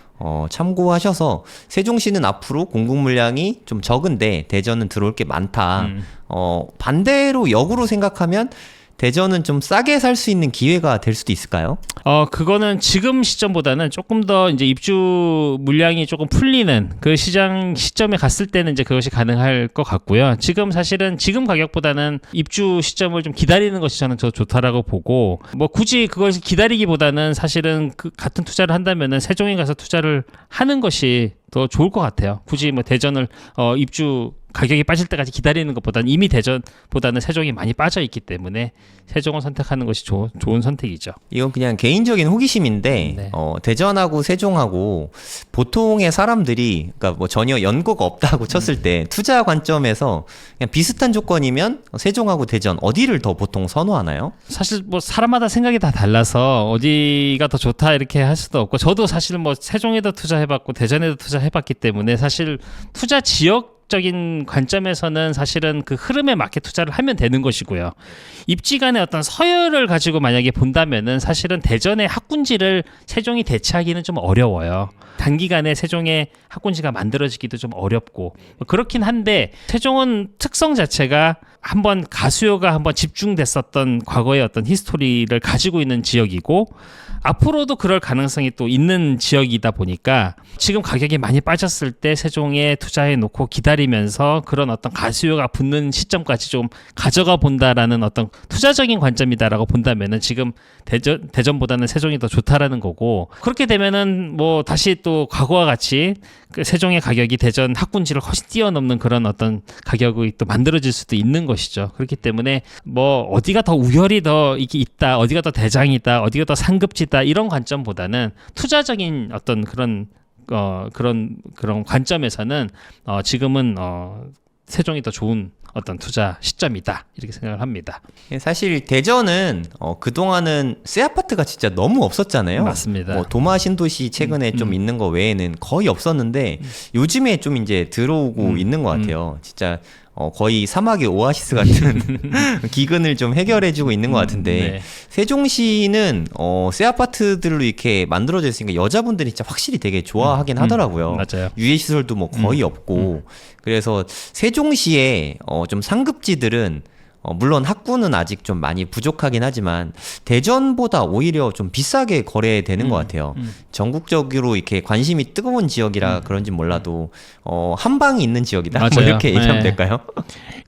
참고하셔서 세종시는 앞으로 공급 물량이 좀 적은데 대전은 들어올 게 많다. 반대로 역으로 생각하면 대전은 좀 싸게 살 수 있는 기회가 될 수도 있을까요? 그거는 지금 시점보다는 조금 더 이제 입주 물량이 조금 풀리는 그 시장 시점에 갔을 때는 이제 그것이 가능할 것 같고요. 지금 사실은 지금 가격보다는 입주 시점을 좀 기다리는 것이 저는 더 좋다라고 보고 뭐 굳이 그걸 기다리기보다는 사실은 그 같은 투자를 한다면은 세종에 가서 투자를 하는 것이 더 좋을 것 같아요. 굳이 뭐 대전을 입주 가격이 빠질 때까지 기다리는 것보다는 이미 대전보다는 세종이 많이 빠져 있기 때문에 세종을 선택하는 것이 좋은 선택이죠. 이건 그냥 개인적인 호기심인데 네. 대전하고 세종하고 보통의 사람들이 그러니까 뭐 전혀 연고가 없다고 쳤을 때 투자 관점에서 그냥 비슷한 조건이면 세종하고 대전 어디를 더 보통 선호하나요? 사실 뭐 사람마다 생각이 다 달라서 어디가 더 좋다 이렇게 할 수도 없고 저도 사실 뭐 세종에도 투자해봤고 대전에도 투자해봤기 때문에 사실 투자 지역적인 관점에서는 사실은 그 흐름에 맞게 투자를 하면 되는 것이고요. 입지 간의 어떤 서열을 가지고 만약에 본다면은 사실은 대전의 학군지를 세종이 대체하기는 좀 어려워요. 단기간에 세종의 학군지가 만들어지기도 좀 어렵고 그렇긴 한데 세종은 특성 자체가 한번 가수요가 한번 집중됐었던 과거의 어떤 히스토리를 가지고 있는 지역이고 앞으로도 그럴 가능성이 또 있는 지역이다 보니까 지금 가격이 많이 빠졌을 때 세종에 투자해 놓고 기다리면서 그런 어떤 가수요가 붙는 시점까지 좀 가져가 본다라는 어떤 투자적인 관점이다라고 본다면은 지금 대전보다는 세종이 더 좋다라는 거고 그렇게 되면은 뭐 다시 또 과거와 같이 그 세종의 가격이 대전 학군지를 훨씬 뛰어넘는 그런 어떤 가격이 또 만들어질 수도 있는 것이죠. 그렇기 때문에 뭐 어디가 더 우열이 더 이게 있다, 어디가 더 대장이다, 어디가 더 상급지다 이런 관점보다는 투자적인 어떤 그런 관점에서는 지금은 세종이 더 좋은 어떤 투자 시점이다 이렇게 생각을 합니다. 사실 대전은 그동안은 새 아파트가 진짜 너무 없었잖아요. 맞습니다. 뭐 도마 신도시 최근에 좀 있는 거 외에는 거의 없었는데 요즘에 좀 이제 들어오고 있는 것 같아요. 진짜 거의 사막의 오아시스 같은 기근을 좀 해결해주고 있는 것 같은데 네. 세종시는 새 아파트들로 이렇게 만들어져 있으니까 여자분들이 진짜 확실히 되게 좋아하긴 하더라고요. 맞아요. 유해 시설도 뭐 거의 없고 그래서 세종시에 좀 상급지들은 물론 학구는 아직 좀 많이 부족하긴 하지만 대전보다 오히려 좀 비싸게 거래되는 것 같아요. 전국적으로 이렇게 관심이 뜨거운 지역이라 그런지 몰라도 한 방이 있는 지역이다. 뭐 맞아요. 이렇게 얘기하면 네. 될까요?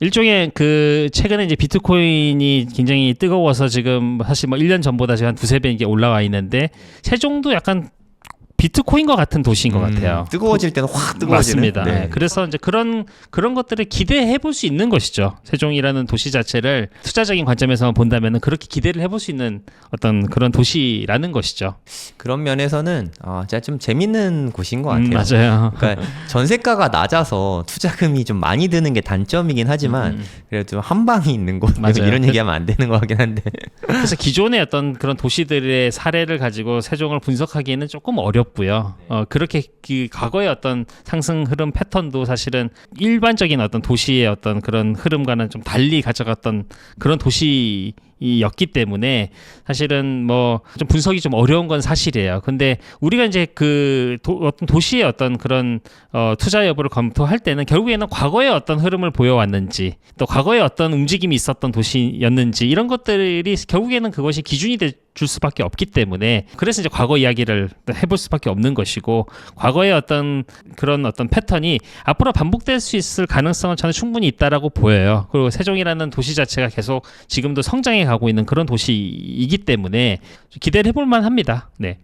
일종의 그 최근에 이제 비트코인이 굉장히 뜨거워서 지금 사실 뭐 1년 전보다 지금 한 두세 배 이게 올라와 있는데 세종도 약간 비트코인과 같은 도시인 것 같아요. 뜨거워질 때는 확 뜨거워지는. 맞습니다. 네. 그래서 이제 그런 것들을 기대해 볼 수 있는 것이죠. 세종이라는 도시 자체를 투자적인 관점에서 본다면은 그렇게 기대를 해볼 수 있는 어떤 그런 도시라는 것이죠. 그런 면에서는 진짜 좀 재밌는 곳인 것 같아요. 맞아요. 그러니까 전세가가 낮아서 투자금이 좀 많이 드는 게 단점이긴 하지만 그래도 한 방이 있는 곳 맞아요. 이런 얘기하면 안 되는 것 같긴 한데 그래서 기존의 어떤 그런 도시들의 사례를 가지고 세종을 분석하기에는 조금 어렵고요. 그렇게 그 과거의 어떤 상승 흐름 패턴도 사실은 일반적인 어떤 도시의 어떤 그런 흐름과는 좀 달리 가져갔던 그런 도시였기 때문에 사실은 뭐 좀 분석이 좀 어려운 건 사실이에요. 근데 우리가 이제 어떤 도시의 어떤 그런 투자 여부를 검토할 때는 결국에는 과거의 어떤 흐름을 보여왔는지 또 과거에 어떤 움직임이 있었던 도시였는지 이런 것들이 결국에는 그것이 기준이 줄 수밖에 없기 때문에 그래서 이제 과거 이야기를 해볼 수밖에 없는 것이고 과거의 어떤 그런 어떤 패턴이 앞으로 반복될 수 있을 가능성은 저는 충분히 있다라고 보여요. 그리고 세종이라는 도시 자체가 계속 지금도 성장해 가고 있는 그런 도시이기 때문에 기대를 해볼 만합니다. 네.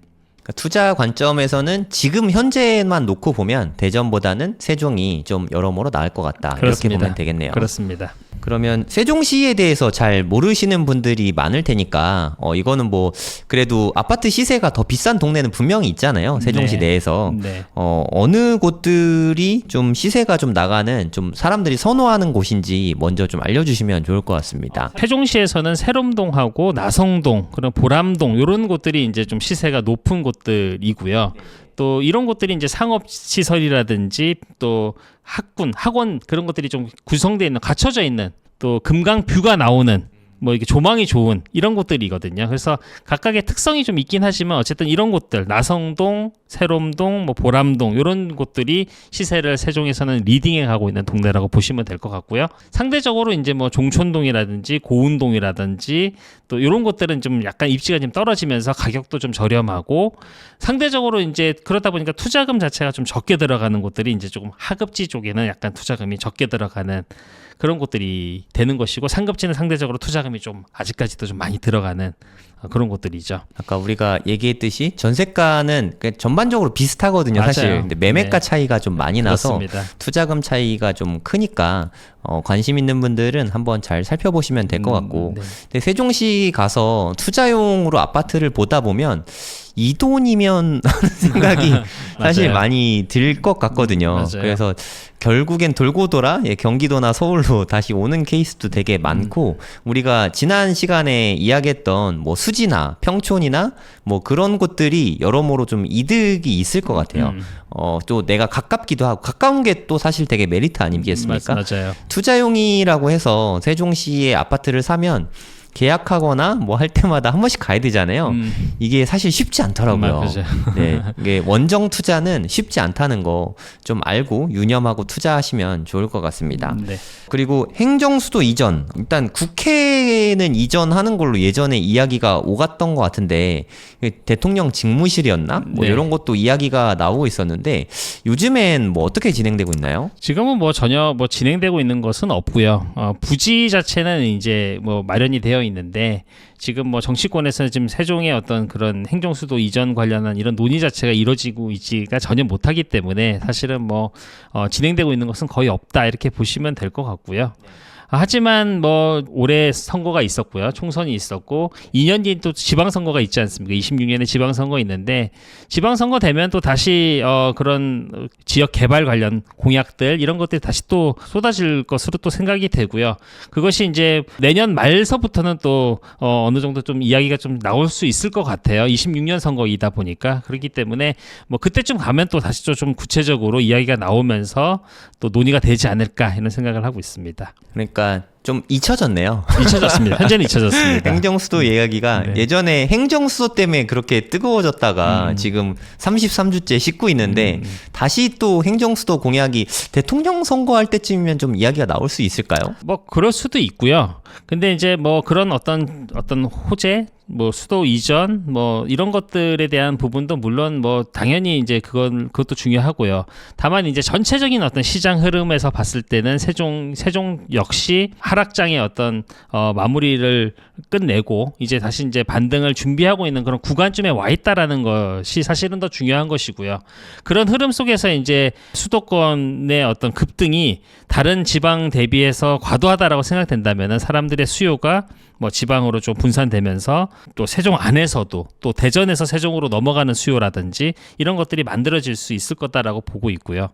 그러니까 투자 관점에서는 지금 현재만 놓고 보면 대전보다는 세종이 좀 여러모로 나을 것 같다. 그렇습니다. 이렇게 보면 되겠네요. 그렇습니다. 그러면 세종시에 대해서 잘 모르시는 분들이 많을 테니까 이거는 뭐 그래도 아파트 시세가 더 비싼 동네는 분명히 있잖아요. 세종시 네. 내에서 네. 어느 곳들이 좀 시세가 좀 나가는 좀 사람들이 선호하는 곳인지 먼저 좀 알려주시면 좋을 것 같습니다. 세종시에서는 세롬동하고 나성동, 그런 보람동 이런 곳들이 이제 좀 시세가 높은 곳들이고요. 또 이런 곳들이 이제 상업 시설이라든지 또 학원 그런 것들이 좀 구성되어 있는, 갖춰져 있는, 또 금강뷰가 나오는 뭐 이렇게 조망이 좋은 이런 곳들이거든요. 그래서 각각의 특성이 좀 있긴 하지만 어쨌든 이런 곳들, 나성동, 세롬동, 뭐 보람동 이런 곳들이 시세를 세종에서는 리딩해 가고 있는 동네라고 보시면 될 것 같고요. 상대적으로 이제 뭐 종촌동이라든지 고운동이라든지 또 이런 곳들은 좀 약간 입지가 좀 떨어지면서 가격도 좀 저렴하고, 상대적으로 이제 그러다 보니까 투자금 자체가 좀 적게 들어가는 곳들이 이제 조금 하급지 쪽에는 약간 투자금이 적게 들어가는 그런 곳들이 되는 것이고, 상급지는 상대적으로 투자금이 좀 아직까지도 좀 많이 들어가는 그런 곳들이죠. 아까 우리가 얘기했듯이 전세가는 전반적으로 비슷하거든요. 맞아요. 사실 근데 매매가 네. 차이가 좀 많이 나서 그렇습니다. 투자금 차이가 좀 크니까 관심 있는 분들은 한번 잘 살펴보시면 될 것 같고 네. 근데 세종시 가서 투자용으로 아파트를 보다 보면 이 돈이면 하는 생각이 사실 맞아요. 많이 들 것 같거든요. 맞아요. 그래서 결국엔 돌고 돌아 경기도나 서울로 다시 오는 케이스도 되게 많고 우리가 지난 시간에 이야기했던 뭐 수지나 평촌이나 뭐 그런 곳들이 여러모로 좀 이득이 있을 것 같아요. 또 내가 가깝기도 하고 가까운 게 또 사실 되게 메리트 아니겠습니까? 맞아요. 투자용이라고 해서 세종시의 아파트를 사면 계약하거나 뭐 할 때마다 한 번씩 가야 되잖아요. 이게 사실 쉽지 않더라고요. 맞아요. 네, 이게 원정 투자는 쉽지 않다는 거 좀 알고 유념하고 투자하시면 좋을 것 같습니다. 네. 그리고 행정수도 이전, 일단 국회는 이전하는 걸로 예전에 이야기가 오갔던 것 같은데 대통령 직무실이었나? 뭐 네. 이런 것도 이야기가 나오고 있었는데 요즘엔 뭐 어떻게 진행되고 있나요? 지금은 뭐 전혀 뭐 진행되고 있는 것은 없고요. 부지 자체는 이제 뭐 마련이 되어 있는데, 지금 뭐 정치권에서는 지금 세종의 어떤 그런 행정수도 이전 관련한 이런 논의 자체가 이루어지고 있지가 전혀 못하기 때문에 사실은 뭐 진행되고 있는 것은 거의 없다 이렇게 보시면 될 것 같고요. 하지만 뭐 올해 선거가 있었고요. 총선이 있었고 2년 뒤엔 또 지방선거가 있지 않습니까? 26년에 지방선거 있는데, 지방선거 되면 또 다시 그런 지역 개발 관련 공약들 이런 것들이 다시 또 쏟아질 것으로 또 생각이 되고요. 그것이 이제 내년 말서부터는 또 어느 정도 좀 이야기가 좀 나올 수 있을 것 같아요. 26년 선거이다 보니까. 그렇기 때문에 뭐 그때쯤 가면 또 다시 좀 구체적으로 이야기가 나오면서 또 논의가 되지 않을까 이런 생각을 하고 있습니다. 그러니까 좀 잊혀졌네요. 잊혀졌습니다. 현재는 잊혀졌습니다. 행정수도 이야기가 네. 예전에 행정수도 때문에 그렇게 뜨거워졌다가 지금 33주째 씻고 있는데 다시 또 행정수도 공약이 대통령 선거할 때쯤이면 좀 이야기가 나올 수 있을까요? 뭐 그럴 수도 있고요. 근데 이제 뭐 그런 어떤 호재, 뭐 수도 이전, 뭐 이런 것들에 대한 부분도 물론 뭐 당연히 이제 그것도 중요하고요. 다만 이제 전체적인 어떤 시장 흐름에서 봤을 때는 세종 역시 하락장의 어떤 마무리를 끝내고 이제 다시 이제 반등을 준비하고 있는 그런 구간쯤에 와 있다라는 것이 사실은 더 중요한 것이고요. 그런 흐름 속에서 이제 수도권의 어떤 급등이 다른 지방 대비해서 과도하다라고 생각된다면은 사람들의 수요가 뭐 지방으로 좀 분산되면서 또 세종 안에서도 또 대전에서 세종으로 넘어가는 수요라든지 이런 것들이 만들어질 수 있을 거다라고 보고 있고요.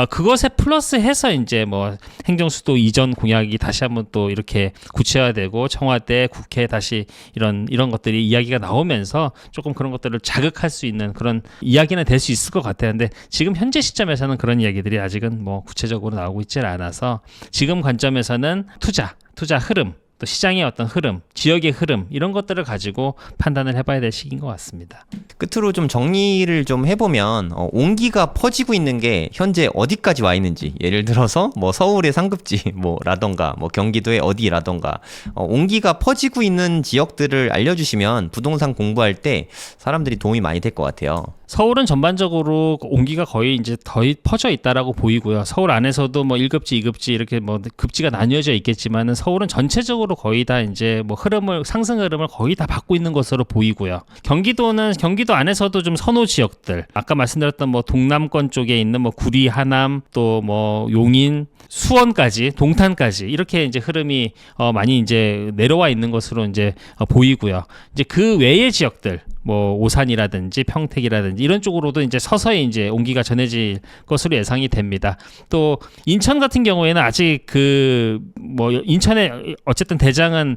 그것에 플러스해서 이제 뭐 행정수도 이전 공약이 다시 한번 또 이렇게 구체화되고 청와대, 국회 다시 이런 것들이 이야기가 나오면서 조금 그런 것들을 자극할 수 있는 그런 이야기는 될 수 있을 것 같아요. 근데 지금 현재 시점에서는 그런 이야기들이 아직은 뭐 구체적으로 나오고 있지 않아서 지금 관점에서는 투자 흐름, 또 시장의 어떤 흐름, 지역의 흐름 이런 것들을 가지고 판단을 해봐야 될 시기인 것 같습니다. 끝으로 좀 정리를 좀 해보면 온기가 퍼지고 있는 게 현재 어디까지 와 있는지, 예를 들어서 뭐 서울의 상급지 뭐라던가 뭐 경기도의 어디라던가 온기가 퍼지고 있는 지역들을 알려주시면 부동산 공부할 때 사람들이 도움이 많이 될 것 같아요. 서울은 전반적으로 온기가 거의 이제 더 퍼져 있다라고 보이고요. 서울 안에서도 뭐 1급지, 2급지 이렇게 뭐 급지가 나뉘어져 있겠지만은 서울은 전체적으로 거의 다 이제 뭐 상승 흐름을 거의 다 받고 있는 것으로 보이고요. 경기도는 경기도 안에서도 좀 선호 지역들, 아까 말씀드렸던 뭐 동남권 쪽에 있는 뭐 구리, 하남, 또 뭐 용인, 수원까지, 동탄까지 이렇게 이제 흐름이 많이 이제 내려와 있는 것으로 이제 보이고요. 이제 그 외의 지역들, 뭐 오산이라든지 평택이라든지 이런 쪽으로도 이제 서서히 이제 온기가 전해질 것으로 예상이 됩니다. 또 인천 같은 경우에는 아직 그 뭐 인천에 어쨌든 대장은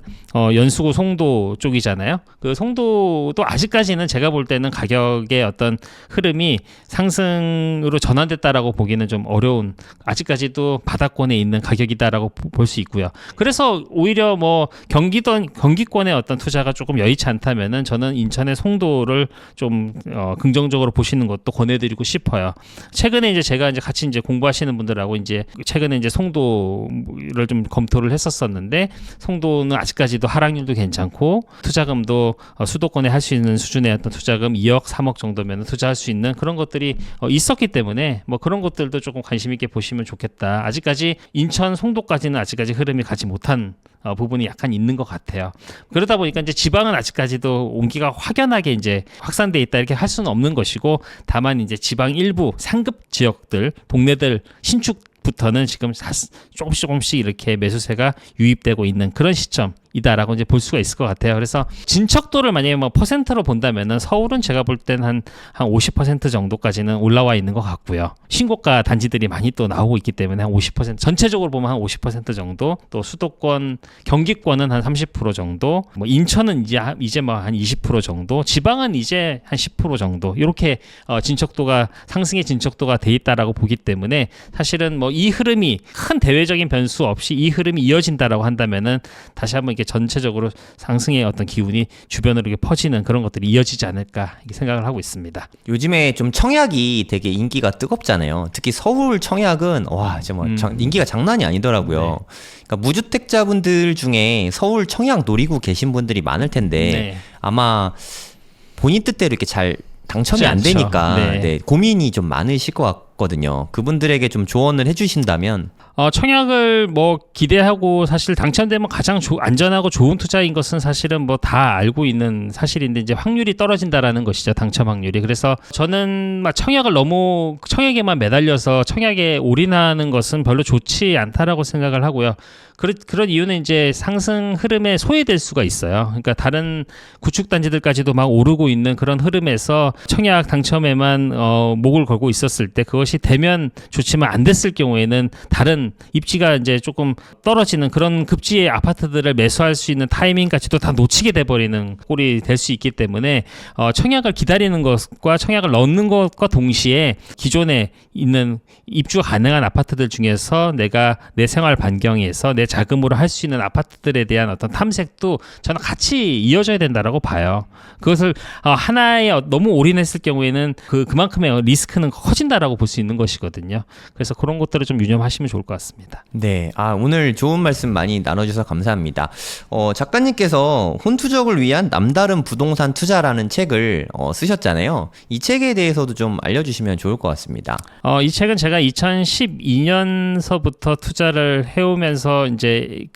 연수구 송도 쪽이잖아요. 그 송도도 아직까지는 제가 볼 때는 가격의 어떤 흐름이 상승으로 전환됐다라고 보기는 좀 어려운, 아직까지도 바닥권에 있는 가격이다라고 볼 수 있고요. 그래서 오히려 뭐 경기권의 어떤 투자가 조금 여의치 않다면은 저는 인천의 송도를 좀 긍정적으로 보시는 것도 권해드리고 싶어요. 최근에 이제 제가 이제 같이 이제 공부하시는 분들하고 이제 최근에 이제 송도를 좀 검토를 했었었는데, 송도는 아직까지도 하락률도 괜찮고 투자금도 수도권에 할 수 있는 수준의 어떤 투자금 2억, 3억 정도면 투자할 수 있는 그런 것들이 있었기 때문에 뭐 그런 것들도 조금 관심 있게 보시면 좋겠다. 아직까지 인천, 송도까지는 아직까지 흐름이 가지 못한 부분이 약간 있는 것 같아요. 그러다 보니까 이제 지방은 아직까지도 온기가 확연하게 이제 확산돼 있다 이렇게 할 수는 없는 것이고, 다만 이제 지방 일부 상급 지역들, 동네들 신축부터는 지금 조금씩 이렇게 매수세가 유입되고 있는 그런 시점이다라고 이제 볼 수가 있을 것 같아요. 그래서 진척도를 만약에 뭐 퍼센트로 본다면은 서울은 제가 볼 때는 한 50% 정도까지는 올라와 있는 것 같고요. 신고가 단지들이 많이 또 나오고 있기 때문에 한 50%, 전체적으로 보면 한 50% 정도, 또 수도권, 경기권은 한 30% 정도, 뭐 인천은 이제 뭐 한 20% 정도, 지방은 이제 한 10% 정도, 이렇게 진척도가, 상승의 진척도가 돼 있다라고 보기 때문에 사실은 뭐 이 흐름이 큰 대외적인 변수 없이 이 흐름이 이어진다라고 한다면은 다시 한번 이렇게 전체적으로 상승의 어떤 기운이 주변으로 이렇게 퍼지는 그런 것들이 이어지지 않을까 이렇게 생각을 하고 있습니다. 요즘에 좀 청약이 되게 인기가 뜨겁잖아요. 특히 서울 청약은 와, 진짜 뭐 인기가 장난이 아니더라고요. 네. 그러니까 무주택자분들 중에 서울 청약 노리고 계신 분들이 많을 텐데 네. 아마 본인 뜻대로 이렇게 잘 당첨이 안 않죠. 되니까 네. 네, 고민이 좀 많으실 것 같거든요. 그분들에게 좀 조언을 해주신다면. 청약을 뭐 기대하고 사실 당첨되면 가장 안전하고 좋은 투자인 것은 사실은 뭐 다 알고 있는 사실인데, 이제 확률이 떨어진다라는 것이죠. 당첨 확률이. 그래서 저는 막 청약에만 매달려서 청약에 올인하는 것은 별로 좋지 않다라고 생각을 하고요. 그런 이유는 이제 상승 흐름에 소외될 수가 있어요. 그러니까 다른 구축 단지들까지도 막 오르고 있는 그런 흐름에서 청약 당첨에만 목을 걸고 있었을 때, 그것이 되면 좋지만 안 됐을 경우에는 다른 입지가 이제 조금 떨어지는 그런 급지의 아파트들을 매수할 수 있는 타이밍까지도 다 놓치게 돼버리는 꼴이 될 수 있기 때문에 청약을 기다리는 것과 청약을 넣는 것과 동시에 기존에 있는 입주 가능한 아파트들 중에서 내가 내 생활 반경에서 내 자금으로 할 수 있는 아파트들에 대한 어떤 탐색도 저는 같이 이어져야 된다라고 봐요. 그것을 하나에 너무 올인했을 경우에는 그만큼의 리스크는 커진다라고 볼 수 있는 것이거든요. 그래서 그런 것들을 좀 유념하시면 좋을 것 같습니다. 네, 오늘 좋은 말씀 많이 나눠주셔서 감사합니다. 작가님께서 혼투적을 위한 남다른 부동산 투자라는 책을 쓰셨잖아요. 이 책에 대해서도 좀 알려주시면 좋을 것 같습니다. 이 책은 제가 2012년서부터 투자를 해오면서 이제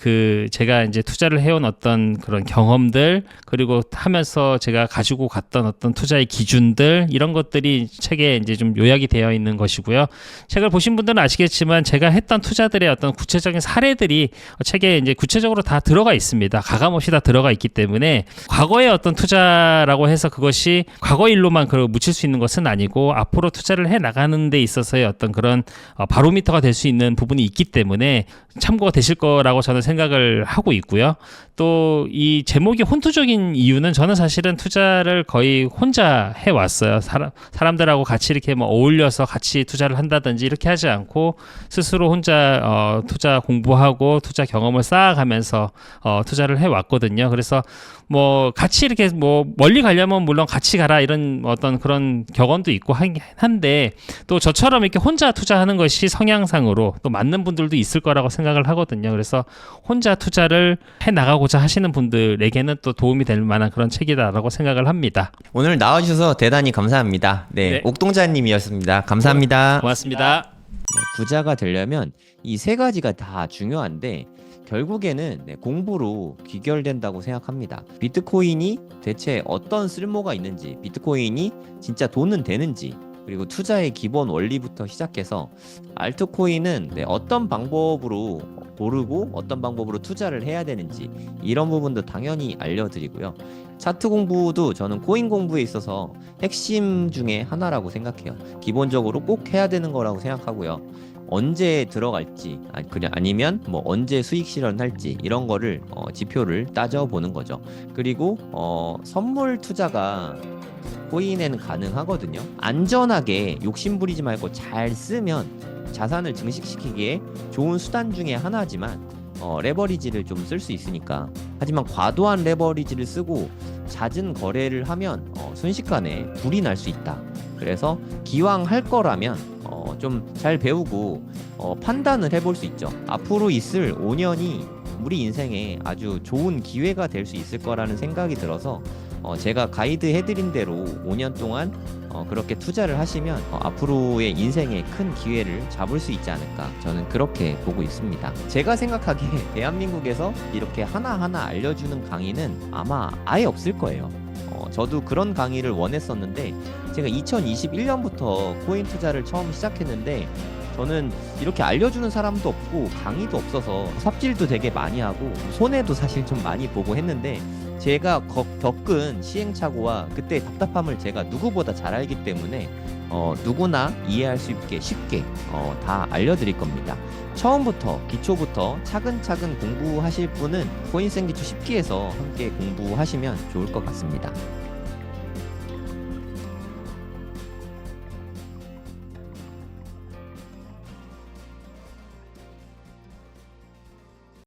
제가 이제 투자를 해온 어떤 그런 경험들, 그리고 하면서 제가 가지고 갔던 어떤 투자의 기준들, 이런 것들이 책에 이제 좀 요약이 되어 있는 것이고요. 책을 보신 분들은 아시겠지만 제가 했던 투자들의 어떤 구체적인 사례들이 책에 이제 구체적으로 다 들어가 있습니다. 가감없이 다 들어가 있기 때문에 과거의 어떤 투자라고 해서 그것이 과거 일로만 묻힐 수 있는 것은 아니고, 앞으로 투자를 해 나가는 데 있어서의 어떤 그런 바로미터가 될 수 있는 부분이 있기 때문에 참고가 되실 거라고 저는 생각을 하고 있고요. 또 이 제목이 혼투적인 이유는, 저는 사실은 투자를 거의 혼자 해왔어요. 사람들하고 같이 이렇게 뭐 어울려서 같이 투자를 한다든지 이렇게 하지 않고 스스로 혼자 투자 공부하고 투자 경험을 쌓아가면서 투자를 해왔거든요. 그래서 뭐 같이 이렇게 뭐 멀리 가려면 물론 같이 가라 이런 어떤 그런 격언도 있고 한데, 또 저처럼 이렇게 혼자 투자하는 것이 성향상으로 또 맞는 분들도 있을 거라고 생각을 하거든요. 그래서 혼자 투자를 해 나가고 시작하고자 하시는 분들에게는 또 도움이 될 만한 그런 책이다라고 생각을 합니다. 오늘 나와주셔서 대단히 감사합니다. 네, 네. 옥동자님이었습니다. 감사합니다. 고맙습니다. 부자가 되려면 이 세 가지가 다 중요한데 결국에는 공부로 귀결된다고 생각합니다. 비트코인이 대체 어떤 쓸모가 있는지, 비트코인이 진짜 돈은 되는지, 그리고 투자의 기본 원리부터 시작해서 알트코인은 어떤 방법으로 고르고 어떤 방법으로 투자를 해야 되는지 이런 부분도 당연히 알려드리고요. 차트 공부도 저는 코인 공부에 있어서 핵심 중에 하나라고 생각해요. 기본적으로 꼭 해야 되는 거라고 생각하고요. 언제 들어갈지 아니면 뭐 언제 수익 실현할지 이런 거를 지표를 따져보는 거죠. 그리고 선물 투자가 코인에는 가능하거든요. 안전하게 욕심 부리지 말고 잘 쓰면 자산을 증식시키기에 좋은 수단 중에 하나지만 레버리지를 좀 쓸 수 있으니까. 하지만 과도한 레버리지를 쓰고 잦은 거래를 하면 순식간에 불이 날 수 있다. 그래서 기왕 할 거라면 좀 잘 배우고 판단을 해볼 수 있죠. 앞으로 있을 5년이 우리 인생에 아주 좋은 기회가 될 수 있을 거라는 생각이 들어서 제가 가이드 해드린 대로 5년 동안 그렇게 투자를 하시면 앞으로의 인생에 큰 기회를 잡을 수 있지 않을까, 저는 그렇게 보고 있습니다. 제가 생각하기에 대한민국에서 이렇게 하나하나 알려주는 강의는 아마 아예 없을 거예요. 저도 그런 강의를 원했었는데 제가 2021년부터 코인 투자를 처음 시작했는데 저는 이렇게 알려주는 사람도 없고 강의도 없어서 삽질도 되게 많이 하고 손해도 사실 좀 많이 보고 했는데, 제가 겪은 시행착오와 그때 답답함을 제가 누구보다 잘 알기 때문에 누구나 이해할 수 있게 쉽게 다 알려드릴 겁니다. 처음부터 기초부터 차근차근 공부하실 분은 코인생기초 10기에서 함께 공부하시면 좋을 것 같습니다.